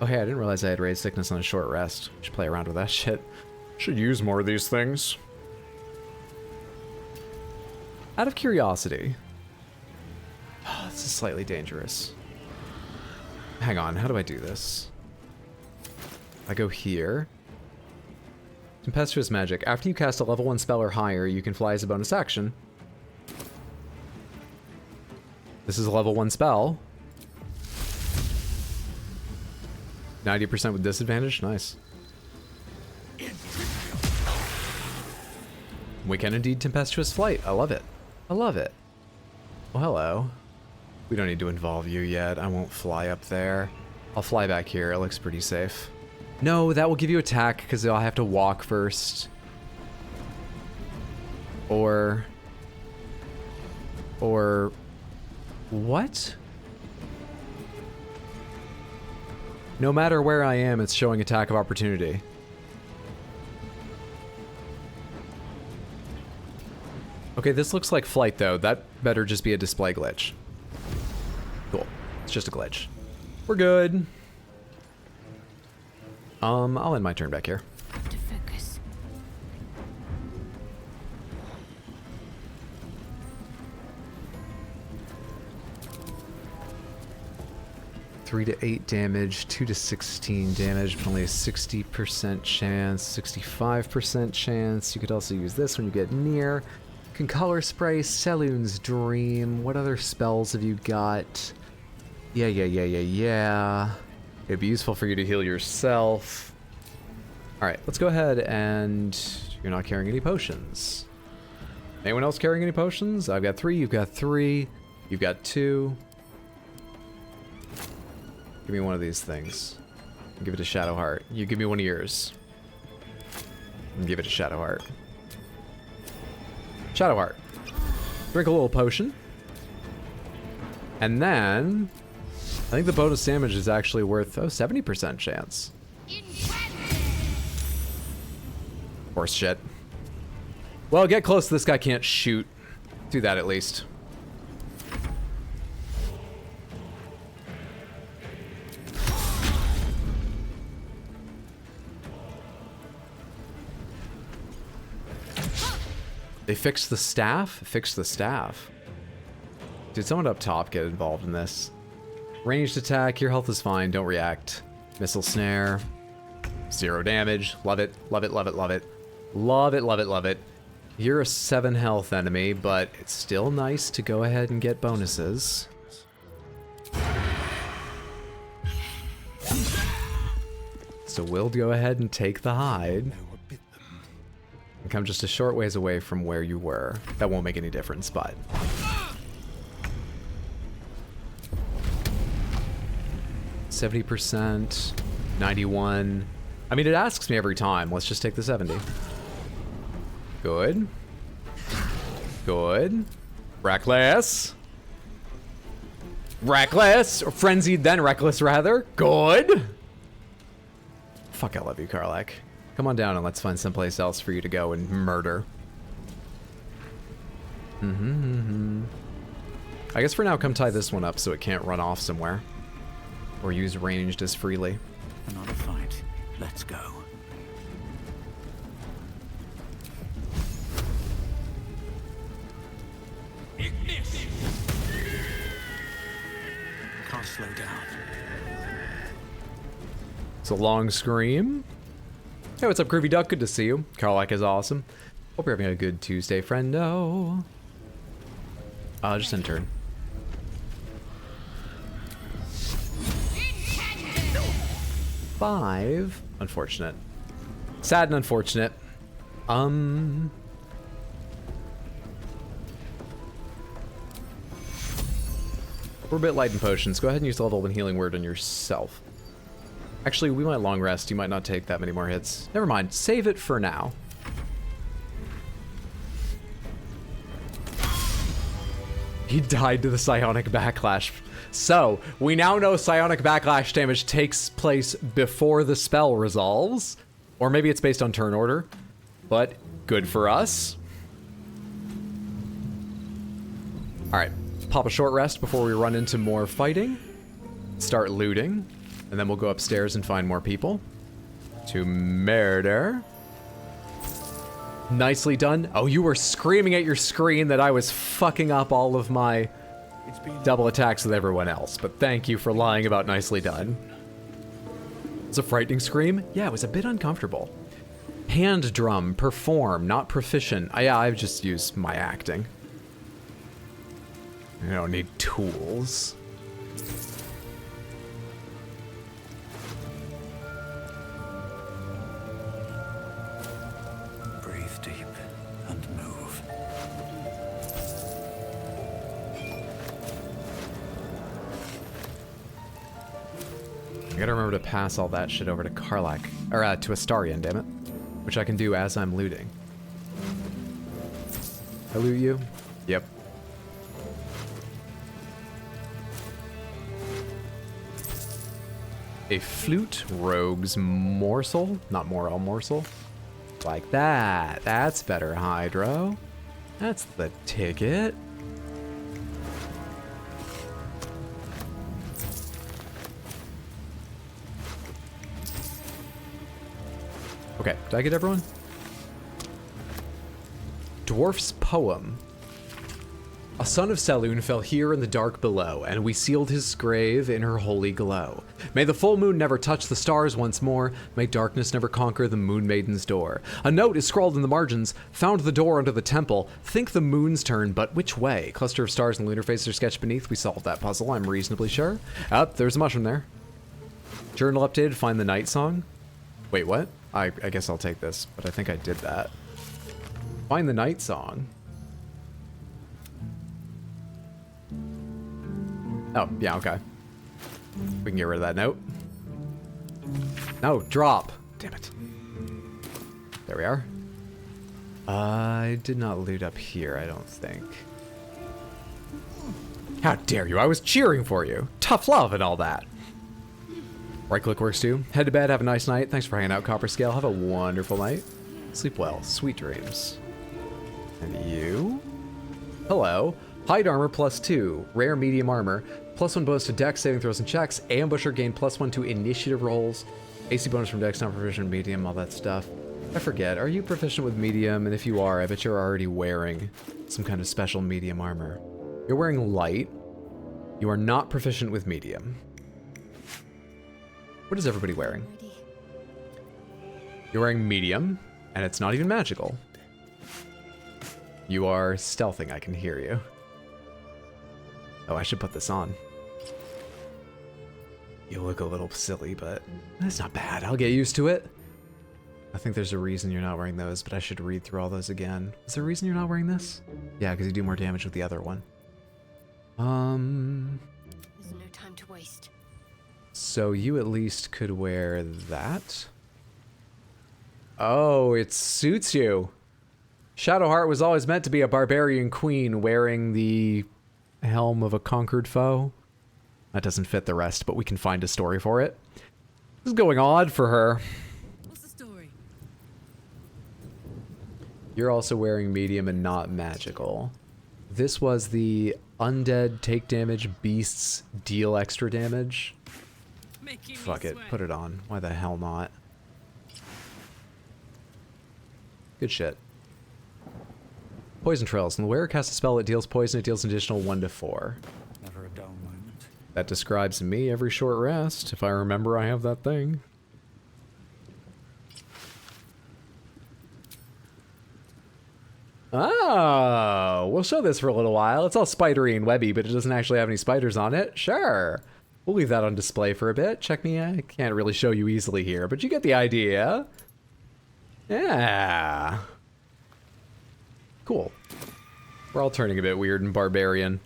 A: Oh hey, I didn't realize I had raised sickness on a short rest. Should play around with that shit. Should use more of these things. Out of curiosity. Oh, this is slightly dangerous. Hang on, how do I do this? I go here. Tempestuous Magic. After you cast a level 1 spell or higher, you can fly as a bonus action. This is a level 1 spell. 90% with disadvantage? Nice. We can indeed Tempestuous Flight. I love it. I love it. Well, hello. We don't need to involve you yet. I won't fly up there. I'll fly back here. It looks pretty safe. No, that will give you attack because I'll have to walk first. Or what? No matter where I am, it's showing attack of opportunity. Okay, this looks like flight though. That better just be a display glitch. Cool. It's just a glitch. We're good. I'll end my turn back here.
I: To
A: 3 to 8 damage, 2 to 16 damage, but only a 60% chance, 65% chance. You could also use this when you get near. Can color spray, Selûne's Dream. What other spells have you got? Yeah. It'd be useful for you to heal yourself. Alright, let's go ahead and... You're not carrying any potions. Anyone else carrying any potions? I've got 3, you've got 3, you've got 2. Give me one of these things. Give it a Shadow Heart. You give me one of yours. And give it a Shadow Heart. Shadow Heart. Drink a little potion. And then... I think the bonus damage is actually worth, 70% chance. Horse shit. Well, get close. This guy can't shoot. Do that at least. They fixed the staff? Fixed the staff. Did someone up top get involved in this? Ranged attack. Your health is fine. Don't react. Missile snare. 0 damage. Love it. Love it. Love it. Love it. Love it. Love it. Love it. You're a 7 health enemy, but it's still nice to go ahead and get bonuses. So we'll go ahead and take the hide. And come just a short ways away from where you were. That won't make any difference, but... 70%, 91. I mean, it asks me every time. Let's just take the 70. Good. Good. Reckless. Reckless. Or frenzied, then reckless, rather. Good. Fuck, I love you, Karlach. Come on down and let's find someplace else for you to go and murder. I guess for now, come tie this one up so it can't run off somewhere. Or use ranged as freely.
G: Another fight. Let's go. Can't slow down.
A: It's a long scream. Hey, what's up, Groovy Duck? Good to see you. Karlach is awesome. Hope you're having a good Tuesday, friendo. Just in turn. Five. Unfortunate. Sad and unfortunate. We're a bit light in potions. Go ahead and use the level 1 healing word on yourself. Actually, we might long rest. You might not take that many more hits. Never mind. Save it for now. He died to the psionic backlash. So, we now know psionic backlash damage takes place before the spell resolves. Or maybe it's based on turn order. But, good for us. Alright, pop a short rest before we run into more fighting. Start looting. And then we'll go upstairs and find more people. To murder. Nicely done. Oh, you were screaming at your screen that I was fucking up all of my double attacks with everyone else. But thank you for lying about nicely done. It's a frightening scream. Yeah, it was a bit uncomfortable. Hand drum, perform, not proficient. Yeah, I've just used my acting. I don't need tools. I gotta remember to pass all that shit over to Karlach. Or, to Astarion, damn it. Which I can do as I'm looting. I loot you? Yep. A flute, rogue's morsel. Not moral morsel. Like that. That's better, Hydro. That's the ticket. Okay, did I get everyone? Dwarf's Poem. A son of Selûne fell here in the dark below, and we sealed his grave in her holy glow. May the full moon never touch the stars once more. May darkness never conquer the moon maiden's door. A note is scrawled in the margins. Found the door under the temple. Think the moon's turn, but which way? Cluster of stars and lunar faces are sketched beneath. We solved that puzzle, I'm reasonably sure. There's a mushroom there. Journal updated, find the night song. Wait, what? I guess I'll take this, but I think I did that. Find the night song. Oh, yeah, okay. We can get rid of that note. No, drop. Damn it. There we are. I did not loot up here, I don't think. How dare you? I was cheering for you. Tough love and all that. Right click works too. Head to bed, have a nice night. Thanks for hanging out, Copper Scale. Have a wonderful night. Sleep well. Sweet dreams. And you? Hello. Hide armor +2. Rare medium armor. +1 bonus to dex, saving throws, and checks. Ambusher gain +1 to initiative rolls. AC bonus from dex, not proficient with medium, all that stuff. I forget. Are you proficient with medium? And if you are, I bet you're already wearing some kind of special medium armor. You're wearing light. You are not proficient with medium. What is everybody wearing? You're wearing medium, and it's not even magical. You are stealthing, I can hear you. Oh, I should put this on. You look a little silly, but that's not bad. I'll get used to it. I think there's a reason you're not wearing those, but I should read through all those again. Is there a reason you're not wearing this? Yeah, because you do more damage with the other one.
I: There's no time to waste.
A: So you at least could wear that. Oh, it suits you. Shadowheart was always meant to be a barbarian queen wearing the helm of a conquered foe. That doesn't fit the rest, but we can find a story for it. This is going odd for her.
H: What's the story?
A: You're also wearing medium and not magical. This was the undead take damage, beasts deal extra damage. Fuck it, put it on. Why the hell not? Good shit. Poison trails. When the wearer casts a spell that deals poison, it deals an additional 1 to 4.
G: Never a dull moment.
A: That describes me every short rest, if I remember I have that thing. Oh, we'll show this for a little while. It's all spidery and webby, but it doesn't actually have any spiders on it. Sure. We'll leave that on display for a bit. Check me. I can't really show you easily here, but you get the idea. Yeah. Cool. We're all turning a bit weird and barbarian.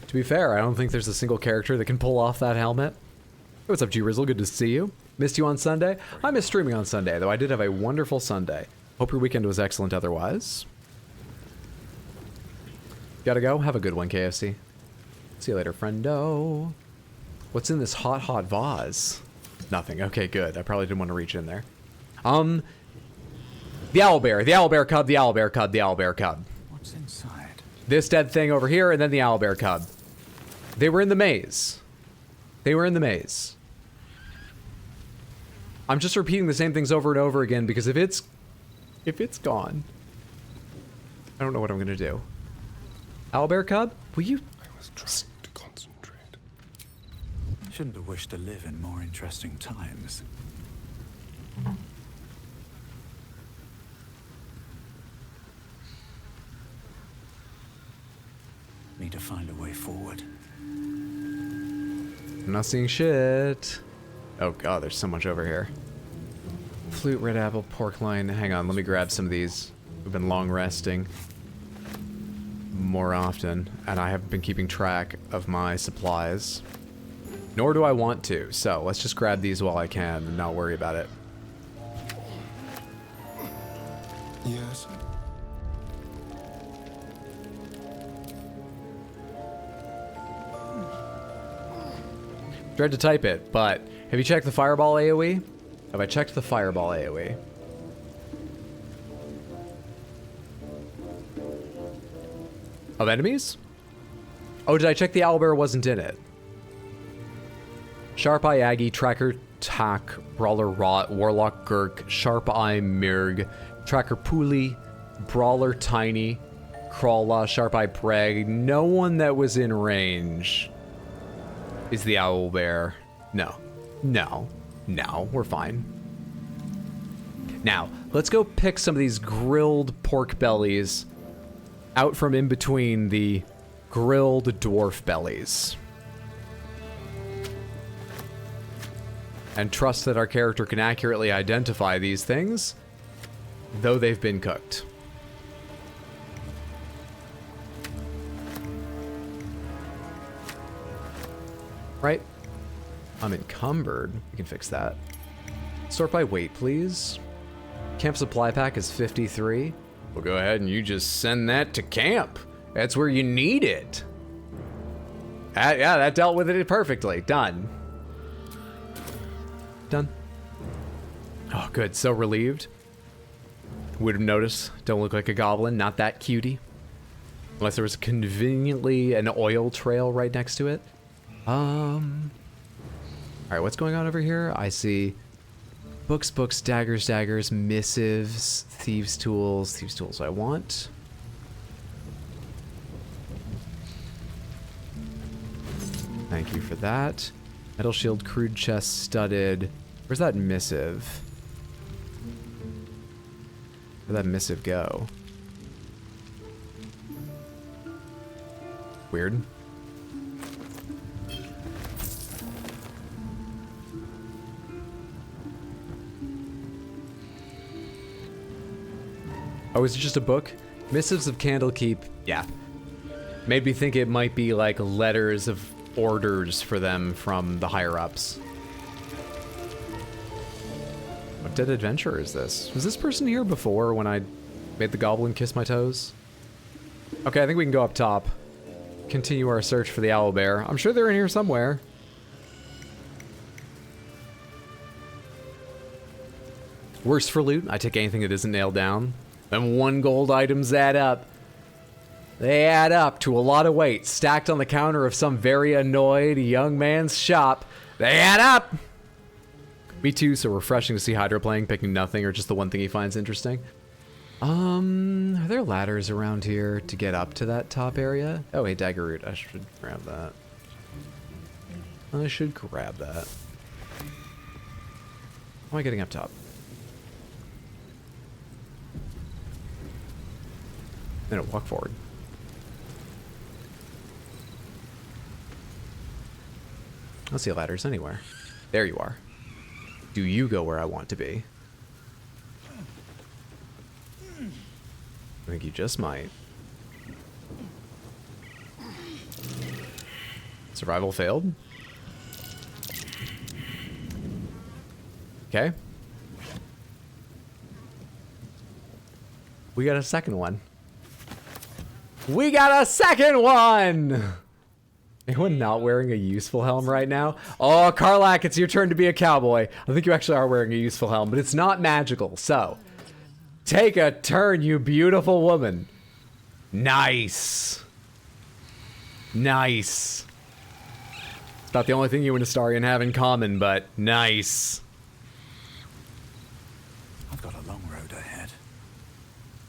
A: To be fair, I don't think there's a single character that can pull off that helmet. Hey, what's up, G-Rizzle? Good to see you. Missed you on Sunday? I missed streaming on Sunday, though I did have a wonderful Sunday. Hope your weekend was excellent otherwise. Gotta go? Have a good one, KFC. See you later, friendo. What's in this hot, hot vase? Nothing. Okay, good. I probably didn't want to reach in there. The owlbear, the owlbear cub, the owlbear cub, the owlbear cub.
G: What's inside?
A: This dead thing over here, and then the owlbear cub. They were in the maze. They were in the maze. I'm just repeating the same things over and over again because if it's gone, I don't know what I'm gonna do. Owlbear cub, will you?
D: I was trying to concentrate.
G: Shouldn't have wished to live in more interesting times. Need to find a way forward.
A: I'm not seeing shit. Oh god, there's so much over here. Flute, red apple, pork loin. Hang on, let me grab some of these. We've been long resting more often, and I haven't been keeping track of my supplies. Nor do I want to, so let's just grab these while I can and not worry about it.
D: Yes.
A: Tried to type it, but have you checked the fireball AoE? Have I checked the fireball AoE? Of enemies? Oh, did I check the owlbear wasn't in it? Sharp Eye Aggie, Tracker Tack, Brawler Rot, Warlock Gurk, Sharp Eye Mirg, Tracker Pooley, Brawler Tiny, Crawla, Sharp Eye Preg. No one that was in range is the Owl Bear. No. No. No. We're fine. Now, let's go pick some of these grilled pork bellies out from in between the grilled dwarf bellies. And trust that our character can accurately identify these things, though they've been cooked. Right? I'm encumbered. We can fix that. Sort by weight, please. Camp supply pack is 53. We'll go ahead and you just send that to camp. That's where you need it. Yeah, that dealt with it perfectly. Done. Done. Oh, good. So relieved. Would have noticed. Don't look like a goblin. Not that cutie. Unless there was conveniently an oil trail right next to it. All right, what's going on over here? I see books, books, daggers, daggers, missives, thieves' tools. Thieves' tools I want. Thank you for that. Metal shield, crude chest, studded. Where's that missive? Where'd that missive go? Weird. Oh, is it just a book? Missives of Candlekeep. Yeah. Made me think it might be like letters of orders for them from the higher-ups. What dead adventurer is this? Was this person here before when I made the goblin kiss my toes? Okay, I think we can go up top. Continue our search for the owlbear. I'm sure they're in here somewhere. Worst for loot, I take anything that isn't nailed down. And 1 gold items add up. They add up to a lot of weight stacked on the counter of some very annoyed young man's shop. They add up! Me too, so refreshing to see Hydra playing, picking nothing or just the one thing he finds interesting. Are there ladders around here to get up to that top area? Oh, hey, dagger root. I should grab that. I should grab that. How am I getting up top? No, walk forward. I don't see ladders anywhere. There you are. Do you go where I want to be? I think you just might. Survival failed. Okay. We got a second one. We got a second one! Anyone not wearing a useful helm right now? Oh, Karlak, it's your turn to be a cowboy. I think you actually are wearing a useful helm, but it's not magical, so... Take a turn, you beautiful woman. Nice. Nice. It's about the only thing you and Astarion have in common, but nice.
G: I've got a long road ahead.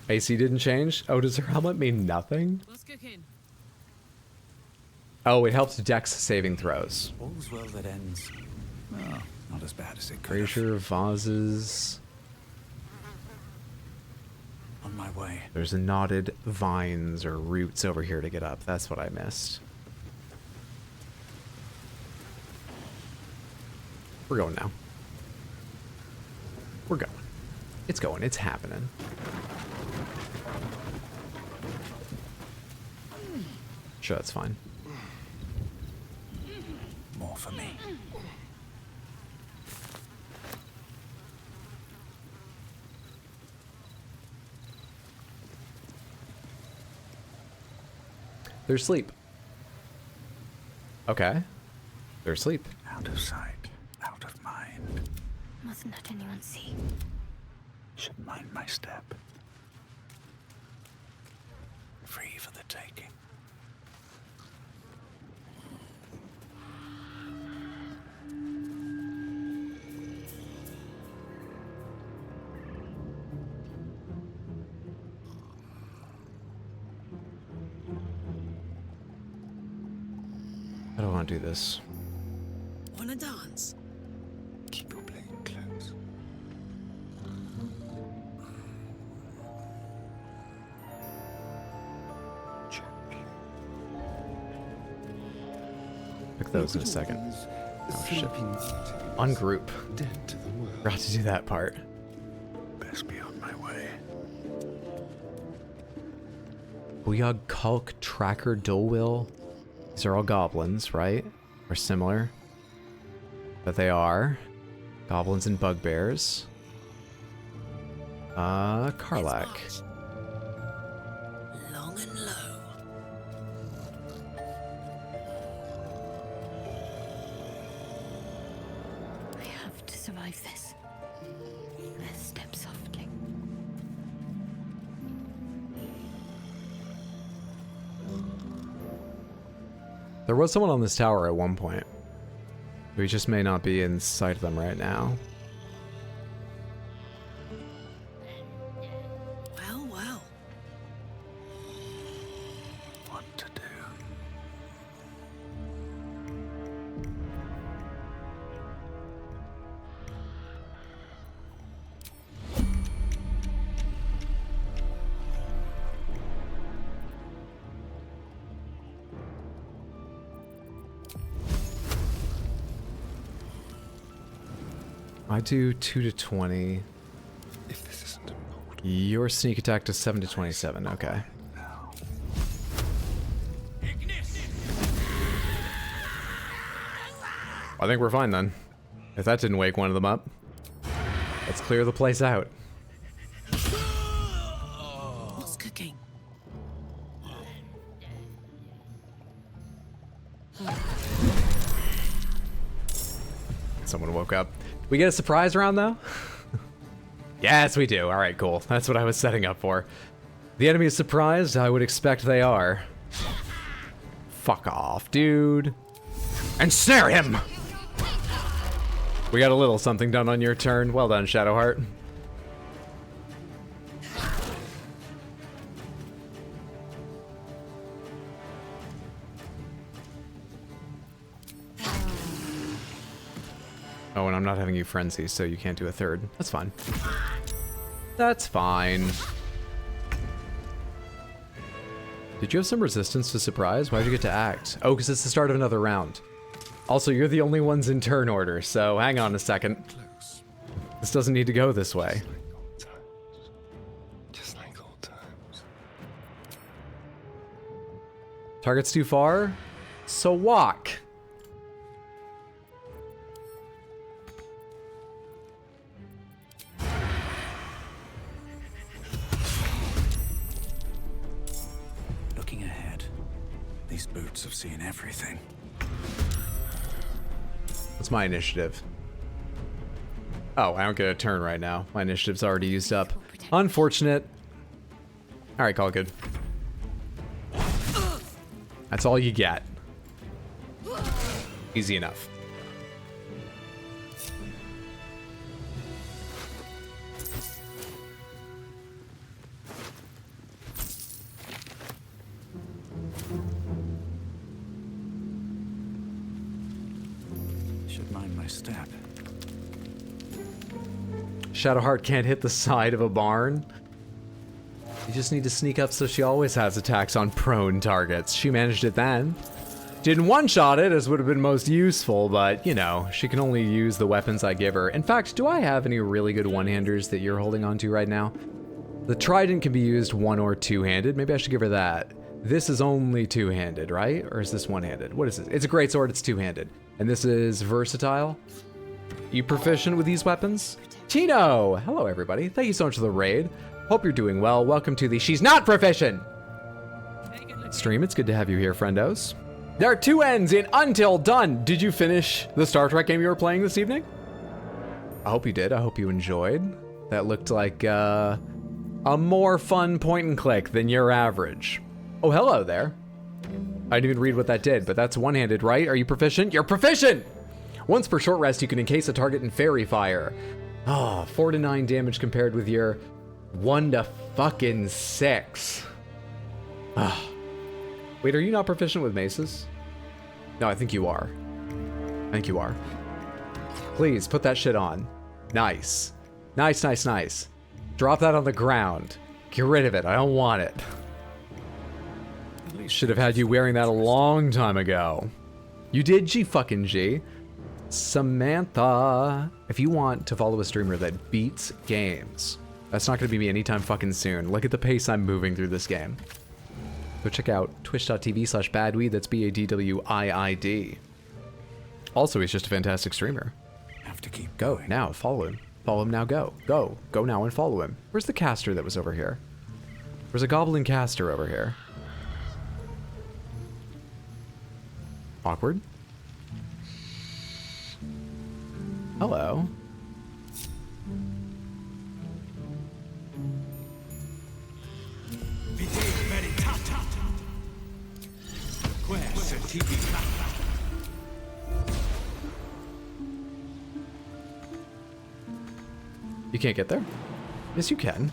A: AC didn't change? Oh, does her helmet mean nothing?
H: What's cooking?
A: Oh, it helps Dex saving throws.
G: All's well that ends. Well, not as bad as it could
A: Brazier, vases.
G: On my way.
A: There's knotted vines or roots over here to get up. That's what I missed. We're going now. We're going. It's going. It's happening. Sure, that's fine.
G: More for me.
A: They're asleep. Okay. They're asleep.
G: Out of sight, out of mind.
I: Mustn't let anyone see.
G: Should mind my step. Free for the taking.
A: not do this.
H: Wanna dance?
D: Keep your blade close. Gently.
A: Pick those in a second. Oh shit. Ungroup.
D: Dead to the world.
A: Forgot to do that part.
D: Best be on my way.
A: Booyog, Kulk, Tracker, Dulwill. These are all goblins, right? Or similar. But they are. Goblins and bugbears. Karlak.
H: Long and low.
I: I have to survive this. Let's step softly.
A: There was someone on this tower at one point. We just may not be in sight of them right now.
H: Well, well.
D: What to do?
A: I do 2 to 20.
D: If this isn't important
A: Your sneak attack to 7 to 27. Okay.
D: now.
A: I think we're fine then. If that didn't wake one of them up, let's clear the place out.
H: What's cooking?
A: Someone woke up. We get a surprise round though? Yes, we do. All right, cool. That's what I was setting up for. The enemy is surprised. I would expect they are. Fuck off, dude. Ensnare him! We got a little something done on your turn. Well done, Shadowheart. Oh, and I'm not having you frenzy, so you can't do a third. That's fine. That's fine. Did you have some resistance to surprise? Why'd you get to act? Oh, because it's the start of another round. Also, you're the only ones in turn order, so hang on a second. This doesn't need to go this way.
D: Just like old times.
A: Target's too far? So walk.
G: Looking ahead. These boots have seen everything.
A: What's my initiative? Oh, I don't get a turn right now. My initiative's already used up. Unfortunate. Alright, call good. That's all you get. Easy enough.
G: Should mind my step.
A: Shadowheart can't hit the side of a barn. You just need to sneak up so she always has attacks on prone targets. She managed it then. Didn't one-shot it, as would have been most useful, but, you know, she can only use the weapons I give her. In fact, do I have any really good one-handers that you're holding onto right now? The trident can be used one- or two-handed. Maybe I should give her that. This is only two-handed, right? Or is this one-handed? What is it? It's a greatsword, it's two-handed. And this is versatile. You proficient with these weapons? Tino! Hello, everybody. Thank you so much for the raid. Hope you're doing well. Welcome to the She's Not Proficient stream. It's good to have you here, friendos. There are two ends in Until Dawn. Did you finish the Star Trek game you were playing this evening? I hope you did. I hope you enjoyed. That looked like a more fun point and click than your average. Oh, hello there. I didn't even read what that did, but that's one-handed, right? Are you proficient? You're proficient! Once per short rest, you can encase a target in fairy fire. Ah, 4 to 9 damage compared with your 1 to fucking 6. Ah. Wait, are you not proficient with maces? No, I think you are. I think you are. Please, put that shit on. Nice. Nice, nice, nice. Drop that on the ground. Get rid of it. I don't want it. Should have had you wearing that a long time ago. You did, G-fucking-G. Samantha. If you want to follow a streamer that beats games, that's not going to be me anytime fucking soon. Look at the pace I'm moving through this game. Go check out twitch.tv/badweed. That's BADWIID. Also, he's just a fantastic streamer.
G: Have to keep going.
A: Now, follow him. Follow him now, go. Go. Go now and follow him. Where's the caster that was over here? There's a goblin caster over here. Awkward. Hello. You can't get there? Yes, you can.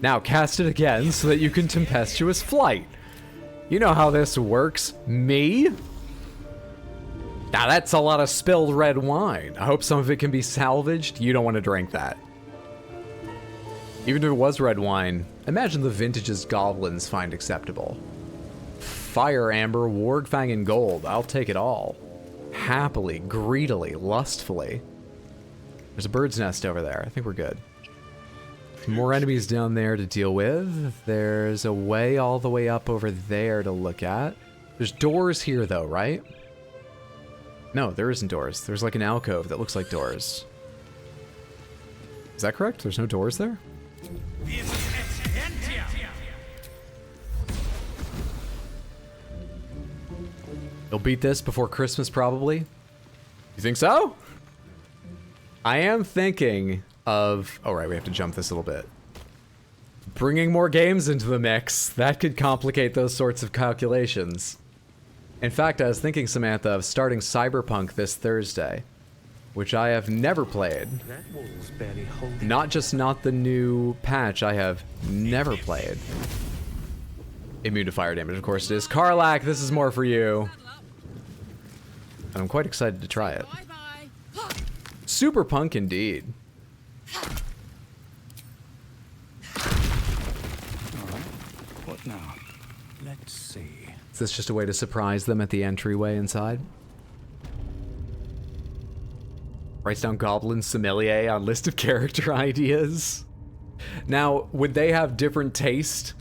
A: Now cast it again so that you can tempestuous flight. You know how this works, me? Now that's a lot of spilled red wine. I hope some of it can be salvaged. You don't want to drink that. Even if it was red wine, imagine the vintages goblins find acceptable. Fire amber, wargfang, and gold. I'll take it all. Happily, greedily, lustfully. There's a bird's nest over there. I think we're good. More enemies down there to deal with. There's a way all the way up over there to look at. There's doors here though, right? No, there isn't doors. There's like an alcove that looks like doors. Is that correct? There's no doors there? You'll beat this before Christmas probably? You think so? I am thinking of... Oh, right, we have to jump this a little bit. Bringing more games into the mix. That could complicate those sorts of calculations. In fact, I was thinking, Samantha, of starting Cyberpunk this Thursday, which I have never played. Not just not the new patch, I have never played. Immune to fire damage, of course it is. Karlak, this is more for you. And I'm quite excited to try it. Super punk indeed.
G: What now? Let's see.
A: Is this just a way to surprise them at the entryway inside? Writes down Goblin Sommelier on list of character ideas. Now, would they have different taste?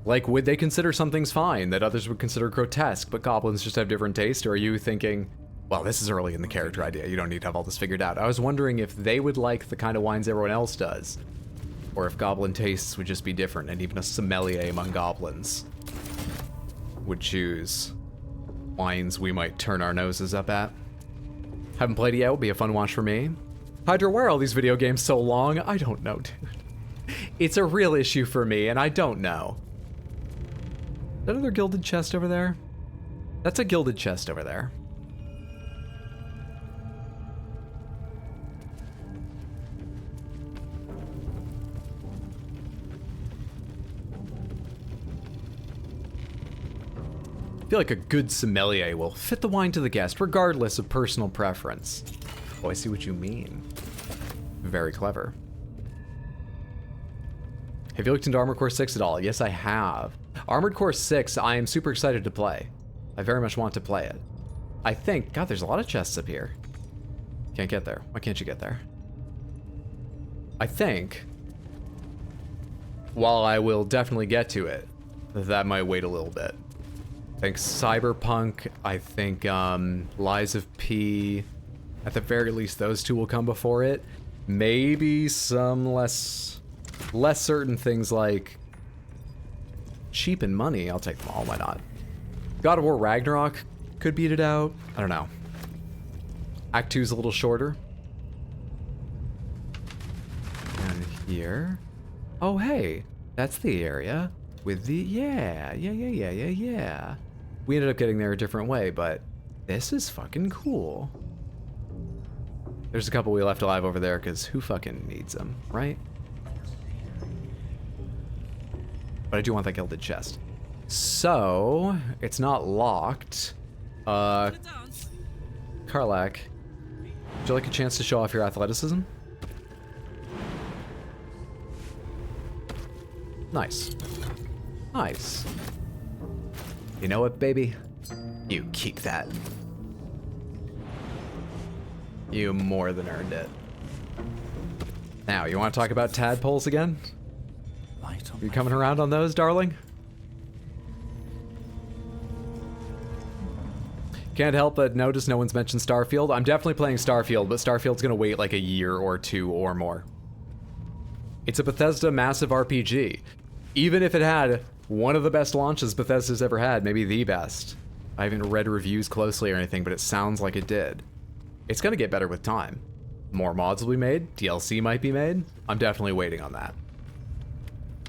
A: Like, would they consider some things fine that others would consider grotesque, but goblins just have different taste? Or are you thinking, well, this is early in the character idea, you don't need to have all this figured out. I was wondering if they would like the kind of wines everyone else does, or if goblin tastes would just be different, and even a sommelier among goblins would choose wines we might turn our noses up at. Haven't played it yet, will be a fun watch for me. Hydra, why are all these video games so long? I don't know, dude. It's a real issue for me, and I don't know. Is that another gilded chest over there? That's a gilded chest over there. I feel like a good sommelier will fit the wine to the guest, regardless of personal preference. Oh, I see what you mean. Very clever. Have you looked into Armored Core 6 at all? Yes, I have. Armored Core 6, I am super excited to play. I very much want to play it. I think... God, there's a lot of chests up here. Can't get there. Why can't you get there? I think... While I will definitely get to it, that might wait a little bit. I think Cyberpunk, I think Lies of P, at the very least those two will come before it. Maybe some less certain things like cheap and money. I'll take them all, why not? God of War Ragnarok could beat it out. I don't know. Act 2's a little shorter. And here. Oh, hey, that's the area with the, yeah. We ended up getting there a different way, but this is fucking cool. There's a couple we left alive over there, because who fucking needs them, right? But I do want that gilded chest. So, it's not locked. Karlak, would you like a chance to show off your athleticism? Nice. Nice. You know what, baby? You keep that. You more than earned it. Now, you want to talk about tadpoles again? You coming around on those, darling? Can't help but notice no one's mentioned Starfield. I'm definitely playing Starfield, but Starfield's gonna wait like a year or two or more. It's a Bethesda massive RPG. Even if it had one of the best launches Bethesda's ever had, maybe the best. I haven't read reviews closely or anything, but it sounds like it did. It's gonna get better with time. More mods will be made, DLC might be made. I'm definitely waiting on that.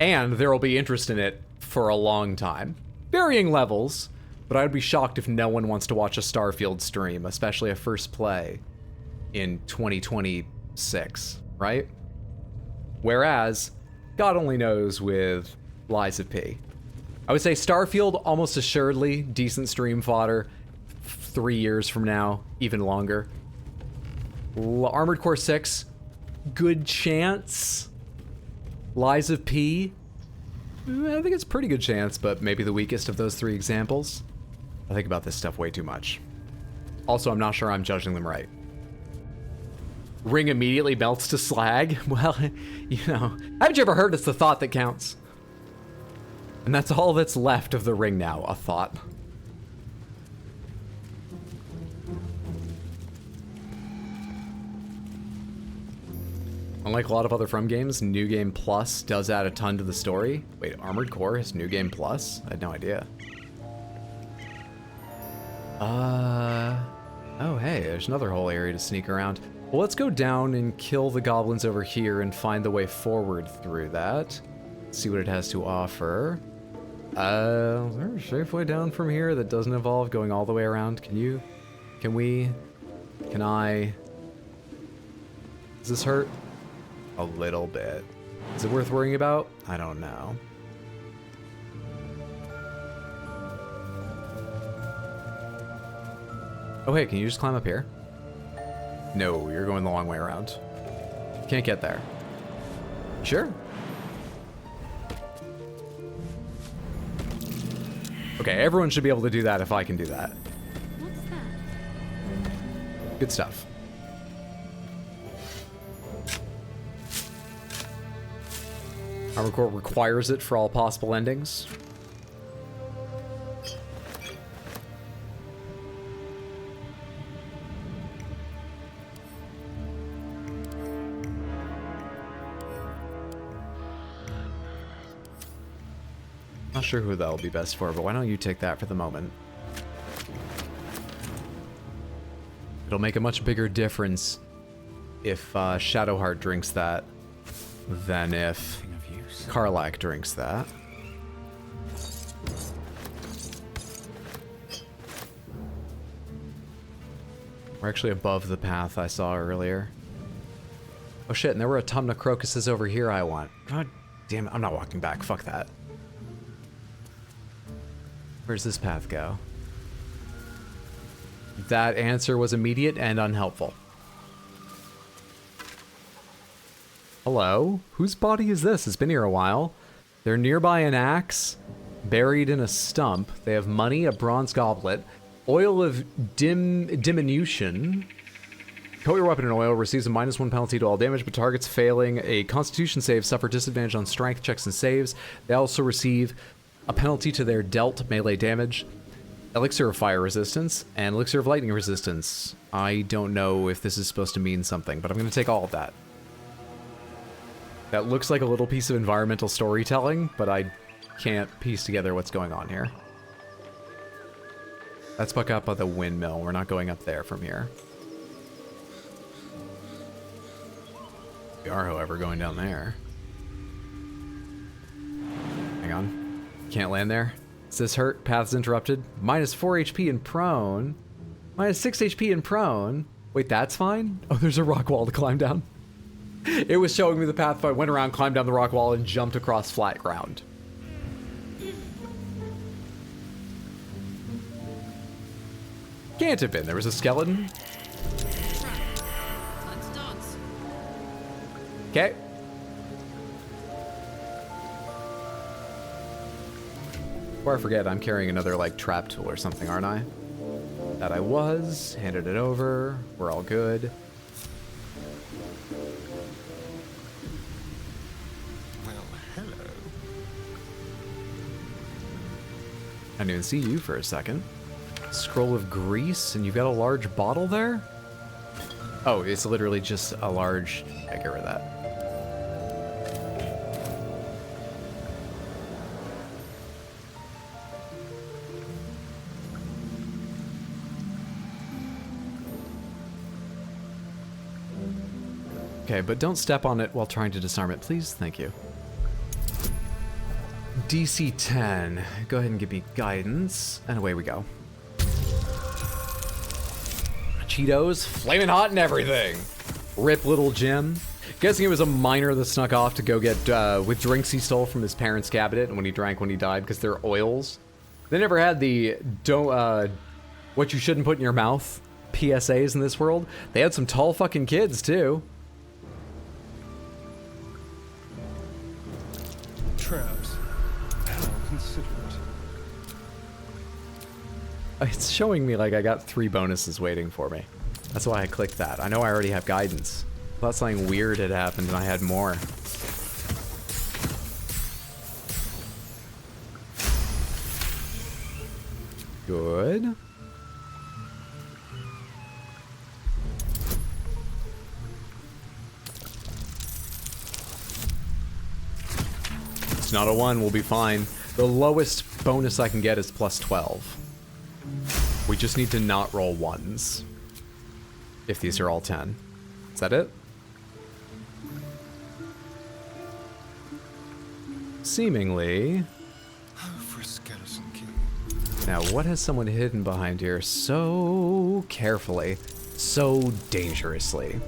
A: And there will be interest in it for a long time. Varying levels, but I'd be shocked if no one wants to watch a Starfield stream, especially a first play in 2026, right? Whereas, God only knows with Lies of P. I would say Starfield, almost assuredly, decent stream fodder 3 years from now, even longer. Armored Core 6, good chance. Lies of P, I think it's a pretty good chance, but maybe the weakest of those 3 examples. I think about this stuff way too much. Also, I'm not sure I'm judging them right. Ring immediately melts to slag? Well, you know, haven't you ever heard it's the thought that counts? And that's all that's left of the ring now, a thought. Unlike a lot of other From games, New Game Plus does add a ton to the story. Wait, Armored Core has New Game Plus? I had no idea. Oh hey, there's another whole area to sneak around. Well, let's go down and kill the goblins over here and find the way forward through that. See what it has to offer. Is there a safe way down from here that doesn't involve going all the way around? Can I? Does this hurt? A little bit. Is it worth worrying about? I don't know. Oh hey, can you just climb up here? No, you're going the long way around. Can't get there. Sure. Okay, everyone should be able to do that if I can do that.
I: What's that?
A: Good stuff. Armored Core requires it for all possible endings. Not sure who that'll be best for, but why don't you take that for the moment? It'll make a much bigger difference if Shadowheart drinks that than if Karlak drinks that. We're actually above the path I saw earlier. Oh shit, and there were a ton of crocuses over here I want. God damn it, I'm not walking back, fuck that. Where's this path go? That answer was immediate and unhelpful. Hello? Whose body is this? It's been here a while. They're nearby an axe, buried in a stump. They have money, a bronze goblet, oil of diminution. Coat your weapon in oil, receives a -1 penalty to all damage, but targets failing a constitution save suffer disadvantage on strength checks and saves. They also receive a penalty to their dealt melee damage, elixir of fire resistance, and elixir of lightning resistance. I don't know if this is supposed to mean something, but I'm going to take all of that. That looks like a little piece of environmental storytelling, but I can't piece together what's going on here. Let's buck up by the windmill. We're not going up there from here. We are, however, going down there. Hang on. Can't land there. Does this hurt? Path's interrupted. -4 HP and prone. -6 HP and prone. Wait, that's fine? Oh, there's a rock wall to climb down. It was showing me the path, so I went around, climbed down the rock wall, and jumped across flat ground. Can't have been. There was a skeleton.
H: Time to dance.
A: Okay. Before I forget, I'm carrying another, like, trap tool or something, aren't I? That I was. Handed it over. We're all good.
D: Well, hello.
A: I didn't even see you for a second. Scroll of grease, and you've got a large bottle there? Oh, it's literally just a large... Yeah, get rid of that. Okay, but don't step on it while trying to disarm it, please. Thank you. DC 10. Go ahead and give me guidance, and away we go. Cheetos, flaming hot and everything. Rip little Jim. Guessing it was a miner that snuck off to go get with drinks he stole from his parents' cabinet, and when he drank when he died, because they're oils. They never had the what you shouldn't put in your mouth PSAs in this world. They had some tall fucking kids too.
D: Traps. How considerate.
A: It's showing me like I got 3 bonuses waiting for me. That's why I clicked that. I know I already have guidance. I thought something weird had happened and I had more. Good. It's not a 1, we'll be fine. The lowest bonus I can get is plus 12. We just need to not roll 1s. If these are all 10. Is that it? Seemingly.
D: Oh, for a skeleton key.
A: Now, what has someone hidden behind here so carefully, so dangerously?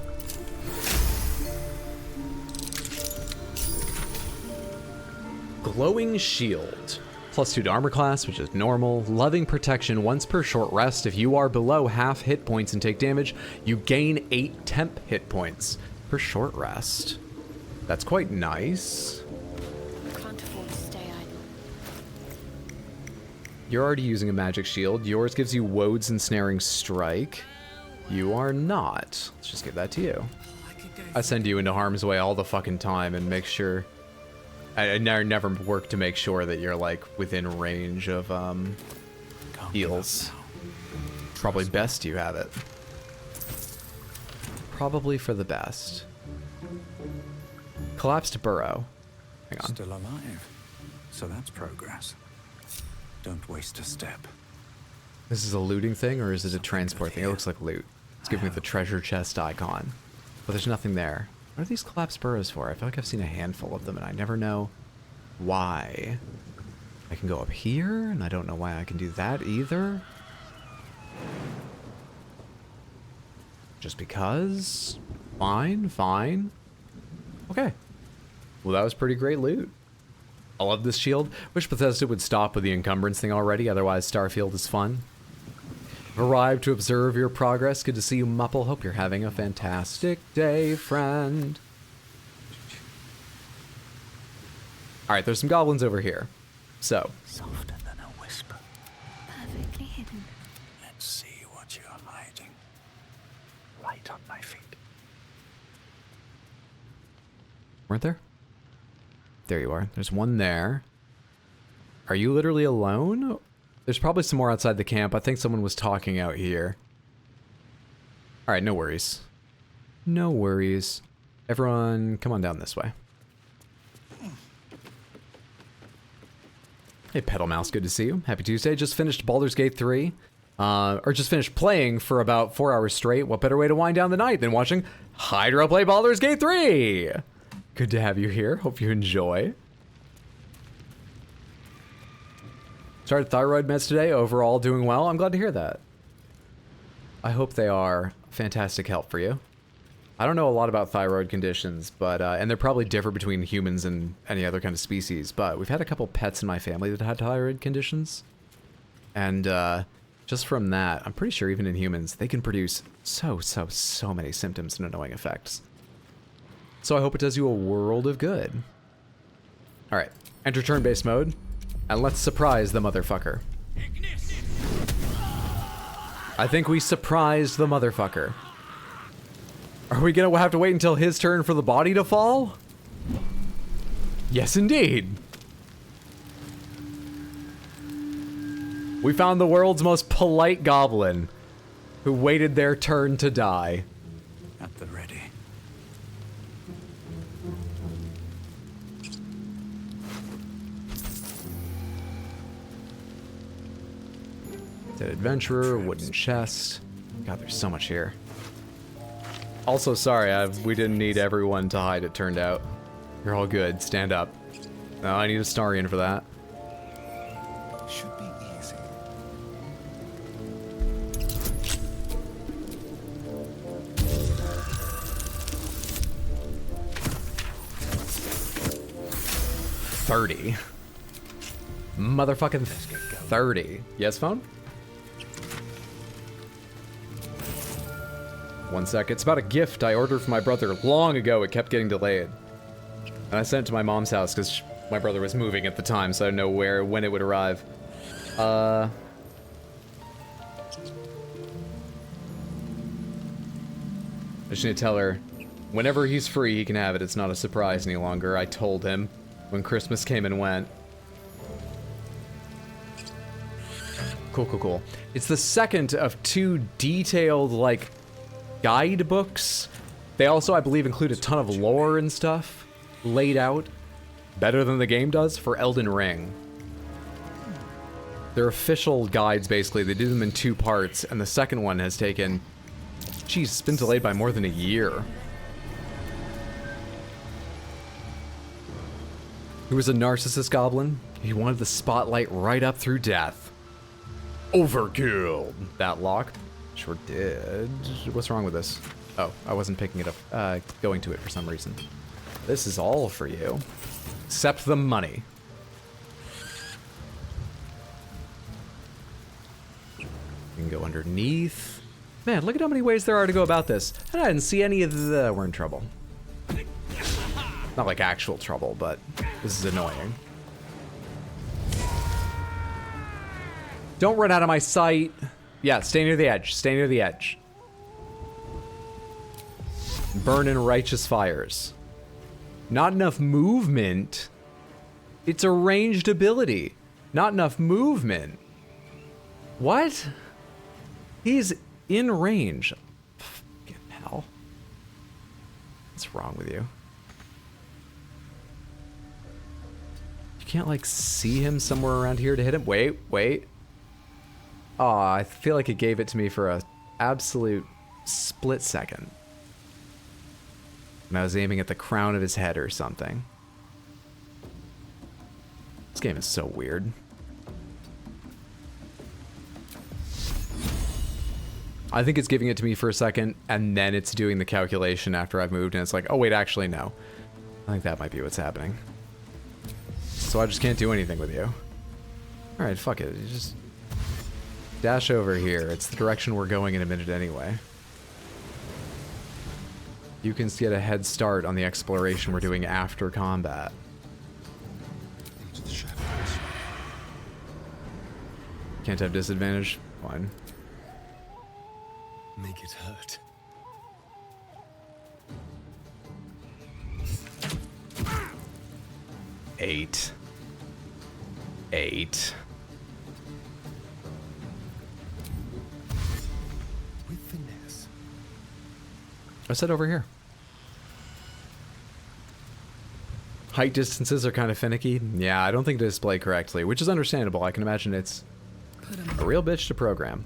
A: Glowing shield. +2 to armor class, which is normal. Loving protection once per short rest. If you are below half hit points and take damage, you gain 8 temp hit points per short rest. That's quite nice.
I: Can't afford to stay idle.
A: You're already using a magic shield. Yours gives you Wode's Ensnaring Strike. You are not. Let's just give that to you. I send you into harm's way all the fucking time and make sure... I never work to make sure that you're, like, within range of, heals. Probably best you have it. Probably for the best. Collapsed burrow. Hang on.
G: Still alive. So that's progress. Don't waste a step.
A: This is a looting thing, or is it a transport thing? It looks like loot. It's giving me the treasure chest icon. But there's nothing there. What are these collapsed burrows for? I feel like I've seen a handful of them, and I never know why. I can go up here, and I don't know why I can do that either. Just because? Fine, fine. Okay. Well, that was pretty great loot. I love this shield. Wish Bethesda would stop with the encumbrance thing already, otherwise Starfield is fun. Arrived to observe your progress. Good to see you, Mupple. Hope you're having a fantastic day, friend. Alright, there's some goblins over here. So.
G: Softer than a whisper.
I: Perfectly hidden.
G: Let's see what you're hiding. Right on my feet.
A: Weren't there? There you are. There's one there. Are you literally alone? There's probably some more outside the camp. I think someone was talking out here. Alright, no worries. No worries. Everyone, come on down this way. Hey, Pedal Mouse, good to see you. Happy Tuesday. Just finished Baldur's Gate 3. Or just finished playing for about 4 hours straight. What better way to wind down the night than watching Hydra play Baldur's Gate 3? Good to have you here. Hope you enjoy. Started thyroid meds today. Overall doing well. I'm glad to hear that. I hope they are fantastic help for you. I don't know a lot about thyroid conditions, but and they're probably different between humans and any other kind of species, but we've had a couple pets in my family that had thyroid conditions. And just from that, I'm pretty sure even in humans, they can produce so many symptoms and annoying effects. So I hope it does you a world of good. All right, enter turn-based mode, and let's surprise the motherfucker. I think we surprised the motherfucker. Are we gonna have to wait until his turn for the body to fall? Yes, indeed. We found the world's most polite goblin who waited their turn to die.
G: At the ready.
A: Dead adventurer, wooden chest. God, there's so much here. Also, sorry, we didn't need everyone to hide, it turned out. You're all good, stand up. No, I need a Starian for that.
E: Should be easy.
A: $30. Motherfucking 30. Yes, phone? 1 sec. It's about a gift I ordered for my brother long ago. It kept getting delayed. And I sent it to my mom's house because my brother was moving at the time, so I didn't know when it would arrive. I just need to tell her, whenever he's free, he can have it. It's not a surprise any longer. I told him when Christmas came and went. Cool, cool, cool. It's the second of 2 detailed, like, guidebooks. They also, I believe, include a ton of lore and stuff laid out better than the game does for Elden Ring. They're official guides, basically. They do them in 2 parts, and the second one has taken... Geez, it's been delayed by more than a year. He was a narcissist goblin. He wanted the spotlight right up through death. Overkill. That lock. Sure did. What's wrong with this? Oh, I wasn't picking it up, going to it for some reason. This is all for you. Except the money. You can go underneath. Man, look at how many ways there are to go about this. And I didn't see any of the... We're in trouble. Not like actual trouble, but this is annoying. Don't run out of my sight. Yeah, stay near the edge. Stay near the edge. Burn in righteous fires. Not enough movement. It's a ranged ability. Not enough movement. What? He's in range. Fucking hell. What's wrong with you? You can't, like, see him somewhere around here to hit him? Wait, wait. Aw, I feel like it gave it to me for a absolute split second. And I was aiming at the crown of his head or something. This game is so weird. I think it's giving it to me for a second, and then it's doing the calculation after I've moved, and it's like, oh wait, actually no. I think that might be what's happening. So I just can't do anything with you. Alright, fuck it. You just dash over here. It's the direction we're going in a minute anyway. You can get a head start on the exploration we're doing after combat.
E: Into the shadows.
A: Can't have disadvantage? Fine.
D: Make it hurt.
A: Eight.
E: With finesse.
A: I said over here. Height distances are kind of finicky. Yeah, I don't think they display correctly, which is understandable. I can imagine it's a real bitch to program.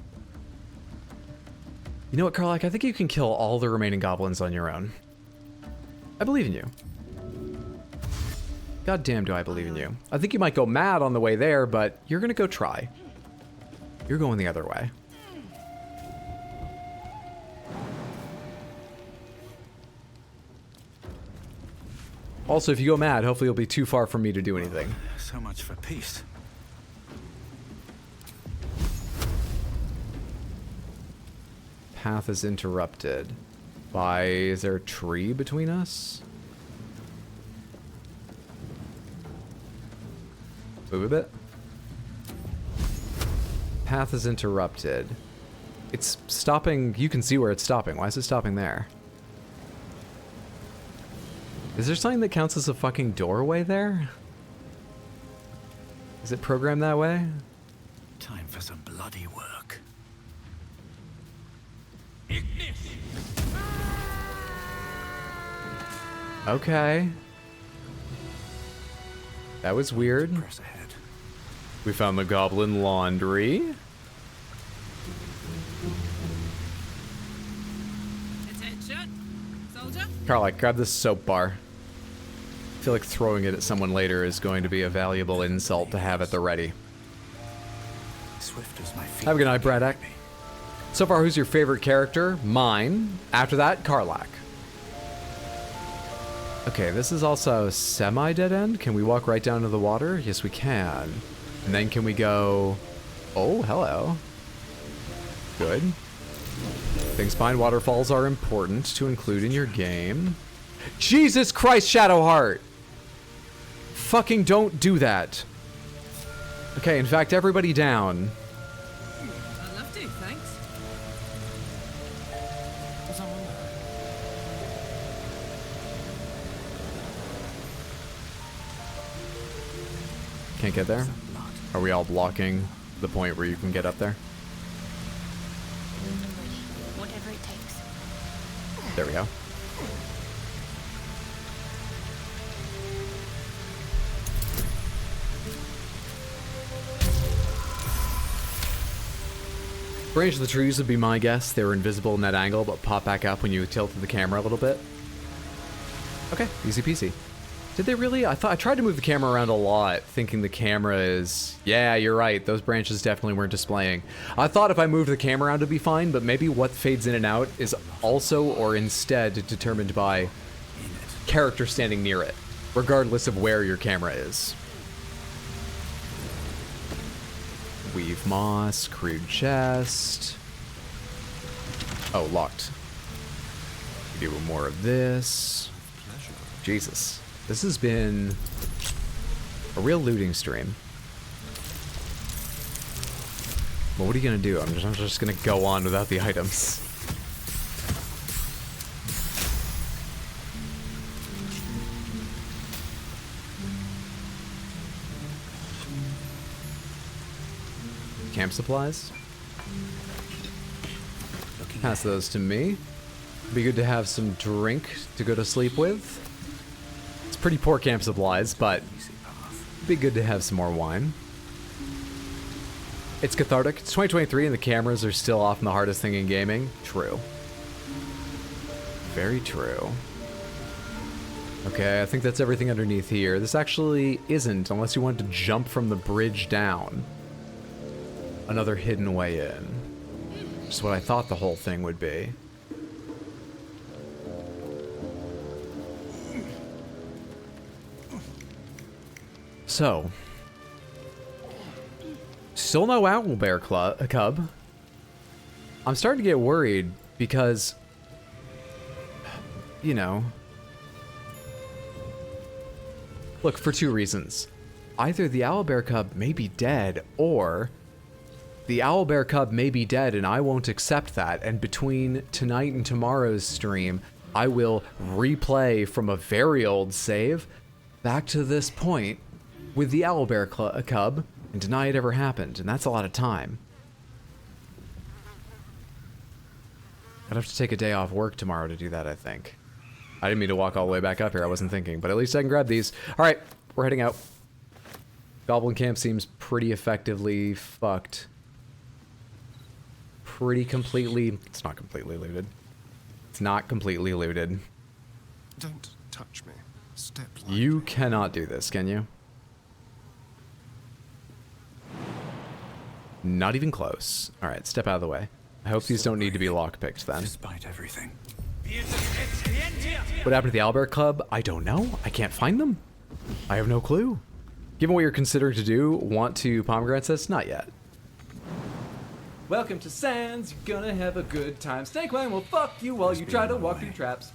A: You know what, Karlak? I think you can kill all the remaining goblins on your own. I believe in you. God damn, do I believe in you. I think you might go mad on the way there, but you're gonna go try. You're going the other way. Also, if you go mad, hopefully you'll be too far from me to do anything.
G: So much for peace.
A: Path is interrupted by... Is there a tree between us? Move a bit. Path is interrupted. It's stopping... You can see where it's stopping. Why is it stopping there? Is there something that counts as a fucking doorway there? Is it programmed that way?
G: Time for some bloody work.
A: Okay. That was weird.
G: Press ahead.
A: We found the goblin laundry.
H: Attention, soldier.
A: Carl, grab this soap bar. I feel like throwing it at someone later is going to be a valuable insult to have at the ready.
G: Swift as my feet.
A: Have a good night, Braddock. So far, who's your favorite character? Mine. After that, Karlak. Okay, this is also a semi-dead end. Can we walk right down to the water? Yes, we can. And then can we go... Oh, hello. Good. Things behind waterfalls are important to include in your game. Jesus Christ, Shadowheart! Fucking don't do that. Okay, in fact, everybody down.
H: I'd love to, thanks.
A: Can't get there? Are we all blocking the point where you can get up there?
I: Whatever it takes.
A: There we go. Range of the trees would be my guess. They were invisible in that angle, but pop back up when you tilted the camera a little bit. Okay, easy peasy. Did they really? I tried to move the camera around a lot, thinking the camera is... Yeah, you're right. Those branches definitely weren't displaying. I thought if I moved the camera around it'd be fine, but maybe what fades in and out is also or instead determined by character standing near it, regardless of where your camera is. Weave moss, crude chest. Oh, locked. Do more of this. Jesus. This has been a real looting stream. Well, what are you gonna do? I'm just gonna go on without the items. Camp supplies. Pass those to me. Be good to have some drink to go to sleep with. It's pretty poor camp supplies, but be good to have some more wine. It's cathartic. It's 2023 and the cameras are still often the hardest thing in gaming. True. Very true. Okay, I think that's everything underneath here. This actually isn't, unless you want to jump from the bridge down. Another hidden way in. Which is what I thought the whole thing would be. So. Still no owlbear cub. I'm starting to get worried because, you know. Look, for two reasons. Either the owlbear cub may be dead, or the owlbear cub may be dead and I won't accept that, and between tonight and tomorrow's stream, I will replay from a very old save back to this point with the owlbear cub and deny it ever happened, and that's a lot of time. I'd have to take a day off work tomorrow to do that, I think. I didn't mean to walk all the way back up here, I wasn't thinking, but at least I can grab these. Alright, we're heading out. Goblin camp seems pretty effectively fucked. Pretty completely... It's not completely looted. It's not completely looted.
J: Don't touch me. Step lightly.
A: You cannot do this, can you? Not even close. Alright, step out of the way. I hope these don't need to be lockpicked then.
G: Despite everything.
A: What happened to the owlbear club? I don't know. I can't find them. I have no clue. Given what you're considering to do, want to pomegranate this? Not yet.
C: Welcome to Sands, you're gonna have a good time. Snake Wang will fuck you while you try to walk through traps.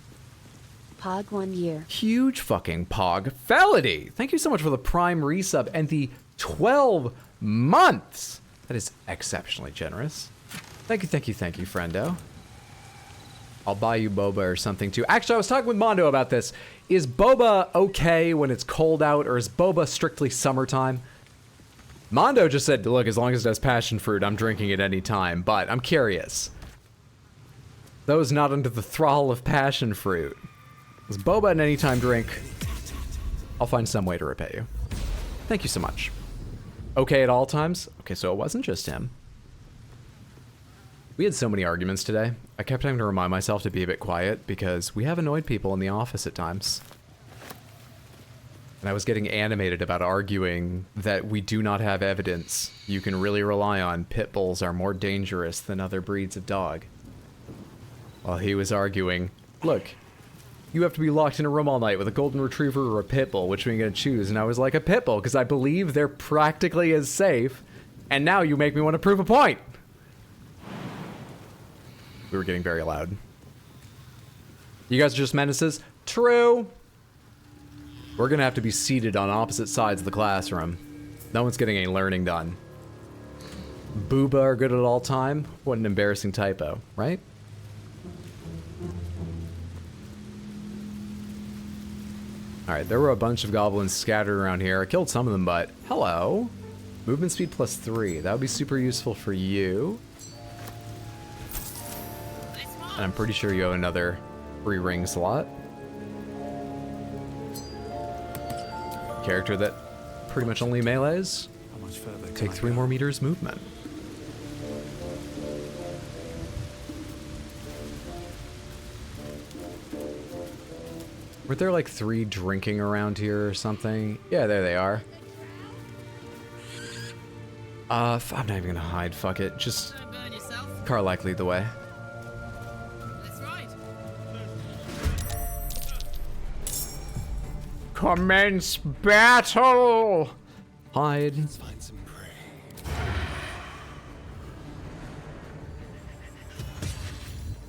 B: Pog 1 year.
A: Huge fucking pog. Felody, thank you so much for the Prime resub and the 12 months. That is exceptionally generous. Thank you, thank you, thank you, friendo. I'll buy you boba or something too. Actually, I was talking with Mondo about this. Is boba okay when it's cold out, or is boba strictly summertime? Mondo just said, look, as long as it has passion fruit, I'm drinking it any time, but I'm curious. Those not under the thrall of passion fruit. Is boba an anytime drink? I'll find some way to repay you. Thank you so much. Okay at all times? Okay, so it wasn't just him. We had so many arguments today. I kept having to remind myself to be a bit quiet because we have annoyed people in the office at times. And I was getting animated about arguing that we do not have evidence you can really rely on pit bulls are more dangerous than other breeds of dog. While he was arguing, look, you have to be locked in a room all night with a golden retriever or a pit bull, which are you going to choose? And I was like, a pit bull, because I believe they're practically as safe. And now you make me want to prove a point. We were getting very loud. You guys are just menaces? True. We're going to have to be seated on opposite sides of the classroom. No one's getting any learning done. Booba are good at all time? What an embarrassing typo, right? Alright, there were a bunch of goblins scattered around here. I killed some of them, but hello. Movement speed +3. That would be super useful for you. And I'm pretty sure you have another free ring slot. Character that pretty much only melees.
G: How much further can
A: Take
G: I
A: 3
G: go?
A: more meters movement. Were there like 3 drinking around here or something? Yeah, there they are. I'm not even gonna hide, fuck it. Just
H: Burn yourself.
A: car likely the way.
H: That's right.
A: Commence battle! Hide.
J: Let's find some prey.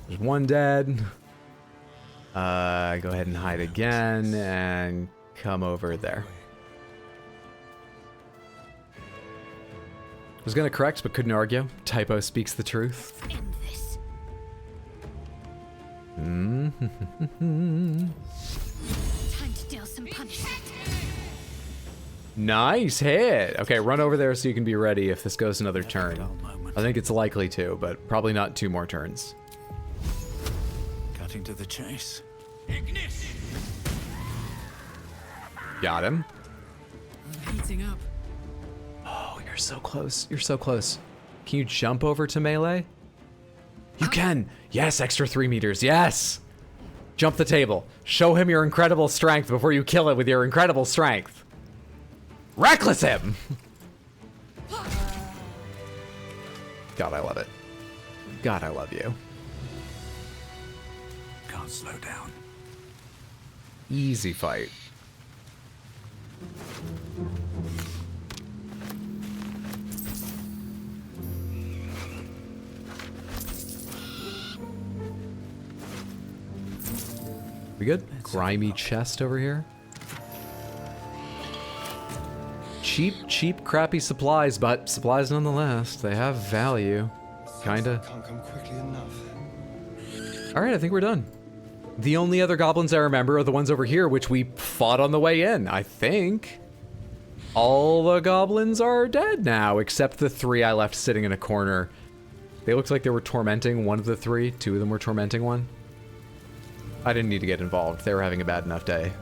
A: There's one dead. Go ahead and hide again and come over there. Was gonna correct, but couldn't argue. Typo speaks the truth.
I: End this. Time to deal some punishment.
A: Nice hit. Okay, run over there so you can be ready if this goes another turn. I think it's likely to, but probably not 2 more turns.
G: Cutting to the chase.
A: Got him.
H: Heating up.
A: Oh, you're so close. You're so close. Can you jump over to melee? You can. Yes, extra 3 meters. Yes. Jump the table. Show him your incredible strength before you kill it with your incredible strength. Reckless him. God, I love it. God, I love you.
G: Can't slow down.
A: Easy fight. We good? Grimy chest over here. Cheap, crappy supplies, but supplies nonetheless. They have value. Kinda.
J: Can't come quickly enough.
A: Alright, I think we're done. The only other goblins I remember are the ones over here, which we fought on the way in, I think. All the goblins are dead now, except the 3 I left sitting in a corner. They looked like they were tormenting one of the 3. 2 of them were tormenting one. I didn't need to get involved. They were having a bad enough day.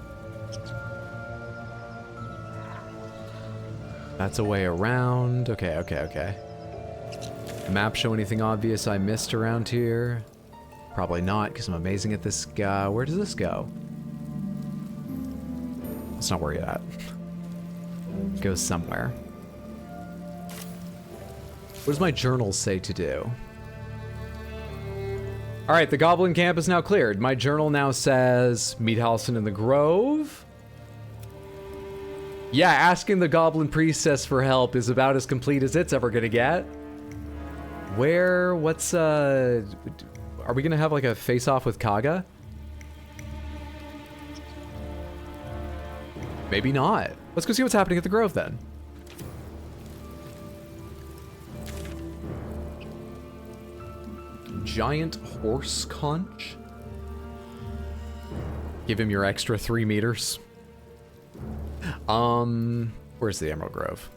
A: That's a way around. Okay. Map show anything obvious I missed around here? Probably not, because I'm amazing at this guy. Where does this go? Let's not worry about it. It goes somewhere. What does my journal say to do? Alright, the goblin camp is now cleared. My journal now says, meet Halson in the Grove. Yeah, asking the goblin priestess for help is about as complete as it's ever gonna get. What's, are we gonna have like a face-off with Kaga? Maybe not. Let's go see what's happening at the Grove then. Giant horse conch. Give him your extra 3 meters. Where's the Emerald Grove?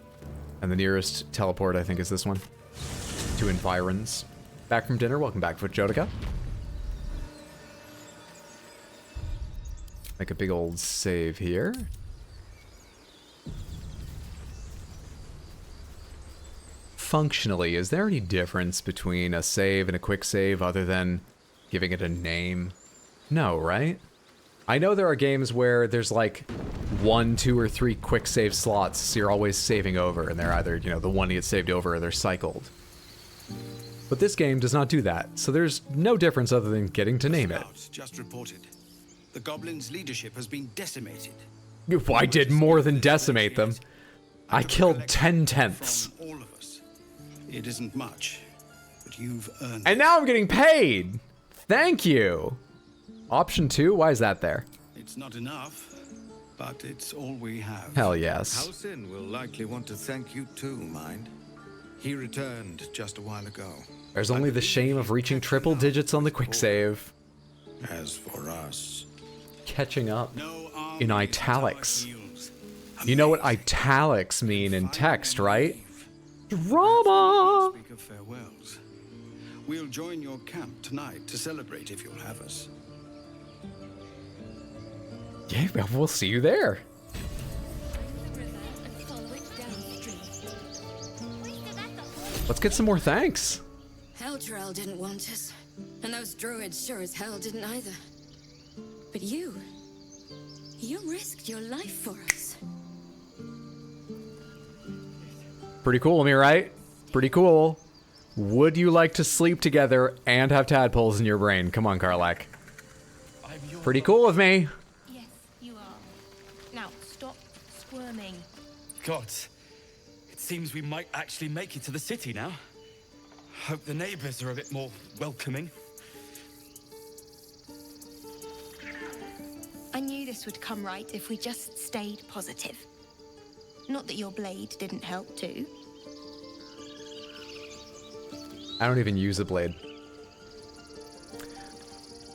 A: And the nearest teleport, I think, is this one. To Environs. Back from dinner. Welcome back, Foot Jodica. Make a big old save here. Functionally, is there any difference between a save and a quick save other than giving it a name? No, right? I know there are games where there's like 1, 2, or 3 quick save slots, so you're always saving over, and they're either, you know, the one gets saved over or they're cycled. But this game does not do that, so there's no difference other than getting to name it.
G: Just reported. The goblins' leadership has been decimated.
A: I did more than decimate them. I killed 10/10.
G: All of us. It isn't much, but you've earned
A: And now I'm getting paid! Thank you! Option 2? Why is that there?
G: It's not enough, but it's all we have.
A: Hell yes.
K: Halsin will likely want to thank you too, mind. He returned just a while ago.
A: There's only the shame of reaching triple digits on the quick save.
K: As for us,
A: catching up in italics. You know what italics mean in text, right? Drama!
G: Speak of farewells. We'll join your camp tonight to celebrate if you'll have us.
A: Yeah, well, we'll see you there. Let's get some more thanks.
I: Eldrell didn't want us, and those druids sure as hell didn't either. But you risked your life for us.
A: Pretty cool, am I right? Pretty cool. Would you like to sleep together and have tadpoles in your brain? Come on, Karlak. Pretty cool of me.
L: Yes, you are. Now, stop squirming.
M: God, it seems we might actually make it to the city now. Hope the neighbors are a bit more welcoming.
L: I knew this would come right if we just stayed positive. Not that your blade didn't help too.
A: I don't even use a blade.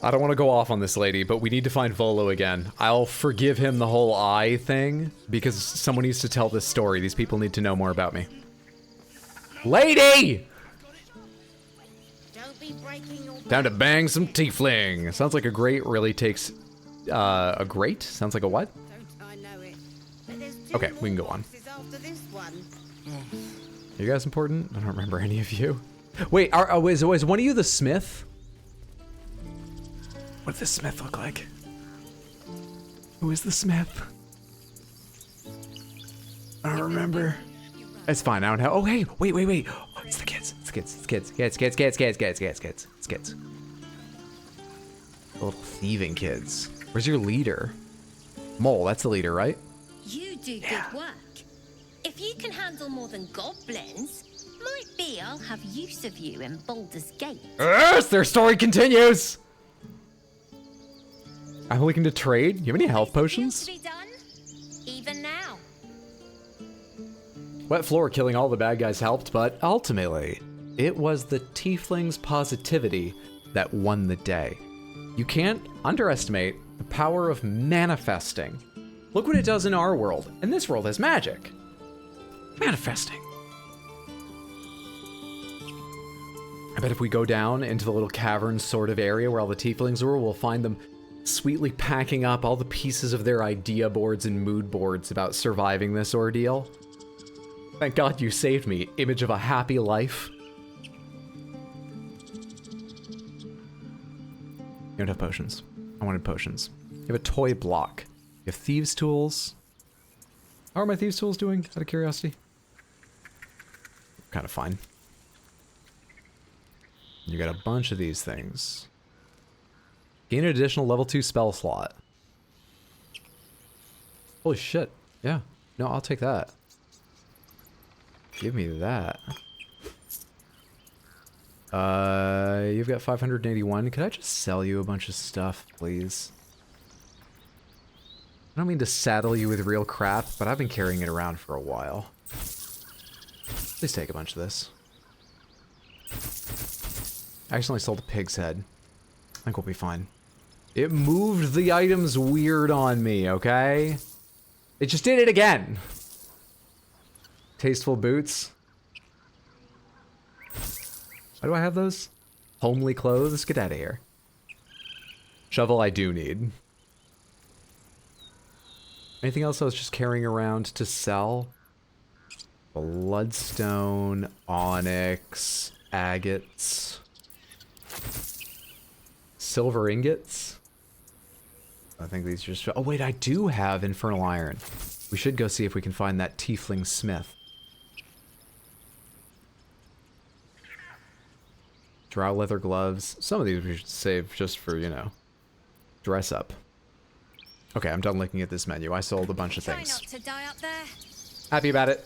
A: I don't want to go off on this lady, but we need to find Volo again. I'll forgive him the whole eye thing, because someone needs to tell this story. These people need to know more about me. Lady! Time to bang some tiefling. Sounds like a grate really takes... a grate? Sounds like a what? Okay, we can go on. Are you guys important? I don't remember any of you. Wait, is one of you the smith? What does the smith look like? Who is the smith? I don't remember. It's fine, I don't have. Oh, hey, wait. Oh, it's the kids. It's kids. The little thieving kids. Where's your leader? Mole, that's the leader, right?
I: You do good work. If you can handle more than goblins, might be I'll have use of you in Baldur's Gate.
A: Yes, their story continues! I'm looking to trade. You have any health potions?
I: To be done, even now.
A: Wet floor killing all the bad guys helped, but ultimately, it was the tiefling's positivity that won the day. You can't underestimate the power of manifesting. Look what it does in our world, and this world has magic. Manifesting. I bet if we go down into the little cavern sort of area where all the tieflings were, we'll find them sweetly packing up all the pieces of their idea boards and mood boards about surviving this ordeal. Thank God you saved me, image of a happy life. You don't have potions. I wanted potions. You have a toy block. You have thieves' tools. How are my thieves' tools doing, out of curiosity? Kind of fine. You got a bunch of these things. Gain an additional level 2 spell slot. Holy shit. Yeah. No, I'll take that. Give me that. You've got 581. Could I just sell you a bunch of stuff, please? I don't mean to saddle you with real crap, but I've been carrying it around for a while. Please take a bunch of this. I accidentally sold a pig's head. I think we'll be fine. It moved the items weird on me, okay? It just did it again. Tasteful boots. Why do I have those? Homely clothes? Get out of here. Shovel I do need. Anything else I was just carrying around to sell? Bloodstone, onyx, agates, silver ingots. I think these are just... Oh wait, I do have infernal iron. We should go see if we can find that tiefling smith. Drow leather gloves. Some of these we should save just for, you know, dress up. Okay, I'm done looking at this menu. I sold a bunch of things.
I: Try not to die up there.
A: Happy about it.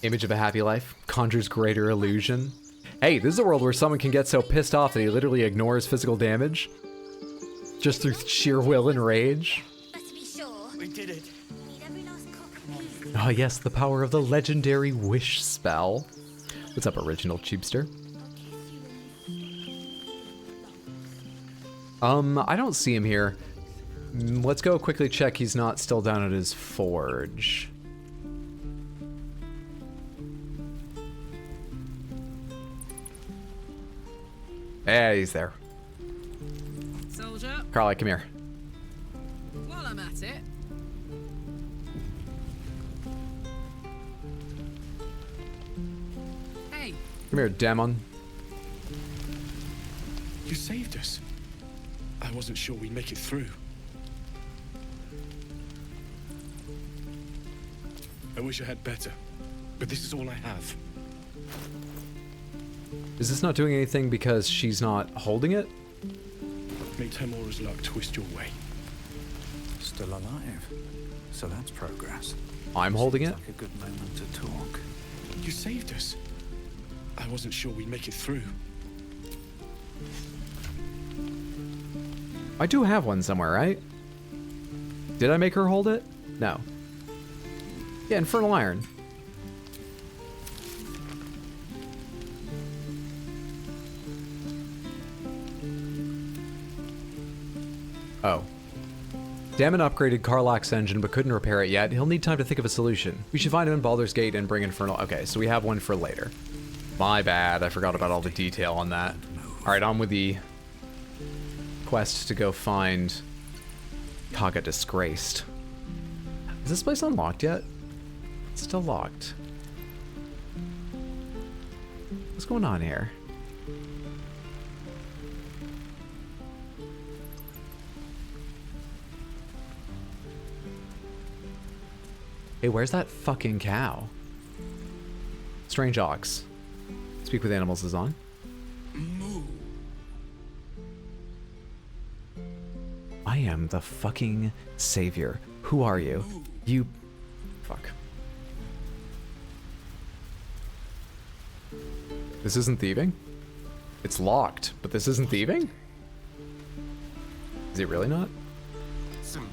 A: Image of a happy life. Conjures greater illusion. Hey, this is a world where someone can get so pissed off that he literally ignores physical damage. Just through sheer will and rage.
I: Better be sure.
M: We did it.
I: Need every last cock.
A: Oh yes, the power of the legendary wish spell. What's up, original cheapster? I don't see him here. Let's go quickly check he's not still down at his forge. Yeah, he's there.
H: Soldier.
A: Carly, come here.
H: While I'm at it. Hey.
A: Come here, Demon.
D: You saved us. I wasn't sure we'd make it through. I wish I had better, but this is all I have.
A: Is this not doing anything because she's not holding it?
D: May Temora's luck twist your way.
G: Still alive. So that's progress.
A: I'm holding it?
G: Like a good moment to talk.
D: You saved us. I wasn't sure we'd make it through.
A: I do have one somewhere, right? Did I make her hold it? No. Yeah, infernal iron. Oh. Damon upgraded Karlach's engine but couldn't repair it yet. He'll need time to think of a solution. We should find him in Baldur's Gate and bring infernal... Okay, so we have one for later. My bad, I forgot about all the detail on that. Alright, on with the quest to go find Kaga Disgraced. Is this place unlocked yet? It's still locked. What's going on here? Hey, where's that fucking cow? Strange ox. Speak with animals is on. I am the fucking savior. Who are you? You... Fuck. This isn't thieving? It's locked, but this isn't thieving? Is it really not?
J: Simple.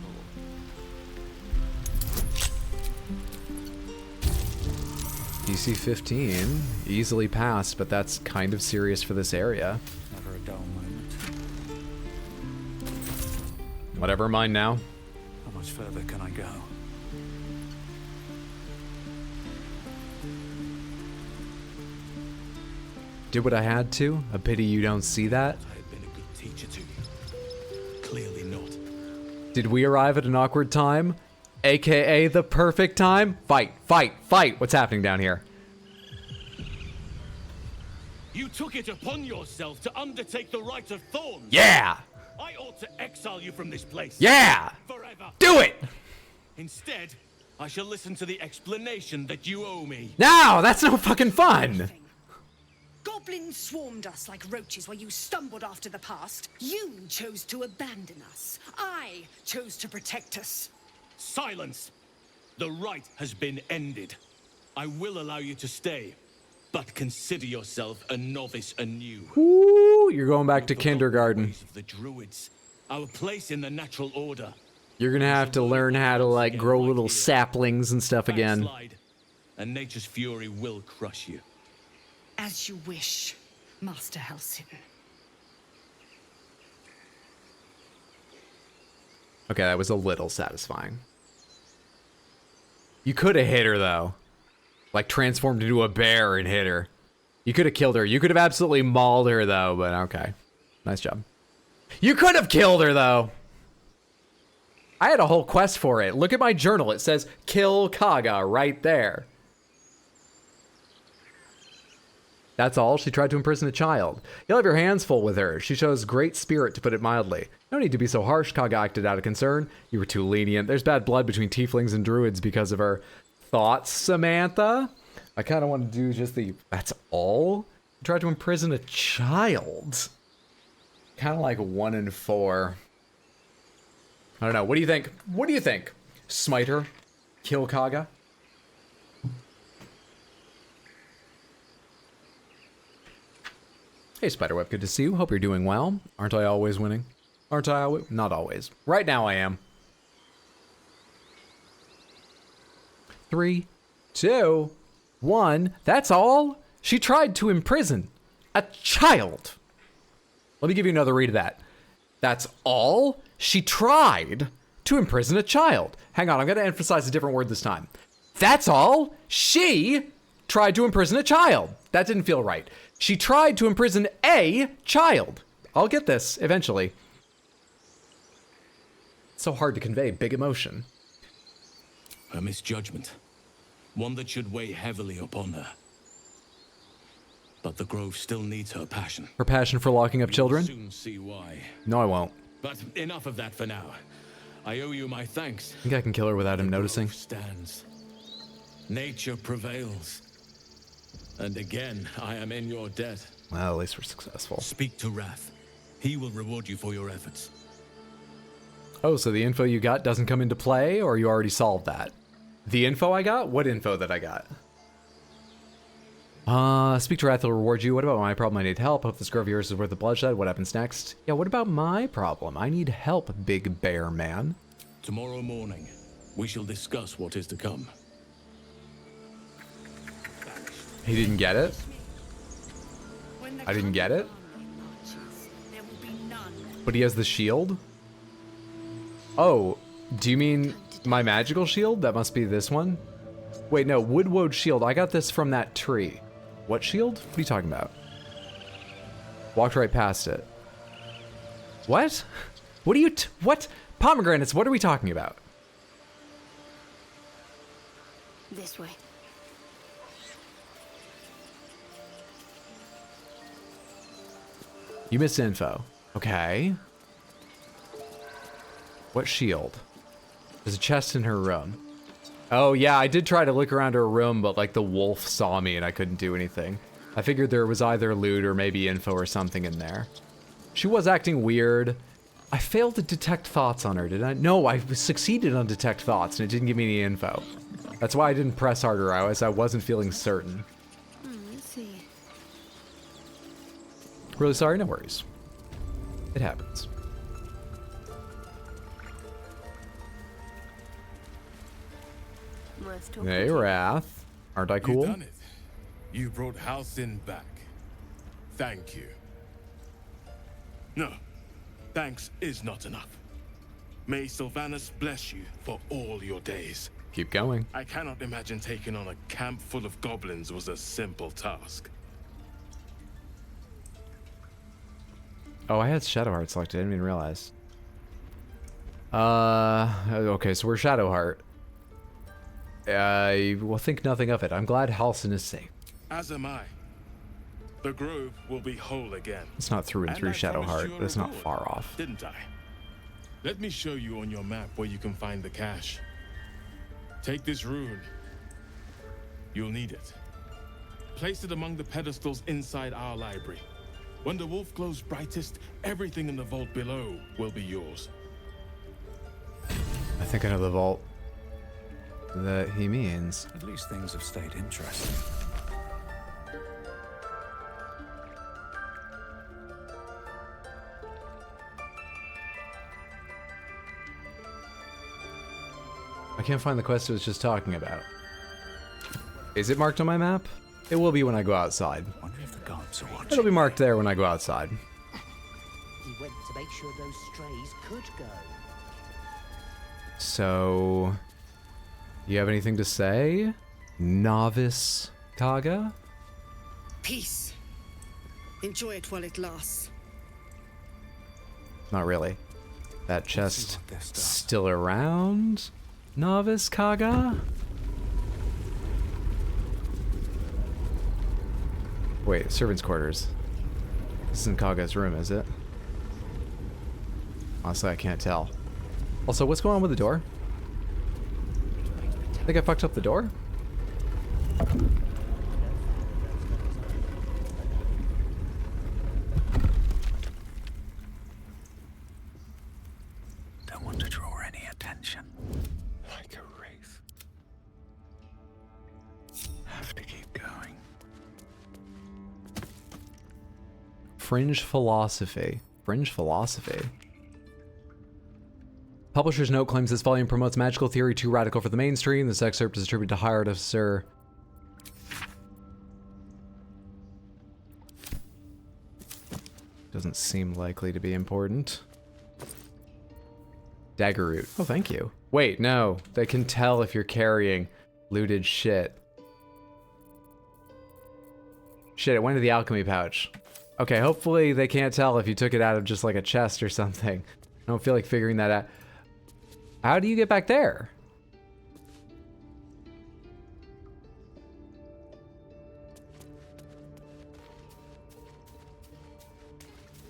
A: DC 15. Easily passed, but that's kind of serious for this area.
G: Never a dull moment.
A: Whatever, mine now.
G: How much further can I go?
A: Did what I had to. A pity you don't see that.
D: I had been a good teacher to you. Clearly not.
A: Did we arrive at an awkward time? AKA the perfect time? Fight, fight, fight! What's happening down here?
M: You took it upon yourself to undertake the rite of thorns.
A: Yeah!
M: I ought to exile you from this place.
A: Yeah!
M: Forever.
A: Do it!
M: Instead, I shall listen to the explanation that you owe me.
A: No, that's no fucking fun!
N: Goblins swarmed us like roaches while you stumbled after the past. You chose to abandon us. I chose to protect us.
M: Silence! The rite has been ended. I will allow you to stay.
O: but consider yourself a novice anew.
A: Ooh, you're going back to kindergarten.
O: Ways of the druids, our place in the natural order.
A: You're gonna have to learn how to like grow little saplings and stuff again.
O: Backslide, and nature's fury will crush you.
N: As you wish, Master Halsin.
A: Okay, that was a little satisfying. You could have hit her though. Like transformed into a bear and hit her. You could have killed her. You could have absolutely mauled her though, but okay. Nice job. You could have killed her though. I had a whole quest for it. Look at my journal. It says kill Kaga right there. That's all. She tried to imprison a child. You'll have your hands full with her. She shows great spirit, to put it mildly. No need to be so harsh, Kaga acted out of concern. You were too lenient. There's bad blood between tieflings and druids because of her. Thoughts, Samantha? I kind of want to do just the, that's all? She tried to imprison a child. Kind of like 1 in 4. I don't know. What do you think? What do you think? Smite her? Kill Kaga? Hey, Spiderweb, good to see you. Hope you're doing well. Aren't I always winning? Aren't I always? Not always. Right now I am. 3, 2, 1. That's all? She tried to imprison a child. Let me give you another read of that. That's all? She tried to imprison a child. Hang on, I'm going to emphasize a different word this time. That's all? She tried to imprison a child. That didn't feel right. She tried to imprison a child. I'll get this eventually. It's so hard to convey big emotion.
O: A misjudgment. One that should weigh heavily upon her. But the Grove still needs her passion.
A: Her passion for locking up children?
O: You'll soon see why.
A: No, I won't.
O: But enough of that for now. I owe you my thanks.
A: Think I can kill her without him noticing?
O: Stands. Nature prevails. And again, I am in your debt.
A: Well, at least we're successful.
O: Speak to Wrath. He will reward you for your efforts.
A: Oh, so the info you got doesn't come into play, or you already solved that? The info I got? What info that I got? Speak to Wrath will reward you. What about my problem? I need help. Hope this grove of yours is worth the bloodshed. What happens next? Yeah, what about my problem? I need help, big bear man.
O: Tomorrow morning, we shall discuss what is to come.
A: He didn't get it? I didn't get it? But he has the shield? Oh, do you mean my magical shield? That must be this one? Wait, no, Woodwode shield. I got this from that tree. What shield? What are you talking about? Walked right past it. What? What are you what? Pomegranates, what are we talking about?
L: This way.
A: You missed info. Okay. What shield? There's a chest in her room. Oh yeah, I did try to look around her room, but like the wolf saw me and I couldn't do anything. I figured there was either loot or maybe info or something in there. She was acting weird. I failed to detect thoughts on her, did I? No, I succeeded on detect thoughts and it didn't give me any info. That's why I didn't press harder. I wasn't feeling certain.
L: Let's see.
A: Really sorry, no worries. It happens. Hey, Wrath. Aren't I cool?
E: You've done it. You brought Halsin back. Thank you. No, thanks is not enough. May Sylvanas bless you for all your days.
A: Keep going.
E: I cannot imagine taking on a camp full of goblins was a simple task.
A: Oh, I had Shadowheart selected. I didn't even realize. Okay, so we're Shadowheart. I will think nothing of it. I'm glad Halsin is safe.
E: As am I. The grove will be whole again.
A: It's not through and through Shadowheart, but it's not far off.
E: Didn't I? Let me show you on your map where you can find the cache. Take this rune. You'll need it. Place it among the pedestals inside our library. When the wolf glows brightest, everything in the vault below will be yours.
A: I think I know the vault that he means.
G: At least things have stayed interesting.
A: I can't find the quest I was just talking about. Is it marked on my map? It will be when I go outside.
O: Wonder if the guards are watching.
A: It'll be marked there when I go outside.
P: He went to make sure those strays could go.
A: So, you have anything to say, Novice Kaga?
N: Peace. Enjoy it while it lasts.
A: Not really. That chest still around, Novice Kaga? Wait, servants' quarters. This isn't Kaga's room, is it? Honestly, I can't tell. Also, what's going on with the door? I think I fucked up the door?
K: Don't want to draw any attention.
J: Like a wraith.
K: Have to keep going.
A: Fringe philosophy. Fringe philosophy. Publisher's note claims this volume promotes magical theory too radical for the mainstream. This excerpt is attributed to hired officer. Doesn't seem likely to be important. Dagger root. Oh, thank you. Wait, no. They can tell if you're carrying looted shit. Shit, it went to the alchemy pouch. Okay, hopefully they can't tell if you took it out of just like a chest or something. I don't feel like figuring that out. How do you get back there?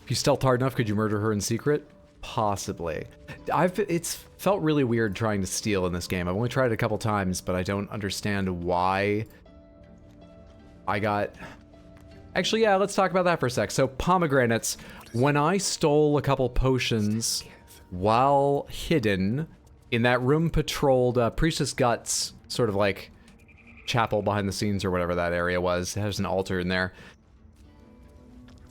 A: If you stealth hard enough, could you murder her in secret? Possibly. It's felt really weird trying to steal in this game. I've only tried it a couple times, but I don't understand why I got... Actually, yeah, let's talk about that for a sec. So, pomegranates. When I stole a couple potions while hidden in that room patrolled Priestess Guts, sort of like chapel behind the scenes or whatever that area was. It has an altar in there.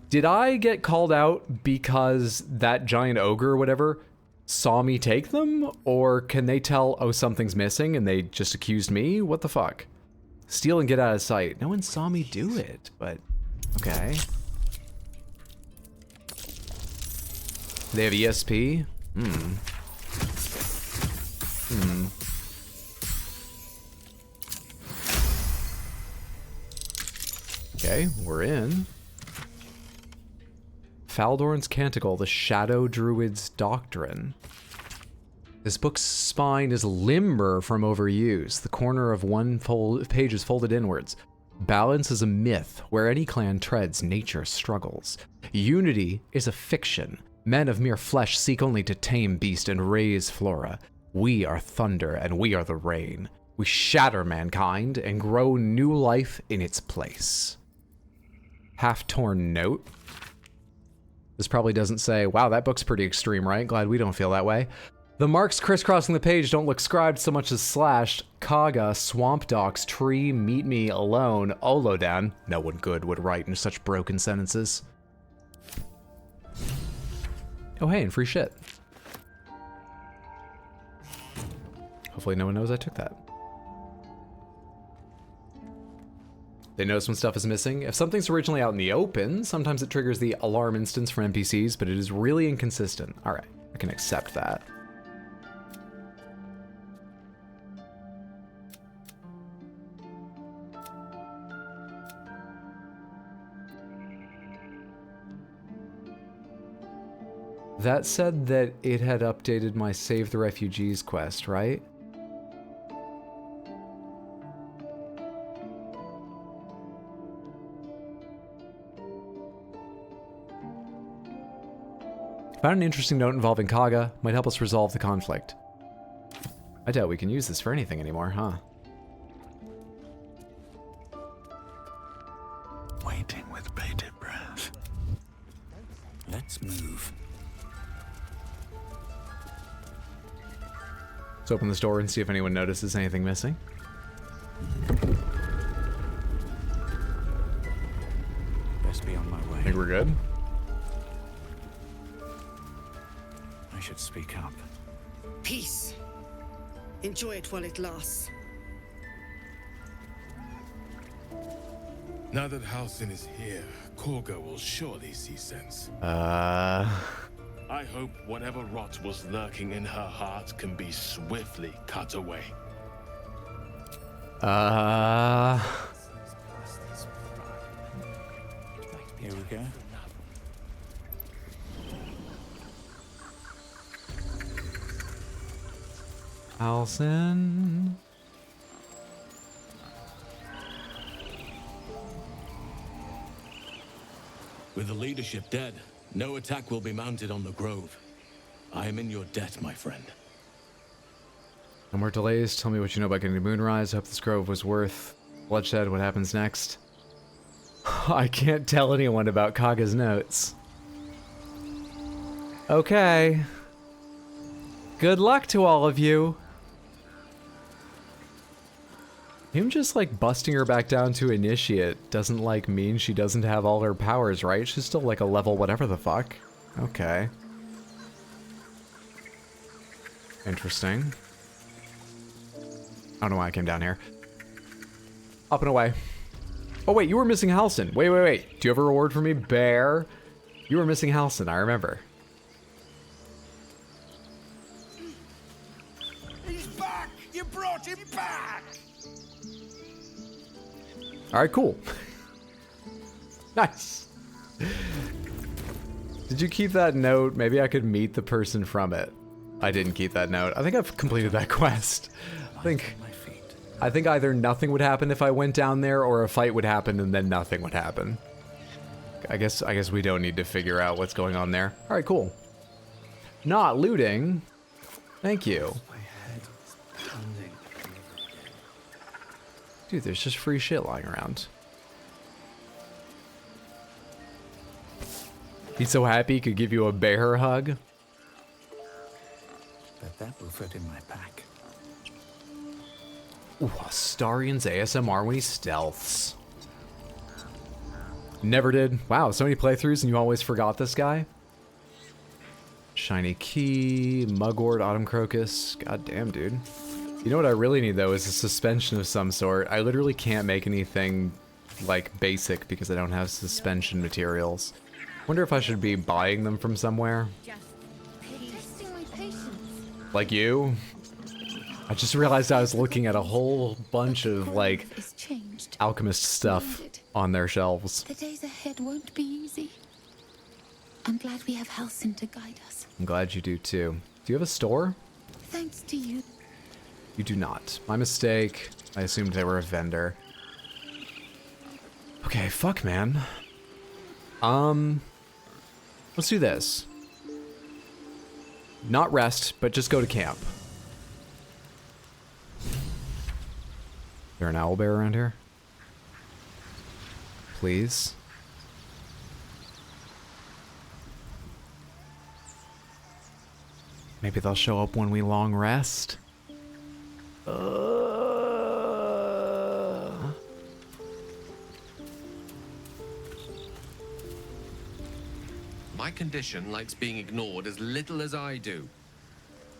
A: Did I get called out because that giant ogre or whatever saw me take them? Or can they tell, oh, something's missing and they just accused me? What the fuck? Steal and get out of sight. No one saw me do it, but okay. They have ESP? Okay, we're in. Faldorn's Canticle, the Shadow Druid's Doctrine. This book's spine is limber from overuse. The corner of one page is folded inwards. Balance is a myth. Where any clan treads, nature struggles. Unity is a fiction. Men of mere flesh seek only to tame beast and raise flora. We are thunder and we are the rain. We shatter mankind and grow new life in its place. Half-torn note. This probably doesn't say, wow, that book's pretty extreme, right? Glad we don't feel that way. The marks crisscrossing the page don't look scribed so much as slashed. Kaga, Swamp Docks, Tree, Meet Me Alone, Olodan. No one good would write in such broken sentences. Oh hey, and free shit. Hopefully no one knows I took that. They notice when stuff is missing. If something's originally out in the open, sometimes it triggers the alarm instance from NPCs, but it is really inconsistent. All right, I can accept that. That said that it had updated my Save the Refugees quest, right? Found an interesting note involving Kaga. Might help us resolve the conflict. I doubt we can use this for anything anymore, huh?
K: Waiting with bated breath.
O: Let's move.
A: Let's open this door and see if anyone notices anything missing.
K: Best be on my way.
A: I think we're good.
K: I should speak up.
N: Peace. Enjoy it while it lasts.
J: Now that Halsin is here, Korga will surely see sense. I hope whatever rot was lurking in her heart can be swiftly cut away.
Q: Here we go.
A: Halsin.
O: With the leadership dead, no attack will be mounted on the Grove. I am in your debt, my friend.
A: No more delays. Tell me what you know about getting to Moonrise. I hope this grove was worth bloodshed. What happens next? I can't tell anyone about Kaga's notes. Okay. Good luck to all of you. Him just like busting her back down to initiate doesn't like mean she doesn't have all her powers, right? She's still like a level whatever the fuck. Okay. Interesting. I don't know why I came down here. Up and away. Oh wait, you were missing Halsin. Wait. Do you have a reward for me, bear? You were missing Halsin, I remember.
D: He's back! You brought him back!
A: Alright, cool. Nice. Did you keep that note? Maybe I could meet the person from it. I didn't keep that note. I think I've completed that quest. I think either nothing would happen if I went down there, or a fight would happen and then nothing would happen. I guess we don't need to figure out what's going on there. Alright, cool. Not looting. Thank you. Dude, there's just free shit lying around. He's so happy he could give you a bear hug.
Q: But that will fit in my pack.
A: Ooh, Astarian's ASMR when he stealths. Never did. Wow, so many playthroughs and you always forgot this guy? Shiny key, mugwort, autumn crocus. God damn, dude. You know what I really need though is a suspension of some sort. I literally can't make anything like basic because I don't have suspension materials. Wonder if I should be buying them from somewhere. Like you? I just realized I was looking at a whole bunch of like alchemist stuff on their shelves.
R: The days ahead won't be easy. I'm glad we have Halsin to guide us.
A: I'm glad you do too. Do you have a store?
R: Thanks to you.
A: You do not. My mistake. I assumed they were a vendor. Okay, fuck, man. Let's do this. Not rest, but just go to camp. Is there an owlbear around here? Please? Maybe they'll show up when we long rest?
E: My condition likes being ignored as little as I do.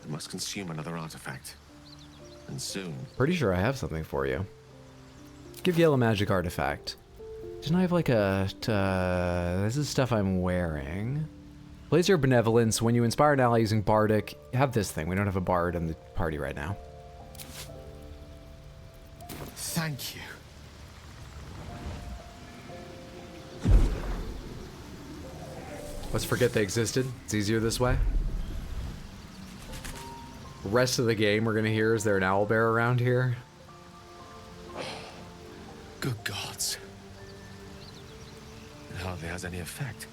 E: I must consume another artifact. And soon.
A: Pretty sure I have something for you. Give yellow magic artifact. Didn't I have like a... this is stuff I'm wearing. Blaze your benevolence. When you inspire an ally using bardic, have this thing. We don't have a bard in the party right now.
E: Thank you.
A: Let's forget they existed. It's easier this way. The rest of the game we're gonna hear, is there an owlbear around here?
E: Good gods. It hardly has any effect.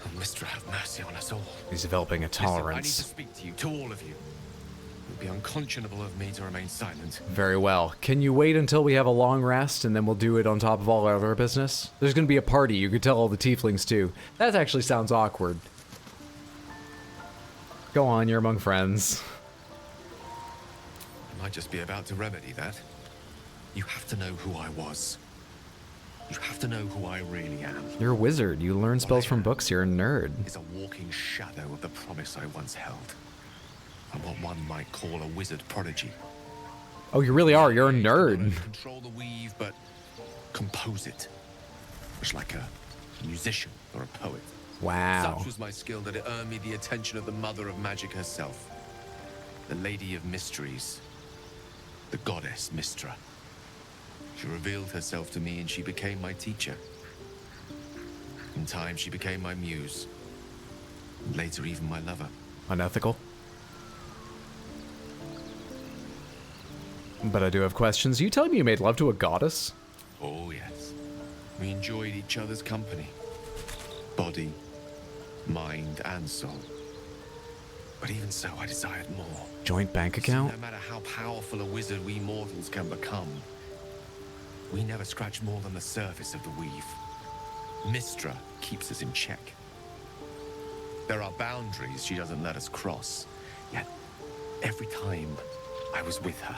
E: Oh, Mister, have mercy on us all.
A: He's developing a tolerance.
E: Listen, I need to speak to you, to all of you. It would be unconscionable of me to remain silent.
A: Very well. Can you wait until we have a long rest and then we'll do it on top of all our other business? There's gonna be a party. You could tell all the tieflings too. That actually sounds awkward. Go on, you're among friends.
E: I might just be about to remedy that. You have to know who I was. You have to know who I really am.
A: You're a wizard. You learn spells from books. You're a nerd.
E: Is a walking shadow of the promise I once held. I'm what one might call a wizard prodigy.
A: Oh, you really are. You're a nerd.
E: Control the weave, but compose it. Much like a musician or a poet.
A: Wow.
E: Such was my skill that it earned me the attention of the mother of magic herself. The Lady of Mysteries. The goddess Mystra. She revealed herself to me and she became my teacher. In time, she became my muse. And later, even my lover.
A: Unethical. But I do have questions. You telling me you made love to a goddess?
E: Oh, yes. We enjoyed each other's company. Body, mind, and soul. But even so, I desired more.
A: Joint bank account?
E: No matter how powerful a wizard we mortals can become, we never scratch more than the surface of the weave. Mystra keeps us in check. There are boundaries she doesn't let us cross. Yet, every time I was with her,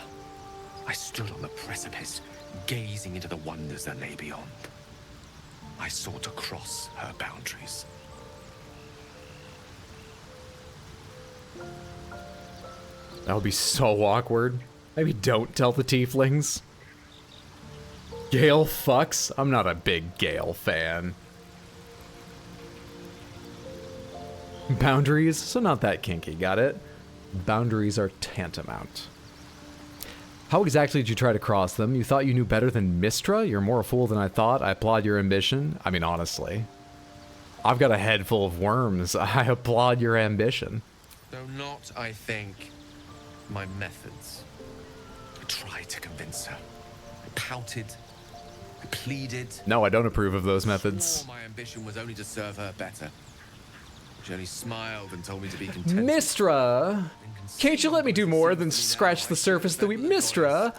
E: I stood on the precipice, gazing into the wonders that lay beyond. I sought to cross her boundaries.
A: That would be so awkward. Maybe don't tell the tieflings. Gale fucks? I'm not a big Gale fan. Boundaries? So not that kinky, got it? Boundaries are tantamount. How exactly did you try to cross them? You thought you knew better than Mystra? You're more a fool than I thought. I applaud your ambition. I mean, honestly. I've got a head full of worms. I applaud your ambition.
E: Though not, I think, my methods. I tried to convince her. I pouted. I pleaded.
A: No, I don't approve of those methods.
E: Swore my ambition was only to serve her better. She only smiled and told me to be content.
A: Mystra! Can't you let me do more than scratch the surface of the weave? Mystra!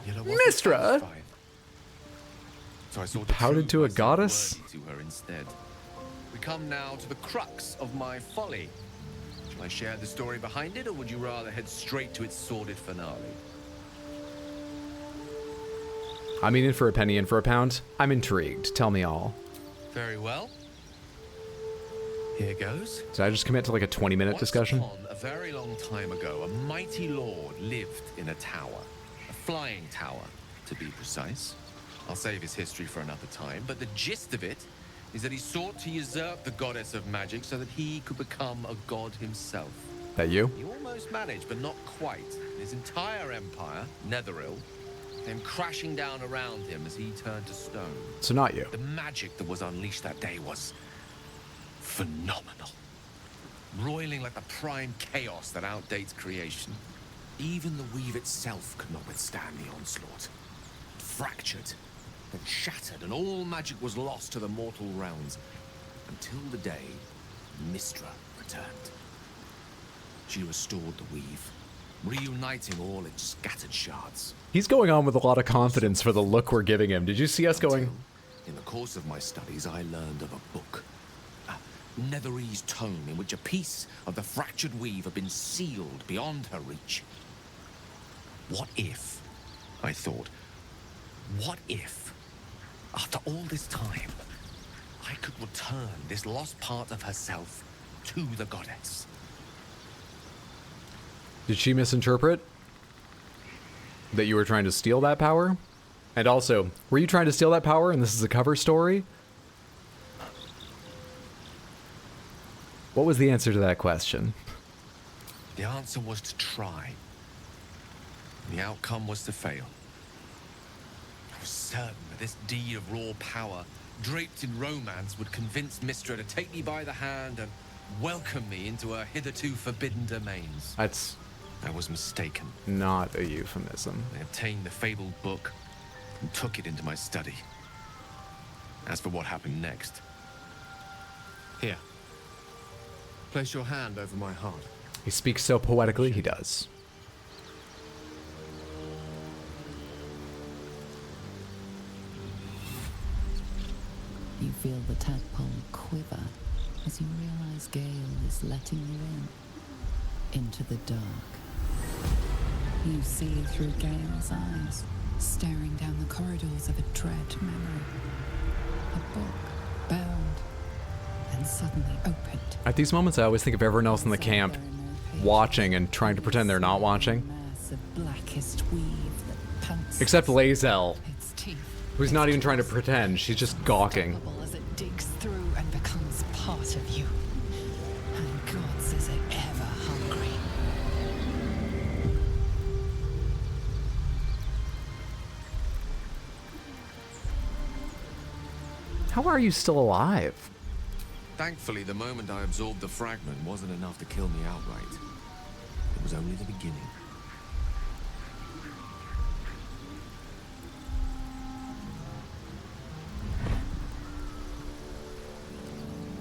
A: Mystra!
E: So I sought
A: pouted to a goddess?
E: to her instead. We come now to the crux of my folly. Shall I share the story behind it, or would you rather head straight to its sordid finale?
A: I mean, in for a penny, in for a pound. I'm intrigued. Tell me all.
E: Very well. Here goes.
A: Did I just commit to like a 20-minute discussion?
E: Once upon a very long time ago, a mighty lord lived in a tower. A flying tower, to be precise. I'll save his history for another time, but the gist of it is that he sought to usurp the goddess of magic so that he could become a god himself.
A: That you?
E: He almost managed, but not quite. His entire empire, Netheril, came crashing down around him as he turned to stone.
A: So not you.
E: The magic that was unleashed that day was phenomenal. Roiling like the prime chaos that outdates creation. Even the weave itself could not withstand the onslaught. It fractured, then shattered, and all magic was lost to the mortal realms. Until the day Mystra returned. She restored the weave, reuniting all its scattered shards.
A: He's going on with a lot of confidence for the look we're giving him. Did you see us going?
E: In the course of my studies, I learned of a book. A Netherese tome in which a piece of the fractured weave had been sealed beyond her reach. What if, I thought, what if, after all this time, I could return this lost part of herself to the goddess?
A: Did she misinterpret that you were trying to steal that power? And also, were you trying to steal that power and this is a cover story? What was the answer to that question?
E: The answer was to try. The outcome was to fail. I was certain that this deed of raw power, draped in romance, would convince Mystra to take me by the hand and welcome me into her hitherto forbidden domains.
A: That's...
E: I was mistaken.
A: Not a euphemism.
E: I obtained the fabled book and took it into my study. As for what happened next... Here. Place your hand over my heart.
A: He speaks so poetically, he does.
F: You feel the tadpole quiver as you realize Gale is letting you into the dark. You see through Gale's eyes, staring down the corridors of a dread memory. A book bound and suddenly opened.
A: At these moments, I always think of everyone else in the camp watching and trying to pretend they're not watching.
F: Mass of blackest weave that pounces
A: Except Lae'zel,
F: its teeth
A: who's not even trying to pretend. She's just gawking.
F: as it digs through and becomes part of you. And gods, is it ever hungry?
A: How are you still alive?
E: Thankfully, the moment I absorbed the fragment wasn't enough to kill me outright. It was only the beginning.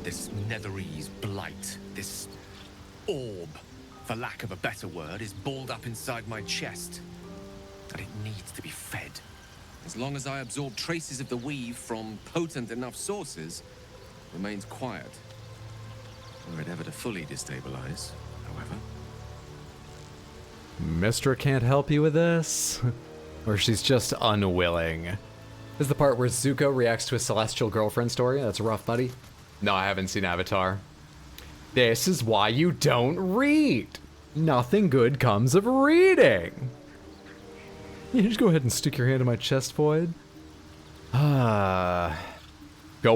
E: This Netherese blight, this orb, for lack of a better word, is balled up inside my chest. And it needs to be fed. As long as I absorb traces of the weave from potent enough sources, it remains quiet. Were it ever to fully destabilize, however.
A: Mystra can't help you with this? Or she's just unwilling? This is the part where Zuko reacts to a celestial girlfriend story. That's rough, buddy. No, I haven't seen Avatar. This is why you don't read. Nothing good comes of reading. You just go ahead and stick your hand in my chest, Void. Go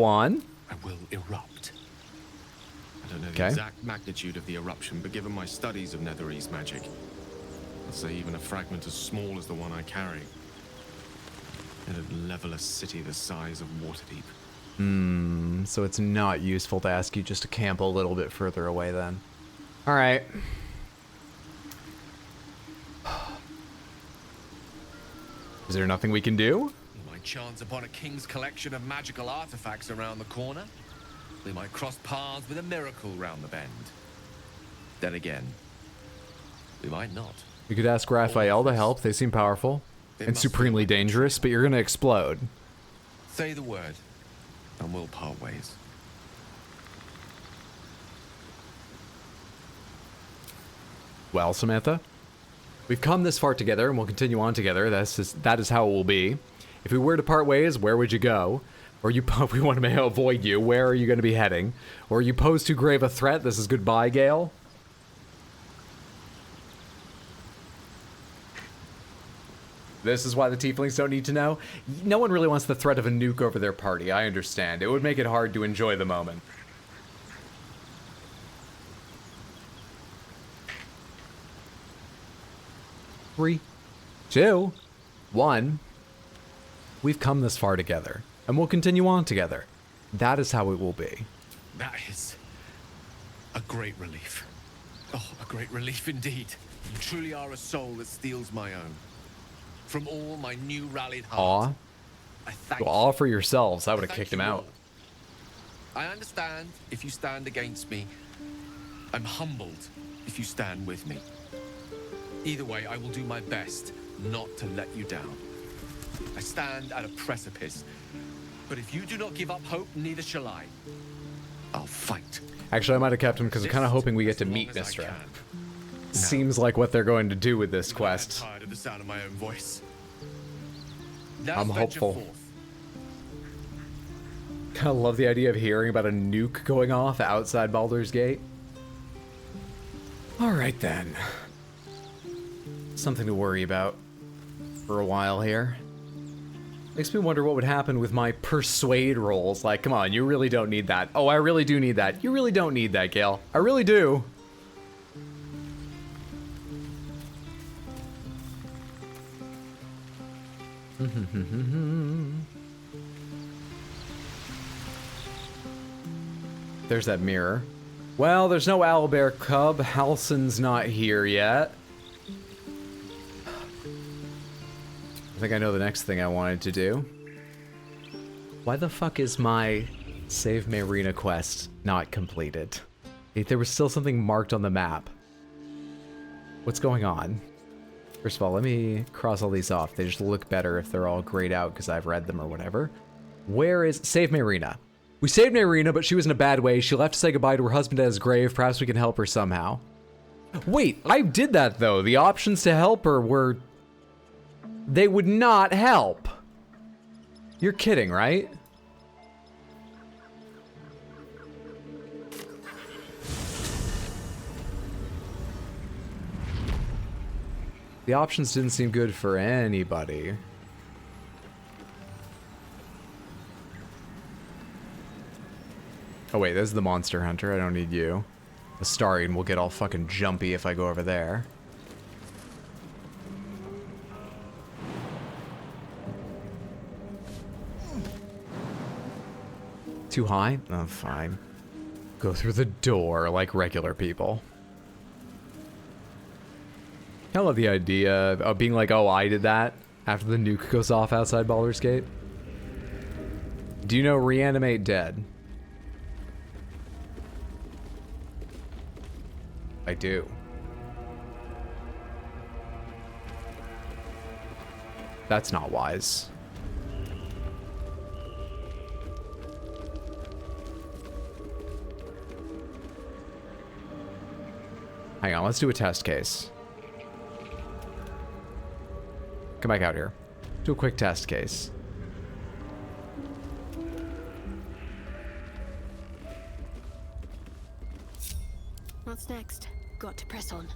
A: on.
E: I will erupt. I don't know the exact magnitude of the eruption, but given my studies of Netherese magic, I'd say even a fragment as small as the one I carry, it'd level a city the size of Waterdeep.
A: So it's not useful to ask you just to camp a little bit further away then. All right. Is there nothing we can do?
E: We might chance upon a king's collection of magical artifacts around the corner. We might cross paths with a miracle round the bend. Then again, we might not.
A: You could ask Raphael to help. They seem powerful and supremely dangerous, but you're gonna explode.
E: Say the word, and we'll part ways.
A: Well, Samantha, we've come this far together and we'll continue on together. That is how it will be. If we were to part ways, where would you go? Or we want to avoid you, where are you going to be heading? Or you pose too grave a threat, this is goodbye, Gale? This is why the tieflings don't need to know. No one really wants the threat of a nuke over their party, I understand. It would make it hard to enjoy the moment. Three, two, one. We've come this far together, and we'll continue on together. That is how it will be.
E: That is a great relief. Oh, a great relief indeed. You truly are a soul that steals my own. From all my new rallied heart,
A: Aw.
E: I thank
A: Go all for yourselves. I would have
E: Thank
A: kicked him
E: you
A: out.
E: all. I understand if you stand against me. I'm humbled if you stand with me. Either way, I will do my best not to let you down. I stand at a precipice, but if you do not give up hope, neither shall I. I'll fight.
A: Actually, I might have kept him because I'm kind of hoping we get to meet Mystra. Seems like what they're going to do with this quest.
E: I'm tired of the sound of my own voice.
A: I'm hopeful. I love the idea of hearing about a nuke going off outside Baldur's Gate. Alright then. Something to worry about for a while here. Makes me wonder what would happen with my persuade rolls. Like, come on, you really don't need that. Oh, I really do need that. You really don't need that, Gale. I really do. There's that mirror. Well, there's no owlbear cub. Halsin's not here yet. I think I know the next thing I wanted to do. Why the fuck is my Save Marina quest not completed? There was still something marked on the map. What's going on? First of all, let me cross all these off. They just look better if they're all grayed out because I've read them or whatever. Where is... Save Marina. We saved Marina, but she was in a bad way. She left to say goodbye to her husband at his grave. Perhaps we can help her somehow. Wait, I did that though. The options to help her were... They would not help. You're kidding, right? The options didn't seem good for anybody. Oh wait, this is the monster hunter. I don't need you. The Astarian will get all fucking jumpy if I go over there. Too high? Oh, fine. Go through the door like regular people. I love the idea of being like, oh, I did that after the nuke goes off outside Baldur's Gate. Do you know reanimate dead? I do. That's not wise. Hang on, let's do a test case. Come back out here. Do a quick test case.
L: What's next? Got to press on.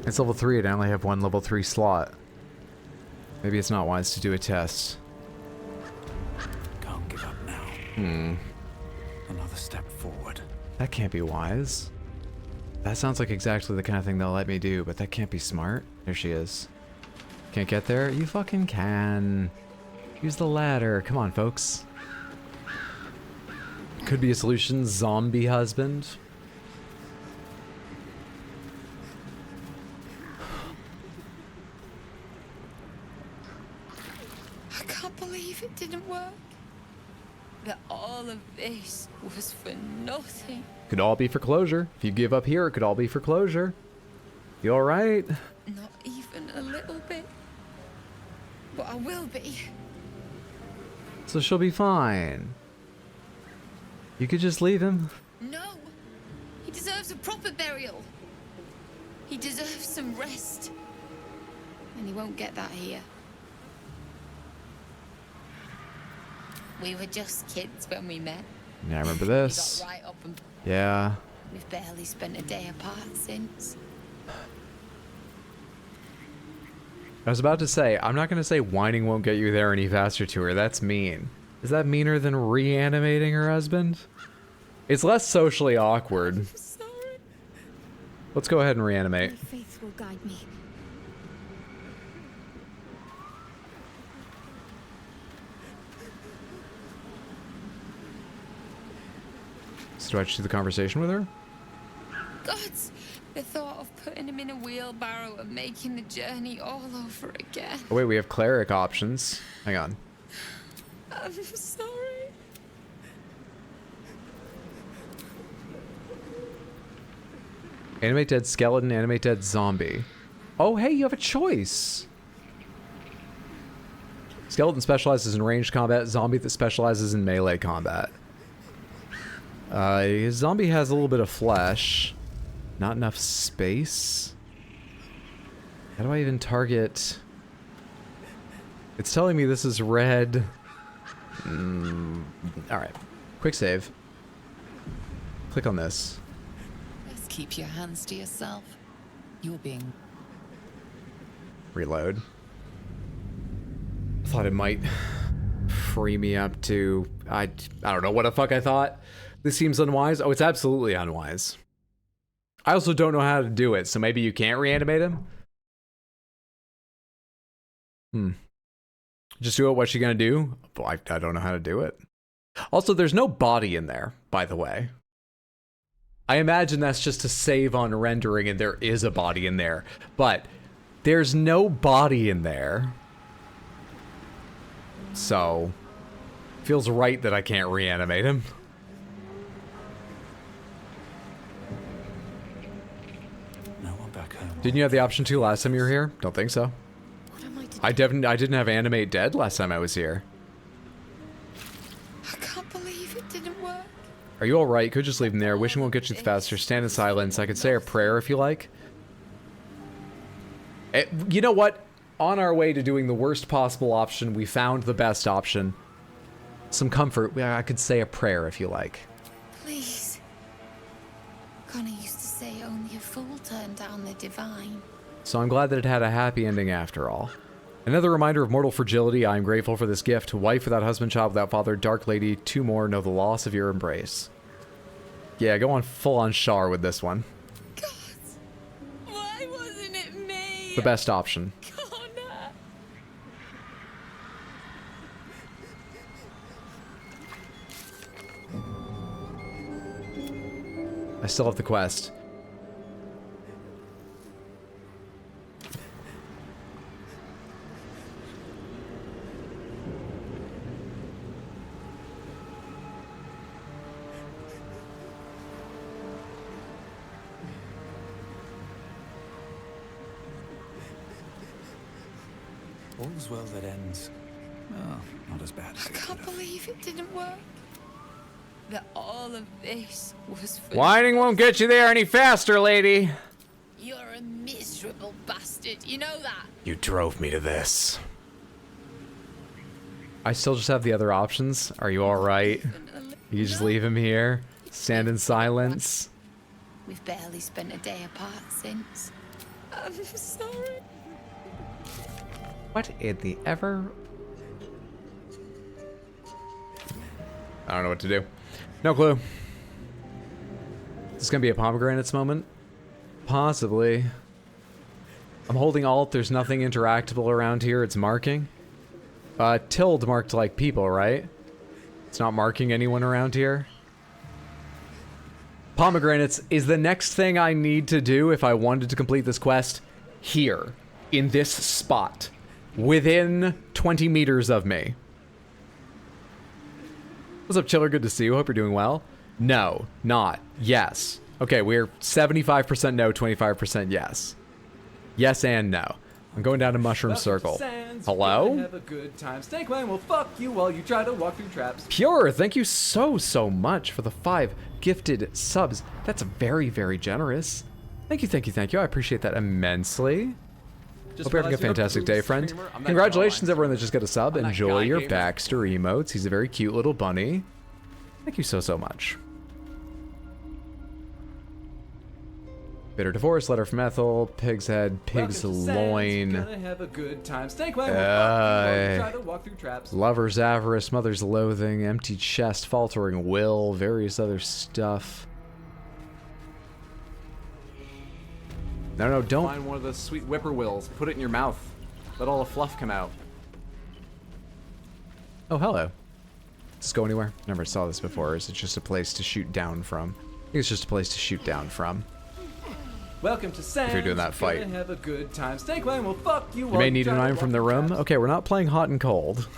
A: It's level 3 and I only have one level 3 slot. Maybe it's not wise to do a test.
Q: Can't give up now.
A: Hmm.
Q: Another step forward.
A: That can't be wise. That sounds like exactly the kind of thing they'll let me do, but that can't be smart. There she is. Can't get there? You fucking can. Use the ladder. Come on, folks. Could be a solution. Zombie husband.
F: I can't believe it didn't work. That all of this was for nothing.
A: Could all be for closure. If you give up here, it could all be for closure. You alright?
F: Not even a little bit. But I will be.
A: So she'll be fine. You could just leave him.
F: No. He deserves a proper burial. He deserves some rest. And he won't get that here. We were just kids when we met.
A: Yeah, I remember this.
F: We got right up and
A: Yeah.
F: we've barely spent a day apart since.
A: I was about to say, I'm not going to say whining won't get you there any faster to her. That's mean. Is that meaner than reanimating her husband? It's less socially awkward. Let's go ahead and reanimate.
L: My faith will guide me.
A: So do I just do the conversation with her?
F: Gods, the thought of putting him in a wheelbarrow and making the journey all over again.
A: Oh wait, we have cleric options. Hang on.
F: I'm sorry.
A: Animate dead skeleton, animate dead zombie. Oh hey, you have a choice. Skeleton specializes in ranged combat, zombie that specializes in melee combat. Zombie has a little bit of flesh. Not enough space. How do I even target? It's telling me this is red. Alright. Quick save. Click on this.
F: Let's keep your hands to yourself. You're being...
A: Reload. Thought it might free me up to... I don't know what the fuck I thought. This seems unwise. Oh, it's absolutely unwise. I also don't know how to do it, so maybe you can't reanimate him? Just do it. What's she gonna do? I don't know how to do it. Also, there's no body in there, by the way. I imagine that's just to save on rendering and there is a body in there. But there's no body in there. So, feels right that I can't reanimate him. Didn't you have the option to last time you were here? Don't think so. I didn't have animate dead last time I was here.
F: I can't believe it didn't work.
A: Are you alright? Could just leave him there. Wishing won't get you faster. Stand in silence. I could say a prayer if you like. You know what? on our way to doing the worst possible option, we found the best option. Some comfort. I could say a prayer if you like.
R: Please. Connor used to say only a fool turned down the divine.
A: So I'm glad that it had a happy ending after all. Another reminder of mortal fragility. I am grateful for this gift. Wife without husband, child without father, dark lady, 2 more, know the loss of your embrace. Yeah, go on full-on Shar with this one.
R: God, why wasn't it me?
A: The best option.
R: Connor.
A: I still have the quest.
Q: All's well that ends. Oh, not as bad as
R: I can't believe it didn't work. That all of this was for
A: Whining won't get you there any faster, lady.
R: You're a miserable bastard. You know that.
A: You drove me to this. I still just have the other options. Are you alright? You just leave him here? Stand in silence?
R: We've barely spent a day apart since. I'm sorry.
A: What in the ever? I don't know what to do. No clue. Is this gonna be a pomegranates moment? Possibly. I'm holding Alt. There's nothing interactable around here. It's marking. Tilde marked like people, right? It's not marking anyone around here. Pomegranates is the next thing I need to do if I wanted to complete this quest here, in this spot, within 20 meters of me. What's up, Chiller? Good to see you. Hope you're doing well. No, not. Yes. Okay, we're 75% no, 25% yes. Yes and no. I'm going down to Mushroom Circle. Hello?
C: Have a good time. Snake Clan will fuck you while you try to walk through traps.
A: Pure, thank you so much for the 5 gifted subs. That's very, very generous. Thank you. I appreciate that immensely. Hope you're having a fantastic day, friend. Congratulations, everyone that just got a sub. Enjoy your Baxter emotes. He's a very cute little bunny. Thank you so much. Bitter Divorce, Letter from Ethel, Pig's Head, Pig's Loin.
C: Gonna have a good time. Snake Clan will fuck you while you try to walk through traps.
A: Lover's Avarice, Mother's Loathing, Empty Chest, Faltering Will, various other stuff. No, don't.
C: Find one of the sweet whippoorwills. Put it in your mouth. Let all the fluff come out.
A: Oh, hello. Does this go anywhere? Never saw this before. Is it just a place to shoot down from? I think it's just a place to shoot down from.
C: Welcome to Sans.
A: If you're doing that fight.
C: Gonna have a good time. Snake Clan will fuck you.
A: You may need an item from the room. Okay, we're not playing hot and cold.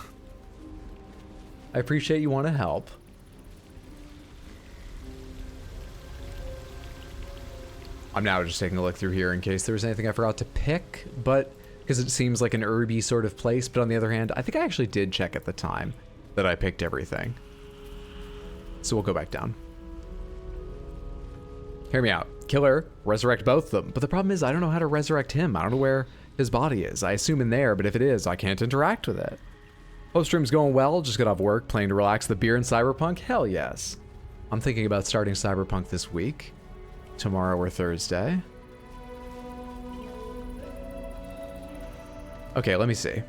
A: I appreciate you want to help. I'm now just taking a look through here in case there was anything I forgot to pick, but because it seems like an herby sort of place, but on the other hand, I think I actually did check at the time that I picked everything. So we'll go back down. Hear me out. Killer, resurrect both of them. But the problem is I don't know how to resurrect him. I don't know where his body is. I assume in there, but if it is, I can't interact with it. Hope stream's going well. Just got off work, playing to relax. The beer and Cyberpunk? Hell yes. I'm thinking about starting Cyberpunk this week. Tomorrow or Thursday. Okay, let me see.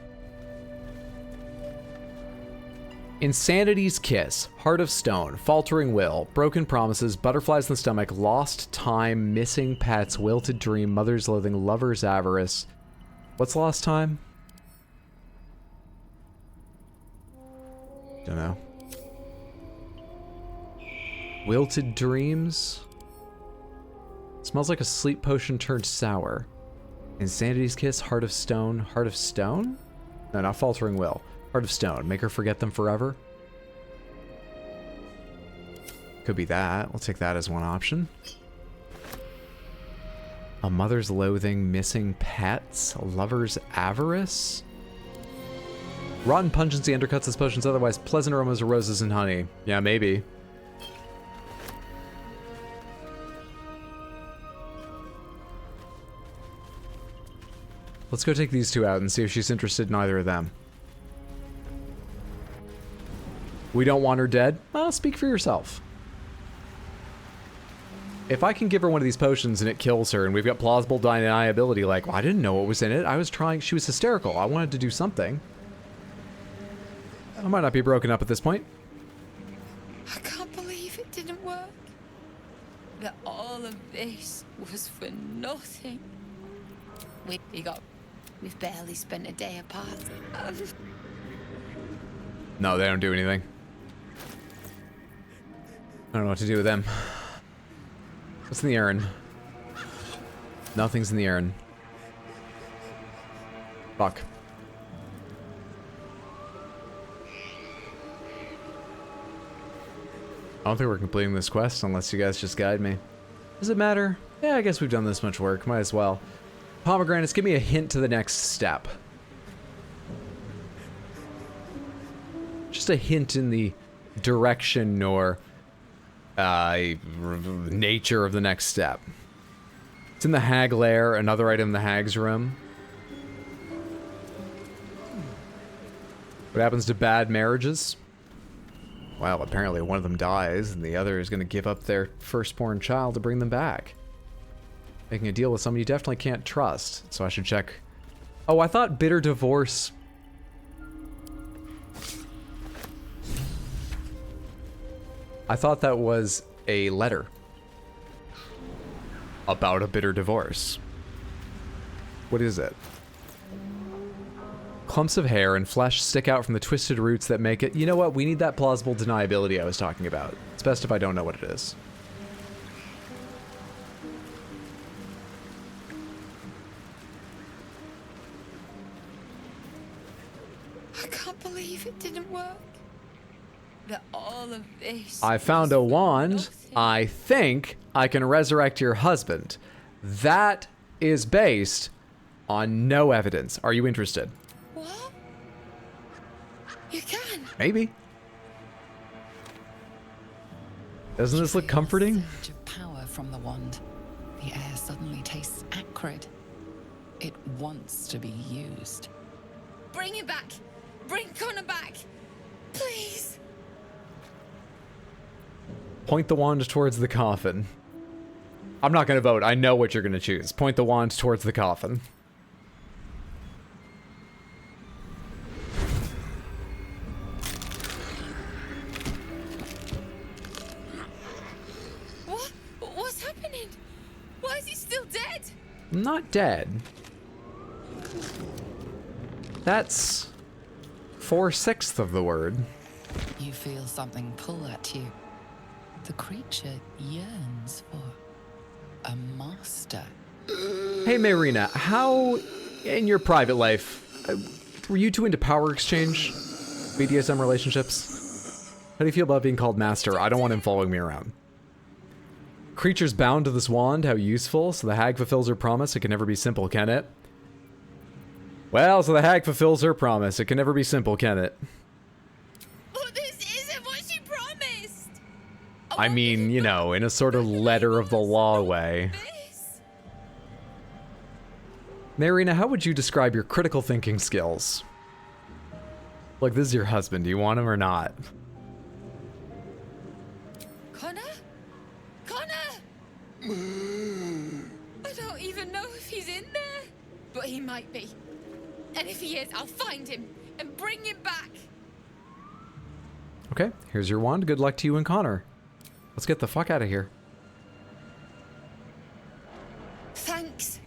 A: Insanity's Kiss, Heart of Stone, Faltering Will, Broken Promises, Butterflies in the Stomach, Lost Time, Missing Pets, Wilted Dream, Mother's Loathing, Lover's Avarice. What's Lost Time? Don't know. Wilted Dreams? Smells like a sleep potion turned sour. Insanity's Kiss, Heart of Stone. Heart of Stone? No, not Faltering Will. Heart of Stone. Make her forget them forever. Could be that. We'll take that as one option. A Mother's Loathing, Missing Pets, Lover's Avarice. Rotten pungency undercuts its potions, otherwise pleasant aromas of roses and honey. Yeah, maybe. Let's go take these two out and see if she's interested in either of them. We don't want her dead? Well, speak for yourself. If I can give her one of these potions and it kills her and we've got plausible deniability, like, well, I didn't know what was in it. I was trying, she was hysterical. I wanted to do something. I might not be broken up at this point.
R: I can't believe it didn't work. That all of this was for nothing. We've barely spent a day apart.
A: No, they don't do anything. I don't know what to do with them. What's in the urn? Nothing's in the urn. Fuck. I don't think we're completing this quest unless you guys just guide me. Does it matter? Yeah, I guess we've done this much work. Might as well. Pomegranates, give me a hint to the next step. Just a hint in the direction or nature of the next step. It's in the hag lair, another item in the hag's room. What happens to bad marriages? Well, apparently one of them dies and the other is going to give up their firstborn child to bring them back. Making a deal with someone you definitely can't trust, so I should check. Oh, I thought bitter divorce. I thought that was a letter about a bitter divorce. What is it? Clumps of hair and flesh stick out from the twisted roots that make it. You know what? We need that plausible deniability I was talking about. It's best if I don't know what it is.
R: I can't believe it didn't work. That all of this.
A: I found a wand. I think I can resurrect your husband. That is based on no evidence. Are you interested?
R: What? You can.
A: Maybe. Doesn't this look comforting?
F: Surge of power from the wand. The air suddenly tastes acrid. It wants to be used.
R: Bring it back. Bring Connor back. Please.
A: Point the wand towards the coffin. I'm not going to vote. I know what you're going to choose. Point the wand towards the coffin.
R: What? What's happening? Why is he still dead?
A: Not dead. That's 4/6 of the word.
F: You feel something pull at you. The creature yearns for a master.
A: Hey, Marina, how, in your private life, were you too into power exchange? BDSM relationships? How do you feel about being called master? I don't want him following me around. Creatures bound to this wand, how useful. So the hag fulfills her promise. It can never be simple, can it? Well, so the hag fulfills her promise. It can never be simple, can it?
R: Oh, this isn't what she promised.
A: I mean, you know, in a sort of letter of the law way. Marina, how would you describe your critical thinking skills? Like, this is your husband. Do you want him or not?
R: Connor? Connor! I don't even know if he's in there. But he might be. And if he is, I'll find him and bring him back.
A: Okay, here's your wand. Good luck to you and Connor. Let's get the fuck out of here.
R: Thanks.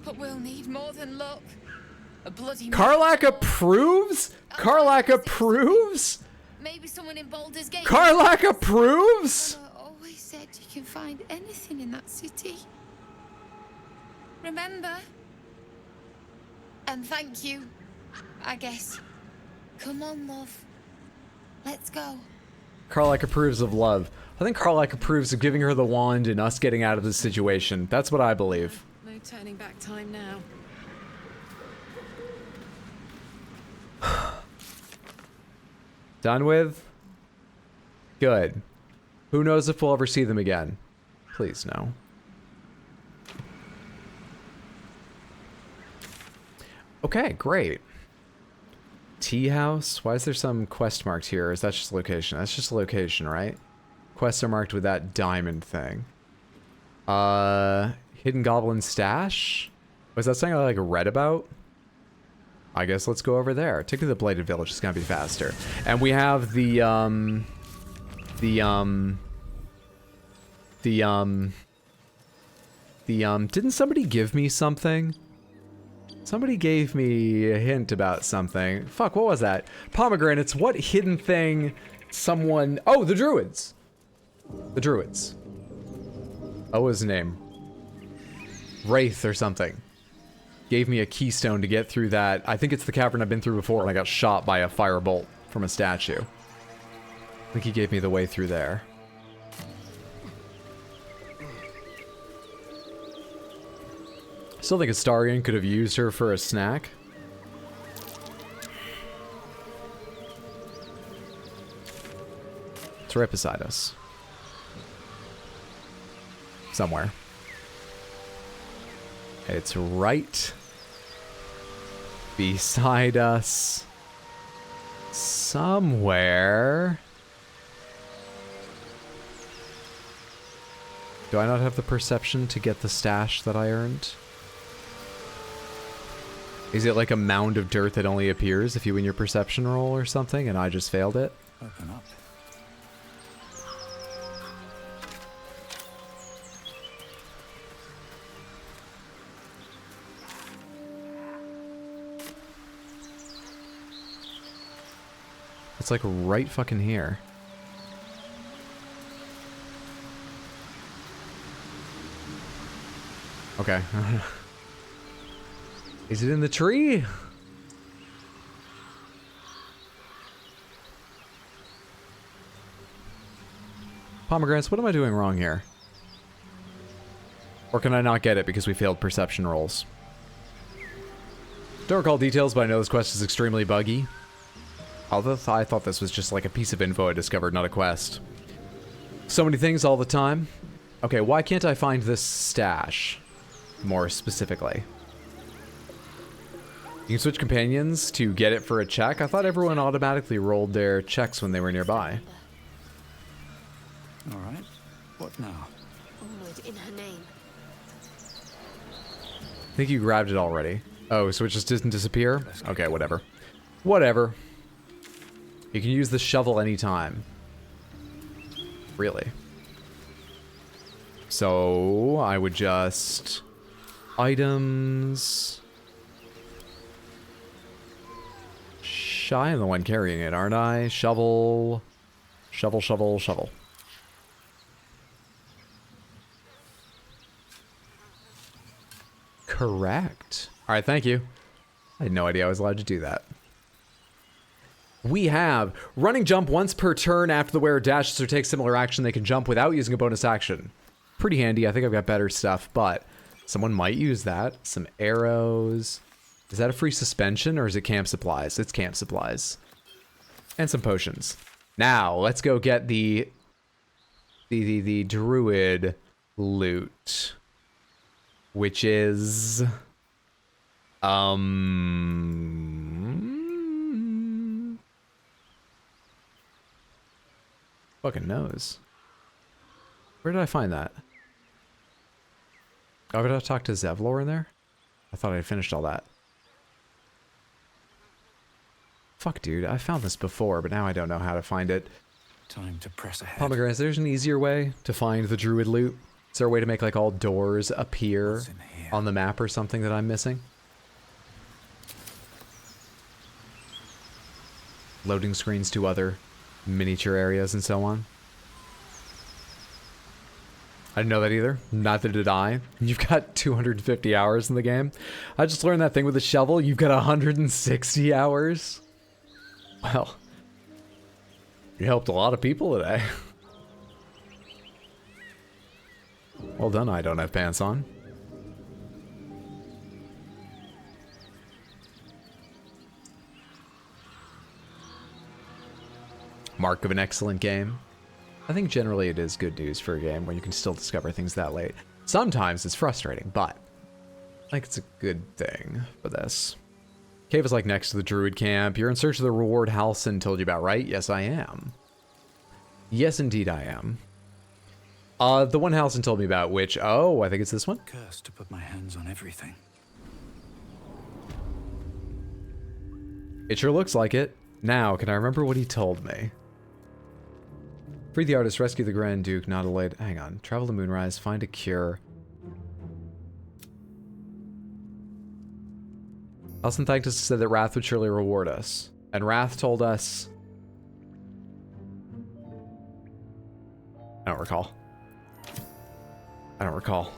R: But we'll need more than luck. A bloody
A: Karlach approves? Karlach approves?
R: Maybe someone in Baldur's Gate.
A: Karlach approves?
R: Mother always said you can find anything in that city. Remember? And thank you, I guess. Come on, love. Let's go.
A: Karlach approves of love. I think Karlach approves of giving her the wand and us getting out of this situation. That's what I believe.
H: No turning back time now.
A: Done with? Good. Who knows if we'll ever see them again? Please, no. Okay, great. Tea house? Why is there some quest marked here? Or is that just a location? That's just a location, right? Quests are marked with that diamond thing. Hidden Goblin Stash? Was that something I like read about? I guess let's go over there. Take to the Bladed Village. It's gonna be faster. And we have didn't somebody give me something? Somebody gave me a hint about something. Fuck, what was that? Pomegranates. What hidden thing someone... Oh, the Druids. The Druids. What was his name? Wraith or something. Gave me a keystone to get through that. I think it's the cavern I've been through before and I got shot by a firebolt from a statue. I think he gave me the way through there. Still think Astarion could have used her for a snack. It's right beside us. Somewhere. It's right beside us. Somewhere. Do I not have the perception to get the stash that I earned? Is it like a mound of dirt that only appears if you win your perception roll or something and I just failed it?
Q: Open up.
A: It's like right fucking here. Okay. Is it in the tree? Pomegranates, what am I doing wrong here? Or can I not get it because we failed perception rolls? Don't recall details, but I know this quest is extremely buggy. Although I thought this was just like a piece of info I discovered, not a quest. So many things all the time. Okay, why can't I find this stash? More specifically. You can switch companions to get it for a check. I thought everyone automatically rolled their checks when they were nearby.
Q: All right. What now?
L: Onward in her name.
A: I think you grabbed it already. Oh, so it just didn't disappear? Okay, whatever. Whatever. You can use the shovel anytime. Really. So, I would just... Items... I'm the one carrying it, aren't I? Shovel. Shovel, shovel, shovel. Correct. Alright, thank you. I had no idea I was allowed to do that. We have running jump once per turn after the wearer dashes or takes similar action. They can jump without using a bonus action. Pretty handy. I think I've got better stuff, but someone might use that. Some arrows. Is that a free suspension or is it camp supplies? It's camp supplies. And some potions. Now, let's go get the druid loot. Which is... Fucking knows. Where did I find that? Oh, did I talk to Zevlor in there? I thought I finished all that. Fuck, dude. I found this before, but now I don't know how to find it.
Q: Time to press ahead.
A: Pomegranates, there's an easier way to find the druid loot. Is there a way to make like all doors appear on the map or something that I'm missing? Loading screens to other miniature areas and so on. I didn't know that either. Neither did I. You've got 250 hours in the game. I just learned that thing with the shovel. You've got 160 hours. Well, you helped a lot of people today. Well done, I don't have pants on. Mark of an excellent game. I think generally it is good news for a game when you can still discover things that late. Sometimes it's frustrating, but I think it's a good thing for this. Cave is like next to the druid camp. You're in search of the reward Halsin told you about, right? Yes, I am. Yes, indeed I am. The one Halsin told me about, which, oh, I think it's this one.
Q: Cursed to put my hands on everything.
A: It sure looks like it. Now, can I remember what he told me? Free the artist, rescue the Grand Duke, not allayed. Hang on. Travel to Moonrise, find a cure. Halsin thanked us and said that Wrath would surely reward us. And Wrath told us... I don't recall. I don't recall.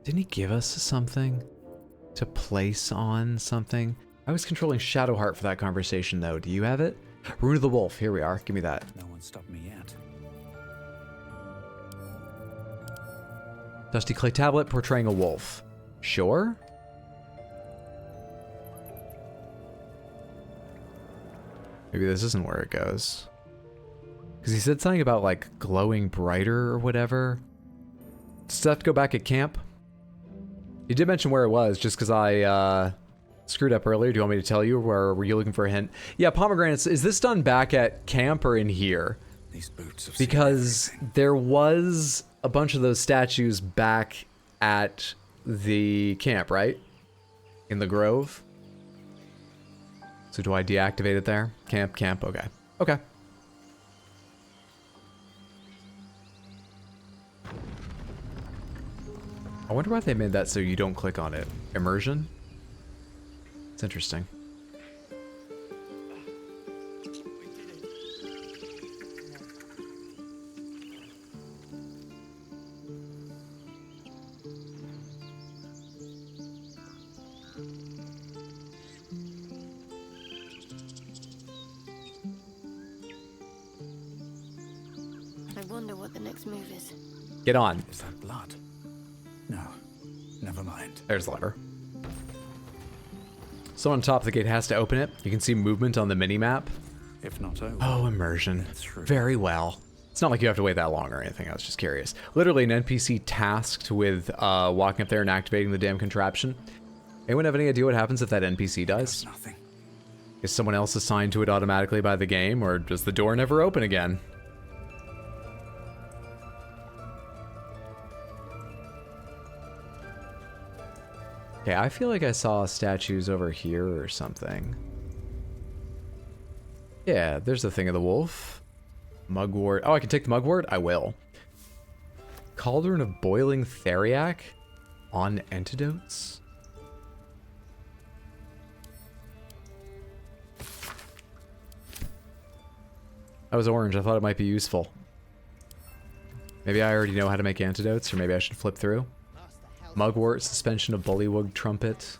A: Didn't he give us something to place on something? I was controlling Shadowheart for that conversation, though. Do you have it? Rune of the Wolf. Here we are. Give me that.
Q: No one stopped me yet.
A: Dusty clay tablet portraying a wolf. Sure. Maybe this isn't where it goes. Because he said something about, like, glowing brighter or whatever. Does that have to go back at camp? He did mention where it was, just because I screwed up earlier. Do you want me to tell you, or were you looking for a hint? Yeah, pomegranates. Is this done back at camp or in here?
Q: These boots have
A: because there was a bunch of those statues back at the camp, right? In the grove. So do I deactivate it there? Camp, okay. Okay. I wonder why they made that so you don't click on it. Immersion? It's interesting.
L: I wonder what the next move is.
A: Get on.
Q: Is that blood? No. Never mind.
A: There's the lever. So on top of the gate has to open it. You can see movement on the mini-map.
Q: If not over.
A: Oh, immersion. Very well. It's not like you have to wait that long or anything. I was just curious. Literally an NPC tasked with walking up there and activating the damn contraption. Anyone have any idea what happens if that NPC does?
Q: Nothing.
A: Is someone else assigned to it automatically by the game, or does the door never open again? Okay, I feel like I saw statues over here or something. Yeah, there's the thing of the wolf. Mugwort. Oh, I can take the mugwort? I will. Cauldron of boiling theriac on antidotes? That was orange. I thought it might be useful. Maybe I already know how to make antidotes, or maybe I should flip through. Mugwort, suspension of bullywug trumpet.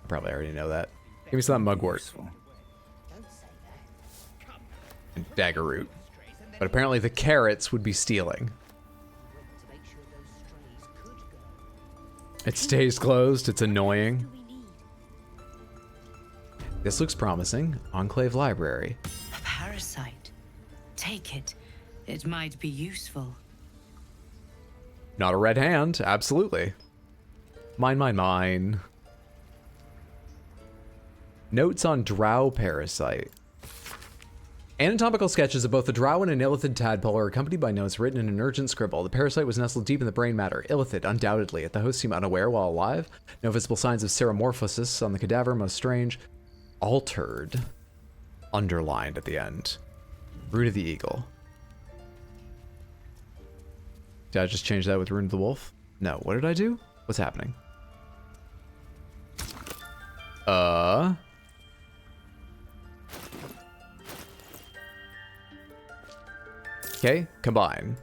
A: I probably already know that. Give me some mugwort. And dagger root. But apparently the carrots would be stealing. It stays closed. It's annoying. This looks promising. Enclave Library.
S: A parasite. Take it. It might be useful.
A: Not a red hand. Absolutely. Mine. Notes on drow parasite. Anatomical sketches of both the drow and an illithid tadpole are accompanied by notes written in an urgent scribble. The parasite was nestled deep in the brain matter. Illithid, undoubtedly. Yet the host seemed unaware while alive. No visible signs of seromorphosis on the cadaver. Most strange. Altered. Underlined at the end. Root of the eagle. Did I just change that with Rune of the Wolf? No. What did I do? What's happening? Okay, combine.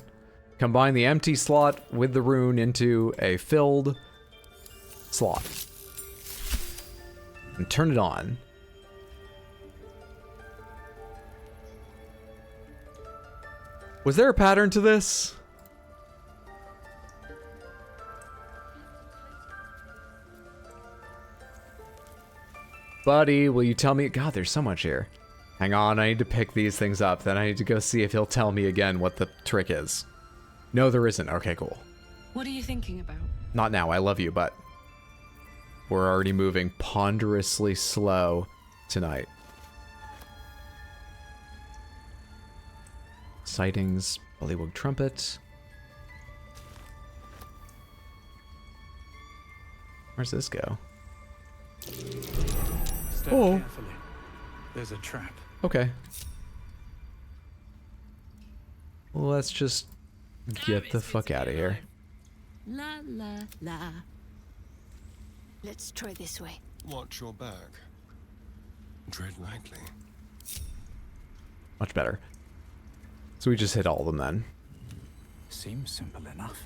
A: Combine the empty slot with the rune into a filled slot. And turn it on. Was there a pattern to this? Buddy, will you tell me? God, there's so much here. Hang on, I need to pick these things up. Then I need to go see if he'll tell me again what the trick is. No, there isn't. Okay, cool.
H: What are you thinking about?
A: Not now, I love you, but we're already moving ponderously slow tonight. Sightings, Bullywug Trumpet. Where's this go?
Q: Step
A: Oh.
Q: carefully. There's a trap.
A: Okay. Let's just get the fuck out of here.
L: La la la. Let's try this way.
J: Watch your back. Tread lightly.
A: Much better. So we just hit all of them then.
Q: Seems simple enough.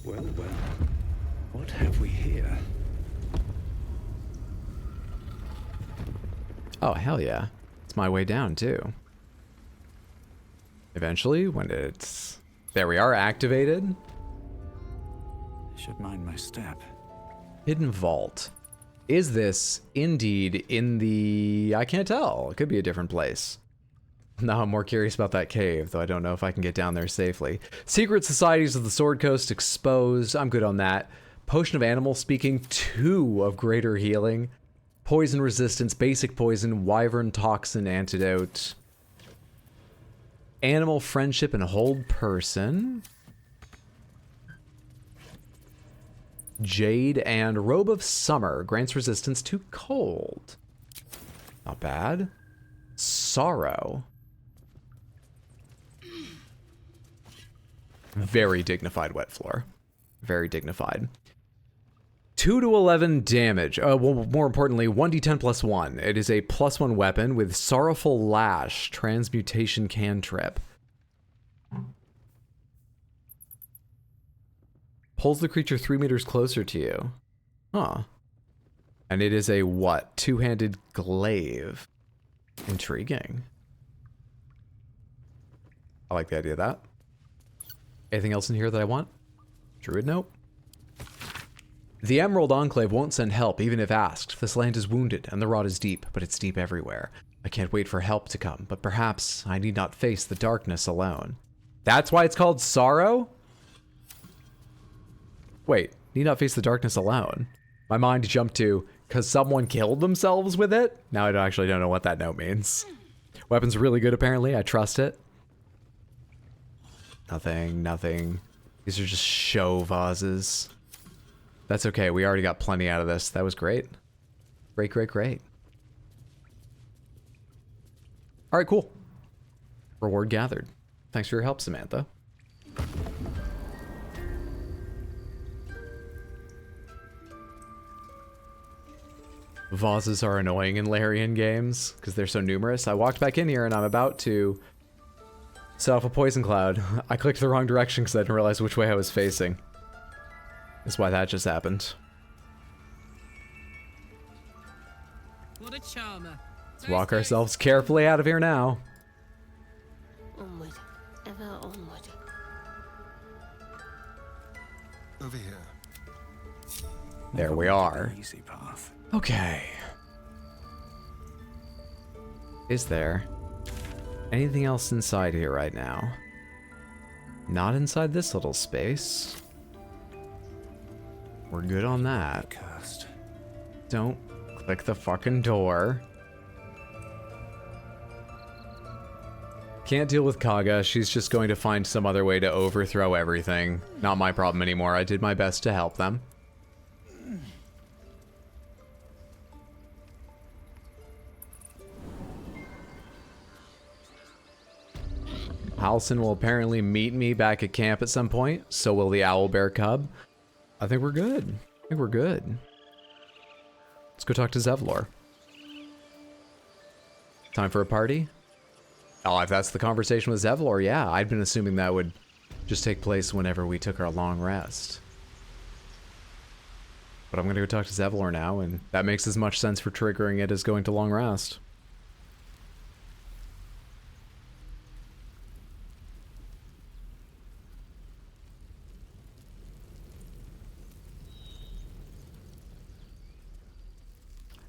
Q: Well, well. What have we here?
A: Oh, hell yeah. It's my way down, too. Eventually, when it's... There we are, activated.
Q: Should mind my step.
A: Hidden Vault. Is this indeed in the... I can't tell. It could be a different place. Now I'm more curious about that cave, though I don't know if I can get down there safely. Secret Societies of the Sword Coast exposed. I'm good on that. Potion of Animal Speaking, 2 of Greater Healing. Poison Resistance, Basic Poison, Wyvern Toxin Antidote. Animal Friendship and Hold Person. Jade and Robe of Summer, grants resistance to cold. Not bad. Sorrow. Very dignified wet floor. Very dignified. 2 to 11 damage. Well, more importantly, 1d10 plus 1. It is a plus 1 weapon with Sorrowful Lash, Transmutation Cantrip. Pulls the creature 3 meters closer to you. Huh. And it is a what? Two-handed glaive. Intriguing. I like the idea of that. Anything else in here that I want? Druid note. The Emerald Enclave won't send help, even if asked. This land is wounded, and the rot is deep, but it's deep everywhere. I can't wait for help to come, but perhaps I need not face the darkness alone. That's why it's called Sorrow? Wait, need not face the darkness alone. My mind jumped to, because someone killed themselves with it? Now I actually don't know what that note means. Weapon's really good, apparently. I trust it. Nothing, nothing. These are just show vases. That's okay. We already got plenty out of this. That was great. Great, great, great. All right, cool. Reward gathered. Thanks for your help, Samantha. Vases are annoying in Larian games because they're so numerous. I walked back in here and I'm about to set off a poison cloud. I clicked the wrong direction because I didn't realize which way I was facing. That's why that just happened.
H: What a charmer.
A: Let's walk ourselves carefully out of here now.
L: Onward. Ever onward.
J: Over here.
A: There we are.
Q: Easy path.
A: Okay. Is there anything else inside here right now? Not inside this little space. We're good on that.
Q: Cursed.
A: Don't click the fucking door. Can't deal with Kaga. She's just going to find some other way to overthrow everything. Not my problem anymore. I did my best to help them. Halson will apparently meet me back at camp at some point. So will the owlbear cub. I think we're good. I think we're good. Let's go talk to Zevlor. Time for a party? Oh, if that's the conversation with Zevlor, yeah. I'd been assuming that would just take place whenever we took our long rest. But I'm going to go talk to Zevlor now, and that makes as much sense for triggering it as going to long rest.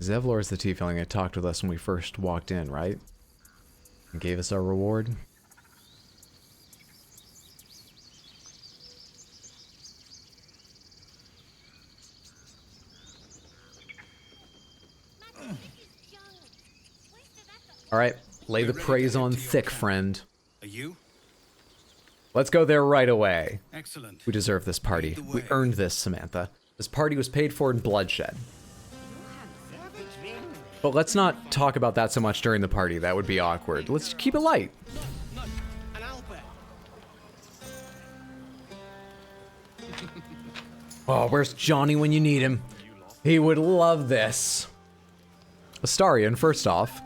A: Zevlor's the Tiefling that talked with us when we first walked in, right? And gave us our reward. Alright, lay the praise on thick, friend.
G: Are you?
A: Let's go there right away.
G: Excellent.
A: We deserve this party. We earned this, Samantha. This party was paid for in bloodshed. But let's not talk about that so much during the party. That would be awkward. Let's keep it light. Oh, where's Johnny when you need him? He would love this. Astarion, first off.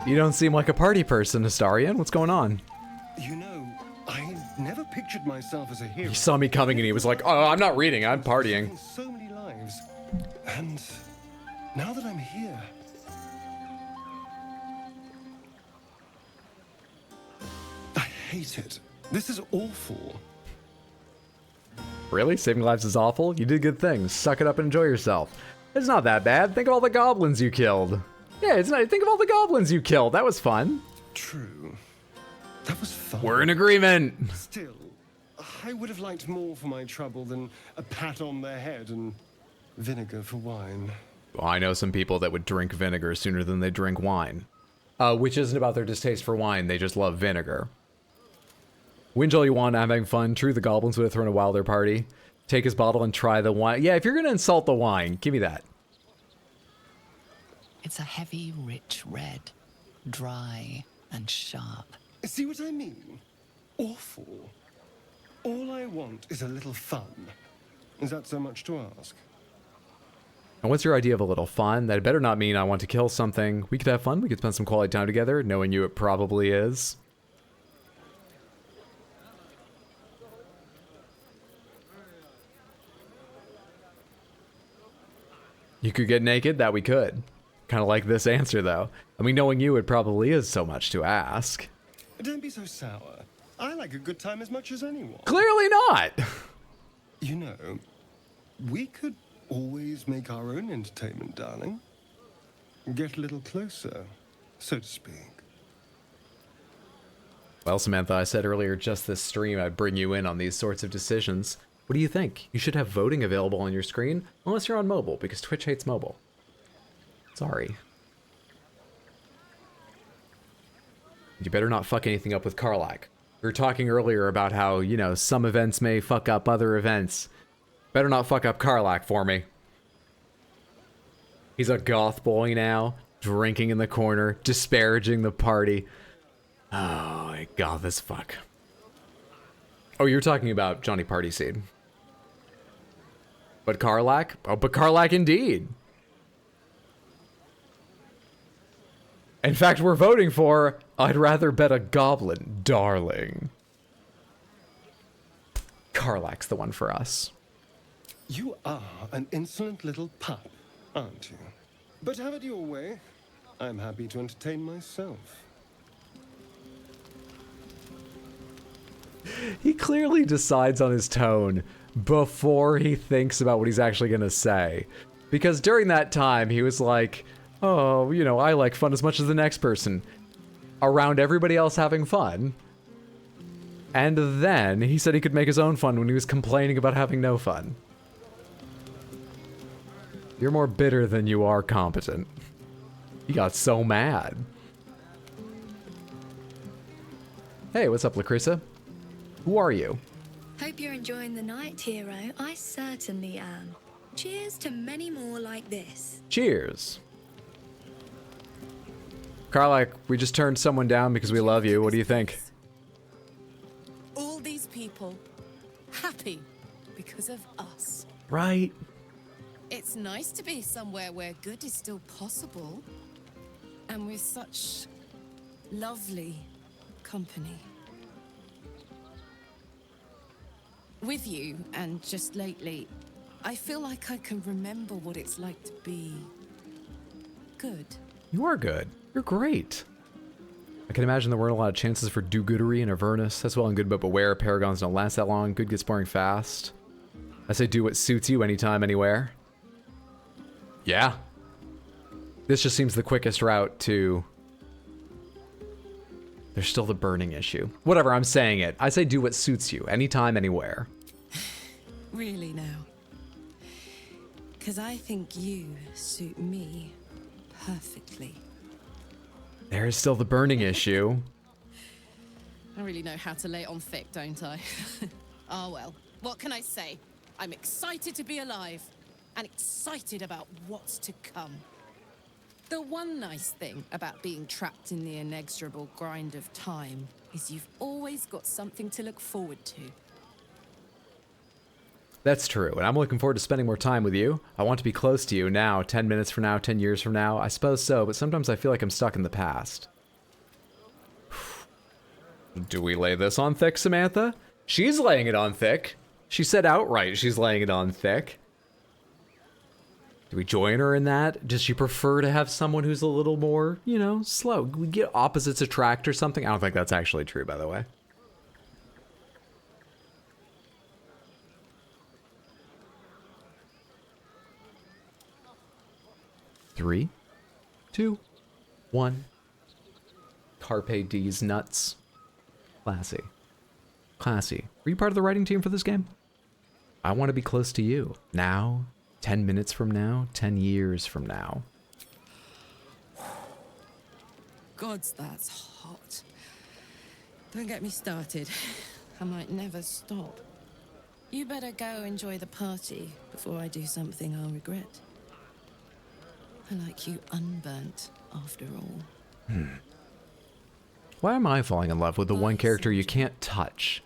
A: You don't seem like a party person, Astarion. What's going on?
T: You know, I never pictured myself as a hero.
A: He saw me coming and he was like, oh, I'm not reading, I'm partying.
T: So many lives. And now that I'm here, I hate it. This is awful.
A: Really? Saving lives is awful? You did good things. Suck it up and enjoy yourself. It's not that bad. Think of all the goblins you killed. Yeah, it's not. Think of all the goblins you killed. That was fun.
T: True. That was fun.
A: We're in agreement.
T: Still, I would have liked more for my trouble than a pat on the head and vinegar for wine.
A: Well, I know some people that would drink vinegar sooner than they drink wine. Which isn't about their distaste for wine. They just love vinegar. Whinge all you want, I'm having fun. True, the goblins would have thrown a wilder party. Take his bottle and try the wine. Yeah, if you're going to insult the wine, give me that.
F: It's a heavy, rich red. Dry and sharp.
T: See what I mean? Awful. All I want is a little fun. Is that so much to ask?
A: And what's your idea of a little fun? That better not mean I want to kill something. We could have fun. We could spend some quality time together. Knowing you, it probably is. You could get naked? That we could. Kind of like this answer, though. I mean, knowing you, it probably is so much to ask.
T: Don't be so sour. I like a good time as much as anyone.
A: Clearly not!
T: You know, we could always make our own entertainment, darling. Get a little closer, so to speak.
A: Well, Samantha, I said earlier just this stream I'd bring you in on these sorts of decisions. What do you think? You should have voting available on your screen, unless you're on mobile, because Twitch hates mobile. Sorry. You better not fuck anything up with Karlach. We were talking earlier about how, you know, some events may fuck up other events. Better not fuck up Karlach for me. He's a goth boy now, drinking in the corner, disparaging the party. Oh, goth as fuck. Oh, you're talking about Johnny Partyseed. But Karlach? Oh, but Karlach indeed. In fact, we're voting for, I'd rather bet a goblin, darling. Karlach's the one for us.
T: You are an insolent little pup, aren't you? But have it your way. I'm happy to entertain myself.
A: He clearly decides on his tone before he thinks about what he's actually going to say. Because during that time, he was like, oh, you know, I like fun as much as the next person. Around everybody else having fun. And then he said he could make his own fun when he was complaining about having no fun. You're more bitter than you are competent. He got so mad. Hey, what's up, Lacrissa? Who are you?
I: Hope you're enjoying the night, hero. I certainly am. Cheers to many more like this.
A: Cheers. Karlach, we just turned someone down because we love you. What do you think?
H: All these people happy because of us.
A: Right.
H: It's nice to be somewhere where good is still possible. And with such lovely company. With you, and just lately, I feel like I can remember what it's like to be good.
A: You are good. You're great. I can imagine there weren't a lot of chances for do-goodery in Avernus. That's well and good, but beware, paragons don't last that long. Good gets boring fast. I say do what suits you anytime, anywhere. Yeah, This just seems the quickest route to... There's still the burning issue. Whatever, I'm saying it. I say do what suits you, anytime, anywhere.
H: Really now? Because I think you suit me perfectly.
A: There is still the burning issue.
H: I really know how to lay it on thick, don't I? Oh well, what can I say? I'm excited to be alive, and excited about what's to come. The one nice thing about being trapped in the inexorable grind of time is you've always got something to look forward to.
A: That's true, and I'm looking forward to spending more time with you. I want to be close to you now, 10 minutes from now, 10 years from now. I suppose so, but sometimes I feel like I'm stuck in the past. Do we lay this on thick, Samantha? She's laying it on thick. She said outright she's laying it on thick. Do we join her in that? Does she prefer to have someone who's a little more, you know, slow? We get opposites attract or something? I don't think that's actually true, by the way. Three, two, one. Carpe D's nuts. Classy. Classy. Were you part of the writing team for this game? I want to be close to you. Now, 10 minutes from now, 10 years from now.
H: Gods, that's hot. Don't get me started. I might never stop. You better go enjoy the party before I do something I'll regret. I like you unburnt, after all.
A: Why am I falling in love with the one character you can't touch?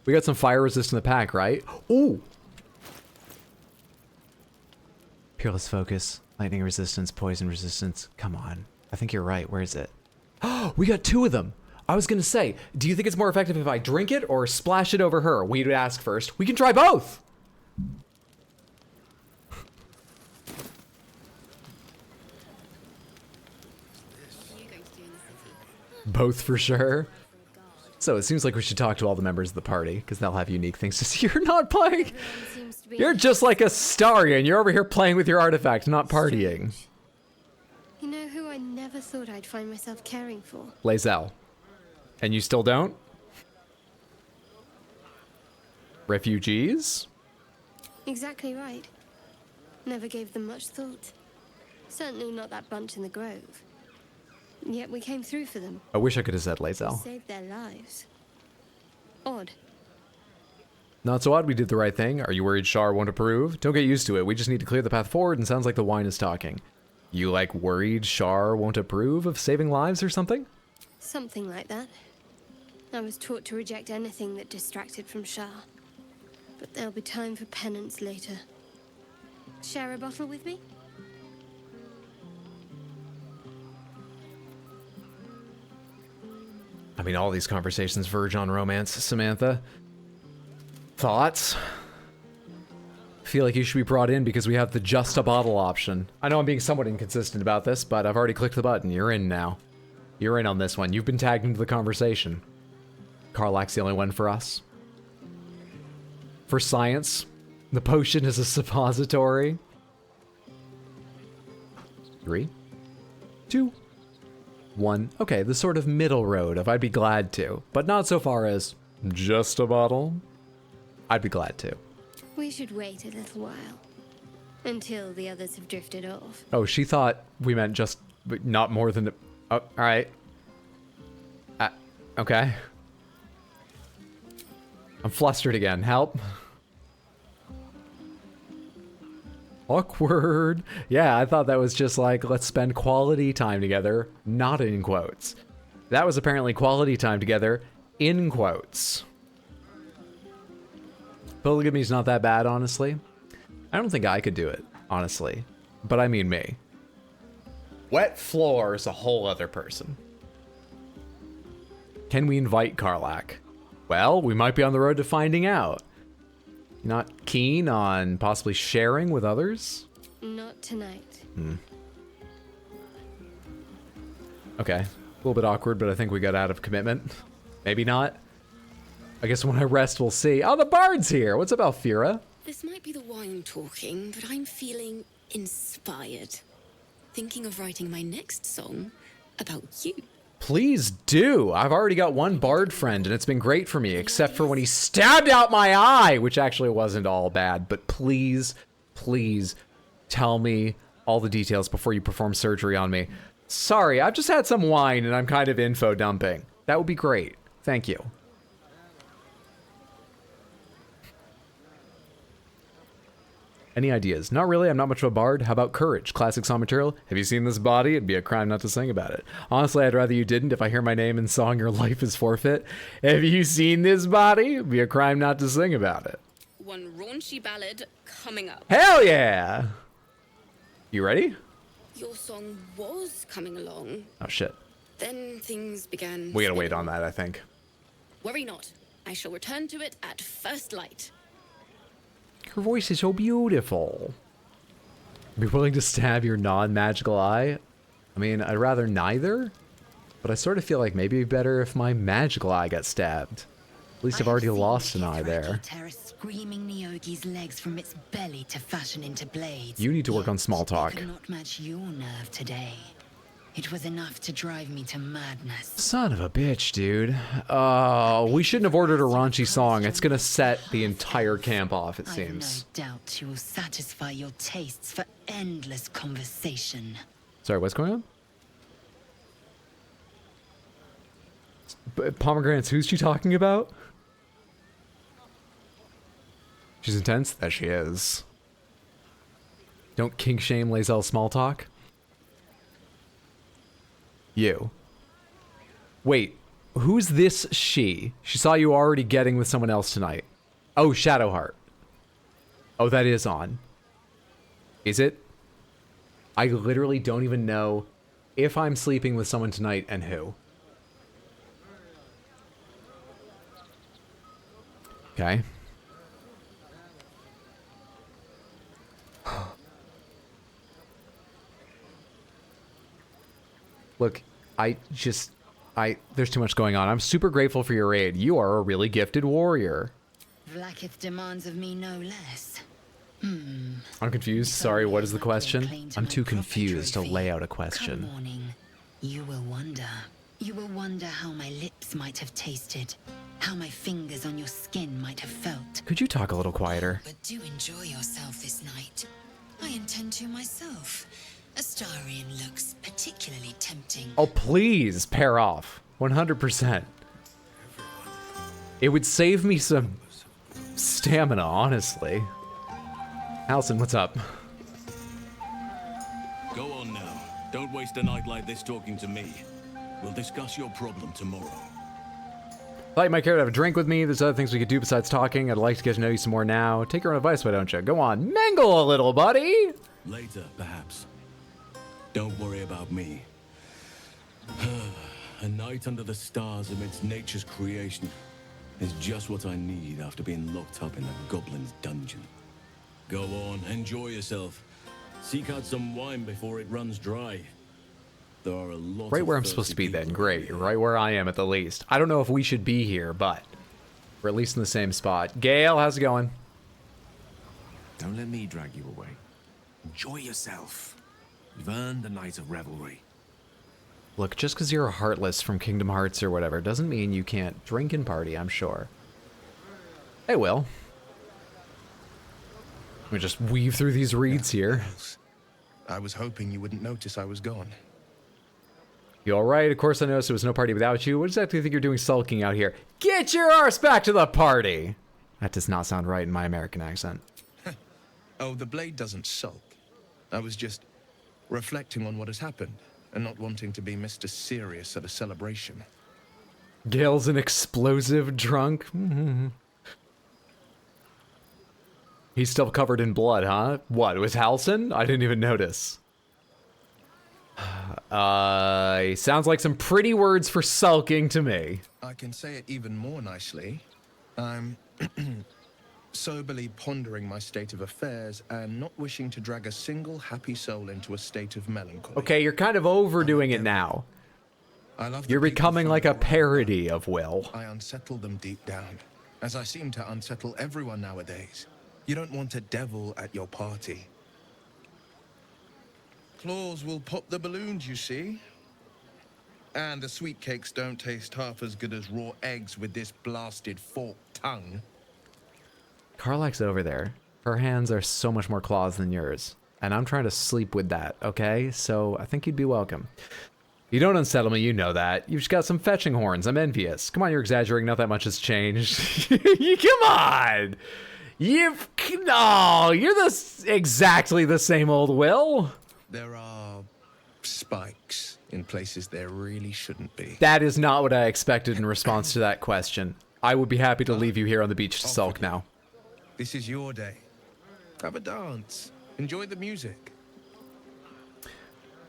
A: We got some fire resist in the pack, right? Ooh! Peerless focus, lightning resistance, poison resistance. Come on. I think you're right. Where is it? Oh, we got two of them! I was gonna say, do you think it's more effective if I drink it or splash it over her? We'd ask first. We can try both! Both for sure. So it seems like we should talk to all the members of the party, because they'll have unique things to see. You're not playing. You're just like a Starian. You're over here playing with your artifact, not partying.
U: You know who I never thought I'd find myself caring for?
A: Lae'zel. And you still don't? Refugees?
U: Exactly right. Never gave them much thought. Certainly not that bunch in the grove. Yet we came through for them.
A: I wish I could have said
U: We
A: Lae'zel.
U: saved their lives. Odd.
A: Not so odd, we did the right thing. Are you worried Shar won't approve? Don't get used to it. We just need to clear the path forward, and sounds like the wine is talking. You, like, worried Shar won't approve of saving lives or something?
U: Something like that. I was taught to reject anything that distracted from Shah. But there'll be time for penance later. Share a bottle with me?
A: I mean, all these conversations verge on romance, Samantha. Thoughts? Feel like you should be brought in because we have the just a bottle option. I know I'm being somewhat inconsistent about this, but I've already clicked the button. You're in now. You're in on this one. You've been tagged into the conversation. Karlach's the only one for us. For science, the potion is a suppository. 3, 2, 1. Okay, the sort of middle road of I'd be glad to, but not so far as just a bottle. I'd be glad to.
U: We should wait a little while. Until the others have drifted off.
A: Oh, she thought we meant just not more than... Oh, all right. Okay. I'm flustered again. Help. Awkward. Yeah, I thought that was just like, let's spend quality time together, not in quotes. That was apparently quality time together, in quotes. Polygamy's not that bad, honestly. I don't think I could do it, honestly. But I mean me. Wet floor is a whole other person. Can we invite Karlach? Well, we might be on the road to finding out. Not keen on possibly sharing with others?
U: Not tonight.
A: Okay. A little bit awkward, but I think we got out of commitment. Maybe not. I guess when I rest, we'll see. Oh, the bard's here! What's up, Alfira?
I: This might be the wine talking, but I'm feeling inspired. thinking of writing my next song about you.
A: Please do. I've already got one bard friend, and it's been great for me, except for when he stabbed out my eye, which actually wasn't all bad. But please, please tell me all the details before you perform surgery on me. Sorry, I've just had some wine, and I'm kind of info dumping. That would be great. Thank you. Any ideas? Not really, I'm not much of a bard. How about courage? Classic song material. Have you seen this body? It'd be a crime not to sing about it. Honestly, I'd rather you didn't. If I hear my name in song, your life is forfeit. Have you seen this body? It'd be a crime not to sing about it.
I: One raunchy ballad coming up.
A: Hell yeah! You ready?
I: Your song was coming along.
A: Oh shit.
I: Then things began.
A: We gotta wait on that, I think.
I: Worry not. I shall return to it at first light.
A: Your voice is so beautiful. Be willing to stab your non-magical eye? I mean, I'd rather neither, but I sort of feel like maybe it'd be better if my magical eye got stabbed. At least I've already lost an eye there.
S: Tear a screaming Nyogi's legs from its belly to fashion into blades.
A: You need to work on small talk.
S: Could not match your nerve today. It was enough to drive me to madness.
A: Son of a bitch, dude. Oh, we shouldn't have ordered a raunchy song. It's gonna set the entire camp off, it seems.
S: I've no doubt you will satisfy your tastes for endless conversation.
A: Sorry, what's going on? Pomegranates, who's she talking about? She's intense? That she is. Don't kink shame Lae'zel small talk. You. Wait, who's this she? She saw you already getting with someone else tonight. Oh, Shadowheart. Oh, that is on. Is it? I literally don't even know if I'm sleeping with someone tonight and who. Okay. Look, there's too much going on. I'm super grateful for your aid. You are a really gifted warrior.
S: Vlaakith demands of me no less.
A: I'm confused. Sorry, what is the question? I'm too confused to lay out a question.
S: Come morning, you will wonder. You will wonder how my lips might have tasted, how my fingers on your skin might have felt.
A: Could you talk a little quieter?
S: But do enjoy yourself this night. I intend to myself. Astarian looks particularly tempting.
A: Oh, please, pair off. 100%. It would save me some stamina, honestly. Allison, what's up?
O: Go on now. Don't waste a night like this talking to me. We'll discuss your problem tomorrow.
A: Thought you might care to have a drink with me. There's other things we could do besides talking. I'd like to get to know you some more now. Take your own advice, why don't you? Go on, mingle a little, buddy!
O: Later, perhaps. Don't worry about me. A night under the stars amidst nature's creation is just what I need after being locked up in a goblin's dungeon. Go on, enjoy yourself. Seek out some wine before it runs dry. There are a lot
A: Right
O: of
A: where I'm supposed to be then, great. You're right where I am at the least. I don't know if we should be here, but we're at least in the same spot. Gale, how's it going?
B: Don't let me drag you away. Enjoy yourself. You've earned a night of revelry.
A: Look, just because you're a Heartless from Kingdom Hearts or whatever doesn't mean you can't drink and party, I'm sure. Hey, Will. Let me just weave through these reeds here.
V: I was hoping you wouldn't notice I was gone.
A: You alright? Of course I noticed there was no party without you. What exactly do you think you're doing sulking out here? Get your arse back to the party! That does not sound right in my American accent.
V: Oh, the blade doesn't sulk. I was just reflecting on what has happened and not wanting to be Mr. Serious at a celebration.
A: Gale's an explosive drunk. He's still covered in blood, huh? What, with Halcyon? I didn't even notice. Sounds like some pretty words for sulking to me.
V: I can say it even more nicely. I'm soberly pondering my state of affairs and not wishing to drag a single happy soul into a state of melancholy.
A: Okay, you're kind of overdoing it now. You're becoming like a parody of Will.
V: I unsettle them deep down, as I seem to unsettle everyone nowadays. You don't want a devil at your party. claws will pop the balloons, you see. And the sweet cakes don't taste half as good as raw eggs with this blasted forked tongue.
A: Karlak's over there. Her hands are so much more claws than yours. And I'm trying to sleep with that, okay? So I think you'd be welcome. You don't unsettle me, you know that. You've just got some fetching horns. I'm envious. Come on, you're exaggerating. Not that much has changed. Come on! You're exactly the same old Will.
V: There are spikes in places there really shouldn't be.
A: That is not what I expected in response to that question. I would be happy to leave you here on the beach to sulk now.
V: This is your day. Have a dance. Enjoy the music.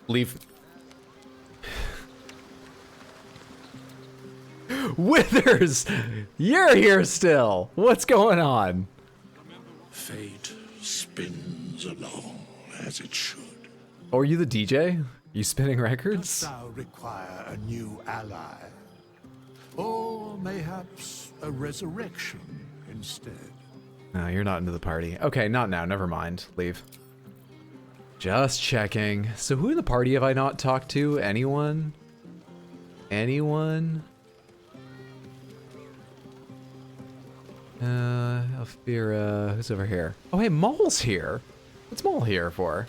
A: Leave. Withers! You're here still! What's going on?
J: Fate spins along as it should.
A: Oh, are you the DJ? You spinning records?
D: Dost thou require a new ally? Or mayhaps a resurrection instead?
A: No, you're not into the party. Okay, not now. Never mind. Leave. Just checking. So who in the party have I not talked to? Anyone? Anyone? Elfira, who's over here? Oh, hey, Maul's here. What's Maul here for?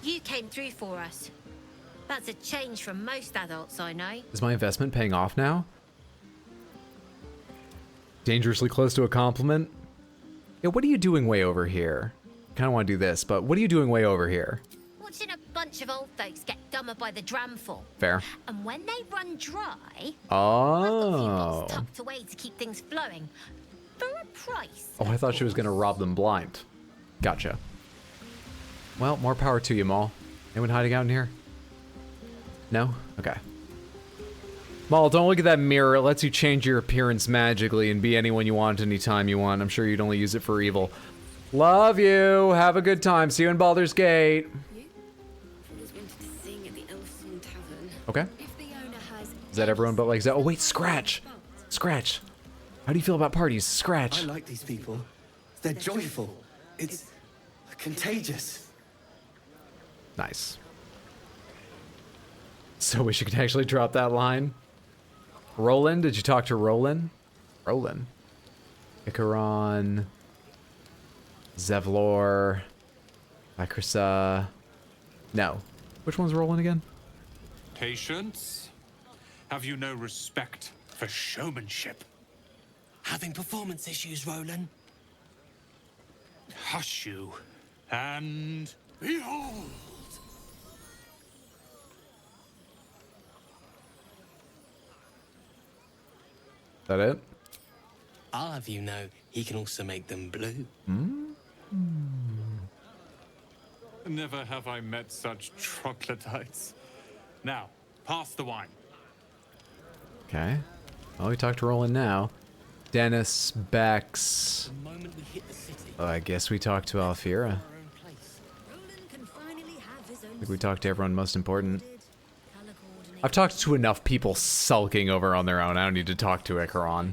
M: You came through for us. That's a change from most adults I know.
A: Is my investment paying off now? Dangerously close to a compliment? Yeah, what are you doing way over here? Kind of want to do this, but what are you doing way over here?
M: Watching a bunch of old folks get dumber by the dramful.
A: Fair.
M: And when they run dry, I've got
A: Oh.
M: a few bits tucked away to keep things flowing. For a price.
A: Oh, I thought she was going to rob them blind. Gotcha. Well, more power to you, Maul. Anyone hiding out in here? No? Okay. Maul, don't look at that mirror. It lets you change your appearance magically and be anyone you want anytime you want. I'm sure you'd only use it for evil. Love you. Have a good time. See you in Baldur's Gate. Okay. Is that everyone but like... Oh, wait, Scratch. Scratch. How do you feel about parties? Scratch.
P: I like these people. They're joyful. It's contagious.
A: Nice. So wish you could actually drop that line. Roland, did you talk to Roland? Roland. Icaron. Zevlor. Akrisa. No. Which one's Roland again?
W: Patience? Have you no respect for showmanship?
B: Having performance issues, Roland?
W: Hush you. And...
D: Behold!
A: Is that it?
B: I'll have you know, he can also make them blue.
W: Never have I met such troglodytes. Now, pass the wine.
A: Okay. Well, we talked to Roland now. Dennis, Bex. Oh, I guess we talked to Alfira. I think we talked to everyone most important. I've talked to enough people sulking over on their own. I don't need to talk to Icaron.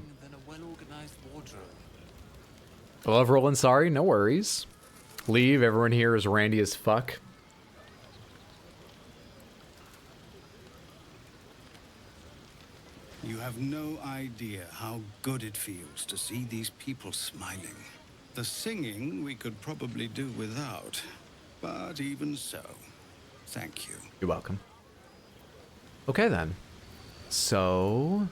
A: I love Roland, sorry, no worries. Leave, everyone here is randy as fuck.
G: You have no idea how good it feels to see these people smiling. The singing we could probably do without, but even so, thank you.
A: You're welcome. Okay then. So...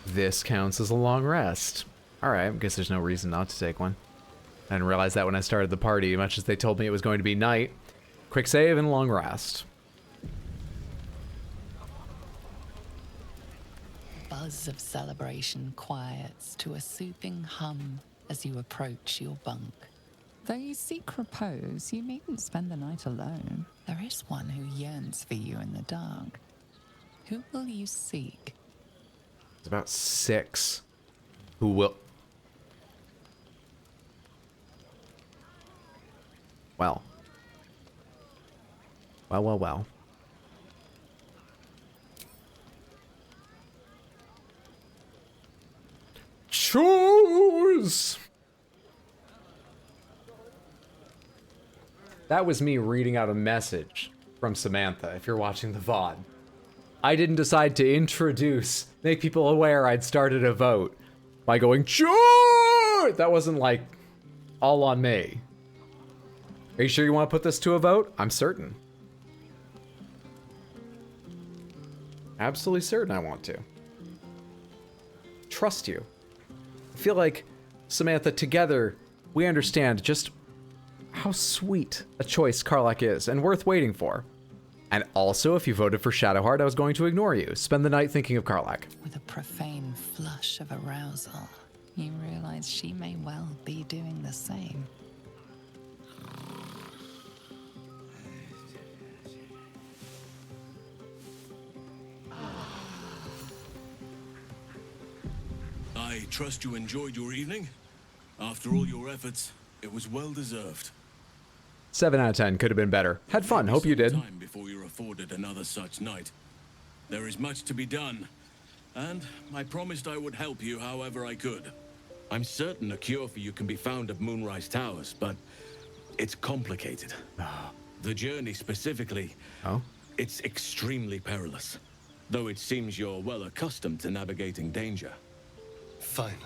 A: this counts as a long rest. Alright, I guess there's no reason not to take one. I didn't realize that when I started the party, much as they told me it was going to be night. Quick save and long rest.
F: Buzz of celebration quiets to a soothing hum as you approach your bunk. Though you seek repose, you needn't spend the night alone. There is one who yearns for you in the dark. Who will you seek?
A: It's about 6 who will... Well. Well. Choose! That was me reading out a message from Samantha, if you're watching the VOD. I didn't decide to introduce, make people aware I'd started a vote by going, choose! That wasn't like all on me. Are you sure you want to put this to a vote? I'm certain. Absolutely certain I want to. Trust you. I feel like, Samantha, together, we understand just how sweet a choice Karlach is and worth waiting for. And also, if you voted for Shadowheart, I was going to ignore you. Spend the night thinking of Karlach.
F: With a profane flush of arousal, you realize she may well be doing the same.
O: I trust you enjoyed your evening. After all your efforts, it was well deserved.
A: 7 out of 10 could have been better. Had fun. Hope you did.
O: Time before you're afforded another such night. There is much to be done, and I promised I would help you however I could. I'm certain a cure for you can be found at Moonrise Towers, but it's complicated. The journey specifically, it's extremely perilous, though it seems you're well accustomed to navigating danger.
T: Finally,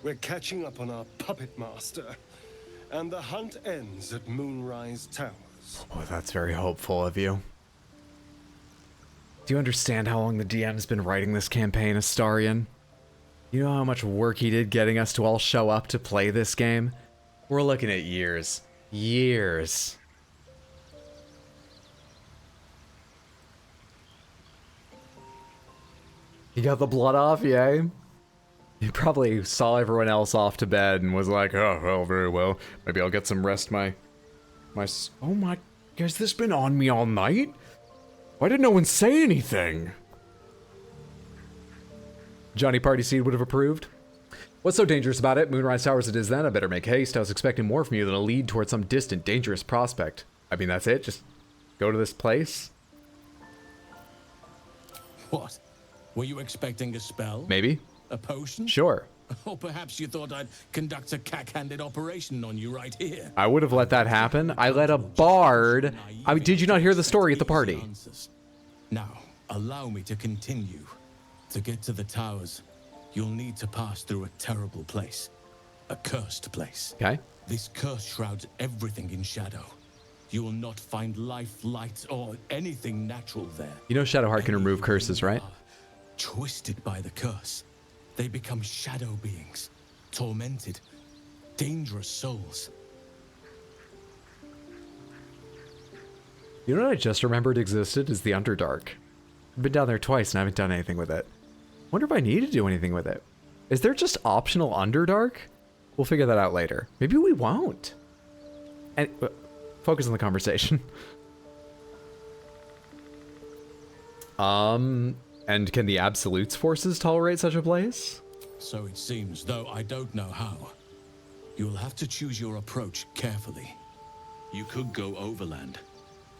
T: we're catching up on our puppet master. And the hunt ends at Moonrise Towers.
A: Oh, that's very hopeful of you. Do you understand how long the DM's been writing this campaign, Astarion? You know how much work he did getting us to all show up to play this game? We're looking at years. Years. You got the blood off, yay? He probably saw everyone else off to bed and was like, oh, well, very well. Maybe I'll get some rest. Oh my, has this been on me all night? Why did no one say anything? Johnny Party Seed would have approved. What's so dangerous about it? Moonrise Towers it is then. I better make haste. I was expecting more from you than a lead towards some distant, dangerous prospect. I mean, that's it? Just go to this place?
O: What? Were you expecting a spell?
A: Maybe.
O: A potion?
A: Sure.
O: Or perhaps you thought I'd conduct a cack-handed operation on you right here.
A: I would have let that happen. I let a bard... I mean, did you not hear the story at the party?
O: Now, allow me to continue. To get to the towers, you'll need to pass through a terrible place. A cursed place.
A: Okay.
O: This curse shrouds everything in shadow. You will not find life, light, or anything natural there.
A: You know Shadowheart can remove curses, right?
O: Twisted by the curse. They become shadow beings, tormented, dangerous souls.
A: You know what I just remembered existed is the Underdark. I've been down there twice and I haven't done anything with it. Wonder if I need to do anything with it. Is there just optional Underdark? We'll figure that out later. Maybe we won't. And focus on the conversation. And can the Absolute's forces tolerate such a place?
O: So it seems, though I don't know how. You'll have to choose your approach carefully. You could go overland,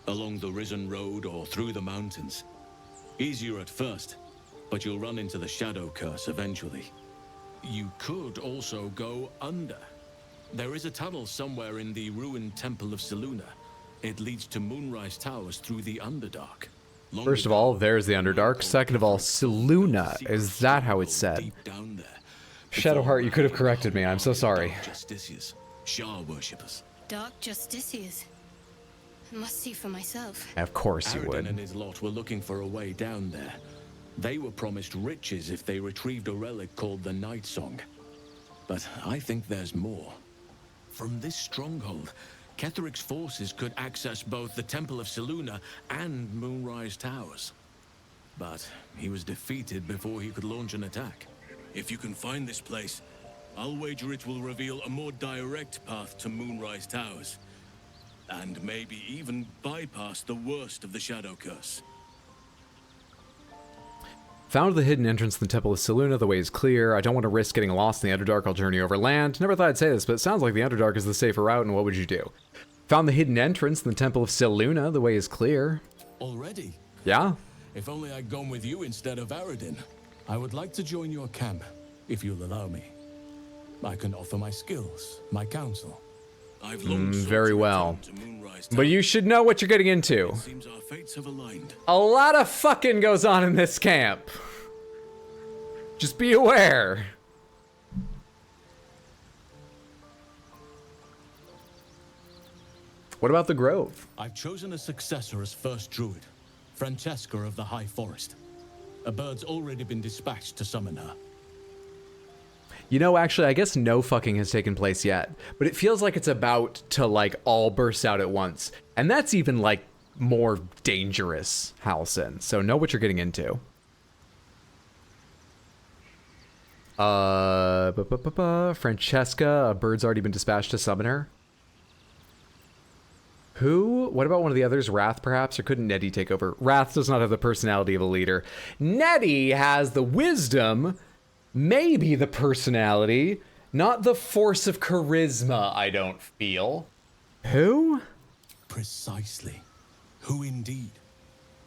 O: along the Risen Road or through the mountains. Easier at first, but you'll run into the Shadow Curse eventually. You could also go under. There is a tunnel somewhere in the ruined Temple of Selûne. It leads to Moonrise Towers through the Underdark.
A: First of all, there's the Underdark. Second of all, Selûne. Is that how it's said? Shadowheart, you could have corrected me. I'm so sorry.
O: Justiciars, Shah worshippers.
U: Dark Justiciars. I must see for myself.
A: Of course you would.
O: Aradin and his lot were looking for a way down there. They were promised riches if they retrieved a relic called the Night Song. But I think there's more. From this stronghold, Ketheric's forces could access both the Temple of Selûne and Moonrise Towers. But he was defeated before he could launch an attack. If you can find this place, I'll wager it will reveal a more direct path to Moonrise Towers. And maybe even bypass the worst of the Shadow Curse.
A: Found the hidden entrance to the Temple of Selûne. The way is clear. I don't want to risk getting lost in the Underdark. I'll journey over land. Never thought I'd say this, but it sounds like the Underdark is the safer route, and what would you do? Found the hidden entrance in the Temple of Selûne. The way is clear.
O: Already?
A: Yeah.
O: If only I'd gone with you instead of Aradin. I would like to join your camp, if you'll allow me. I can offer my skills, my counsel. I've
A: Very well. But you should know what you're getting into.
O: Seems our fates have aligned.
A: A lot of fucking goes on in this camp. Just be aware. What about the Grove?
O: I've chosen a successor as first druid, Francesca of the High Forest. A bird's already been dispatched to summon her.
A: You know, actually, I guess no fucking has taken place yet, but it feels like it's about to, like, all burst out at once. And that's even, like, more dangerous, Halcyon. So know what you're getting into. Francesca, a bird's already been dispatched to summon her. Who? What about one of the others? Wrath, perhaps? Or couldn't Nettie take over? Wrath does not have the personality of a leader. Nettie has the wisdom, maybe the personality, not the force of charisma, I don't feel. Who?
O: Precisely. Who indeed?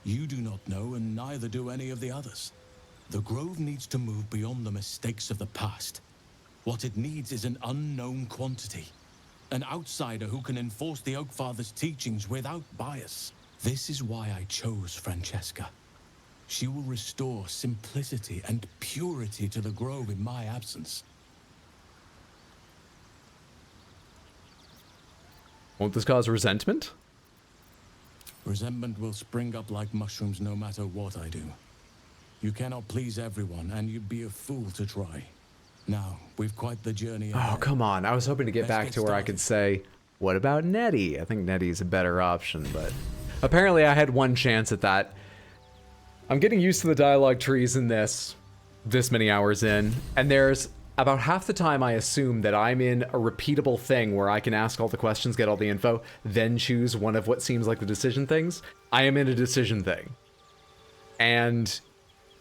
O: You do not know, and neither do any of the others. The Grove needs to move beyond the mistakes of the past. What it needs is an unknown quantity. An outsider who can enforce the Oakfather's teachings without bias. This is why I chose Francesca. She will restore simplicity and purity to the Grove in my absence.
A: Won't this cause resentment?
O: Resentment will spring up like mushrooms no matter what I do. You cannot please everyone, and you'd be a fool to try. Now, we've quite the journey ahead.
A: Oh, come on. I was hoping to get back to where I could say, what about Nettie? I think Nettie's a better option, but apparently I had one chance at that. I'm getting used to the dialogue trees in this many hours in, and there's about half the time I assume that I'm in a repeatable thing where I can ask all the questions, get all the info, then choose one of what seems like the decision things. I am in a decision thing. And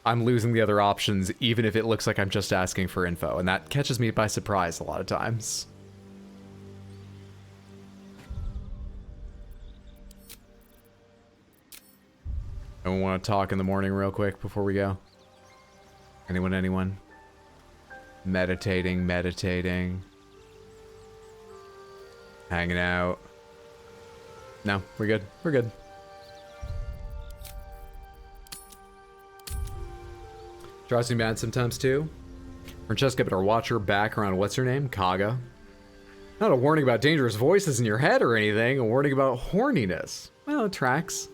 A: I'm losing the other options, even if it looks like I'm just asking for info, and that catches me by surprise a lot of times. Anyone want to talk in the morning real quick before we go? Anyone? Meditating. Hanging out. No, we're good. Drives me mad sometimes too. Francesca better watch her back around what's her name? Kaga. Not a warning about dangerous voices in your head or anything, a warning about horniness. Well, it tracks.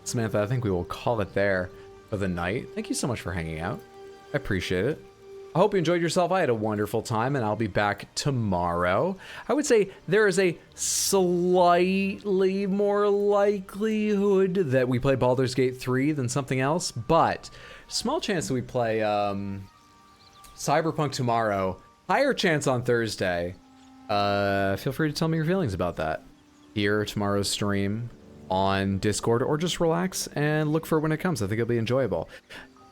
A: Samantha, I think we will call it there for the night. Thank you so much for hanging out. I appreciate it. I hope you enjoyed yourself. I had a wonderful time, and I'll be back tomorrow. I would say there is a slightly more likelihood that we play Baldur's Gate 3 than something else, but small chance that we play Cyberpunk tomorrow. Higher chance on Thursday. Feel free to tell me your feelings about that. Here, tomorrow's stream on Discord, or just relax and look for it when it comes. I think it'll be enjoyable.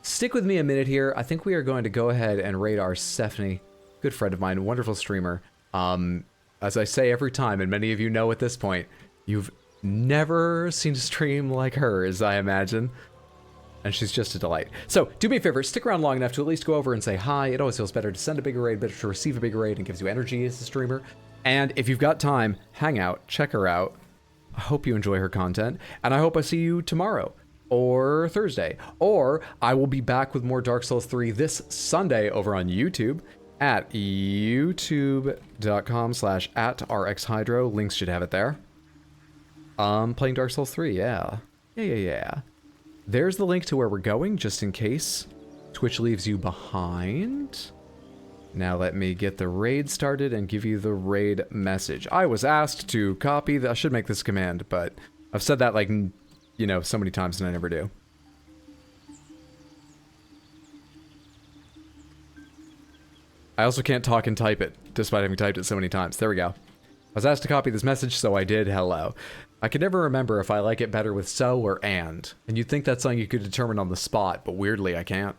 A: Stick with me a minute here. I think we are going to go ahead and raid our Stephanie, good friend of mine, wonderful streamer. As I say every time, and many of you know at this point, you've never seen a stream like hers, I imagine. And she's just a delight. So do me a favor, stick around long enough to at least go over and say hi. It always feels better to send a bigger raid, better to receive a bigger raid, and gives you energy as a streamer. And if you've got time, hang out, check her out. I hope you enjoy her content, and I hope I see you tomorrow or Thursday, or I will be back with more Dark Souls 3 this Sunday over on YouTube at youtube.com/@rxhydro. Links should have it there. Playing Dark Souls 3, yeah. There's the link to where we're going, just in case Twitch leaves you behind. Now let me get the raid started and give you the raid message. I was asked to copy I should make this command, but I've said that like, you know, so many times and I never do. I also can't talk and type it, despite having typed it so many times. There we go. I was asked to copy this message, so I did. Hello. I can never remember if I like it better with so or and you'd think that's something you could determine on the spot, but weirdly I can't.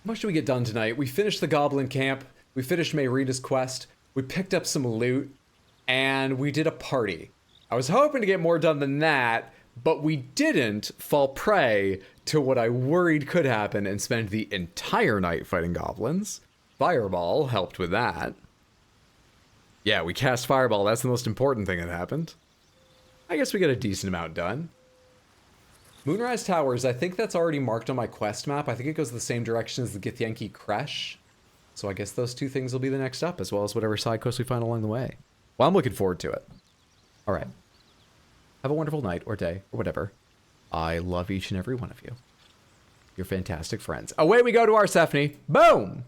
A: How much did we get done tonight? We finished the Goblin Camp, we finished Mayrita's quest, we picked up some loot, and we did a party. I was hoping to get more done than that, but we didn't fall prey to what I worried could happen and spend the entire night fighting goblins. Fireball helped with that. Yeah, we cast Fireball. That's the most important thing that happened. I guess we got a decent amount done. Moonrise Towers, I think that's already marked on my quest map. I think it goes the same direction as the Githyanki Creche. So I guess those two things will be the next up, as well as whatever side quests we find along the way. Well, I'm looking forward to it. All right. Have a wonderful night or day or whatever. I love each and every one of you. You're fantastic friends. Away we go to Arsephone. Boom!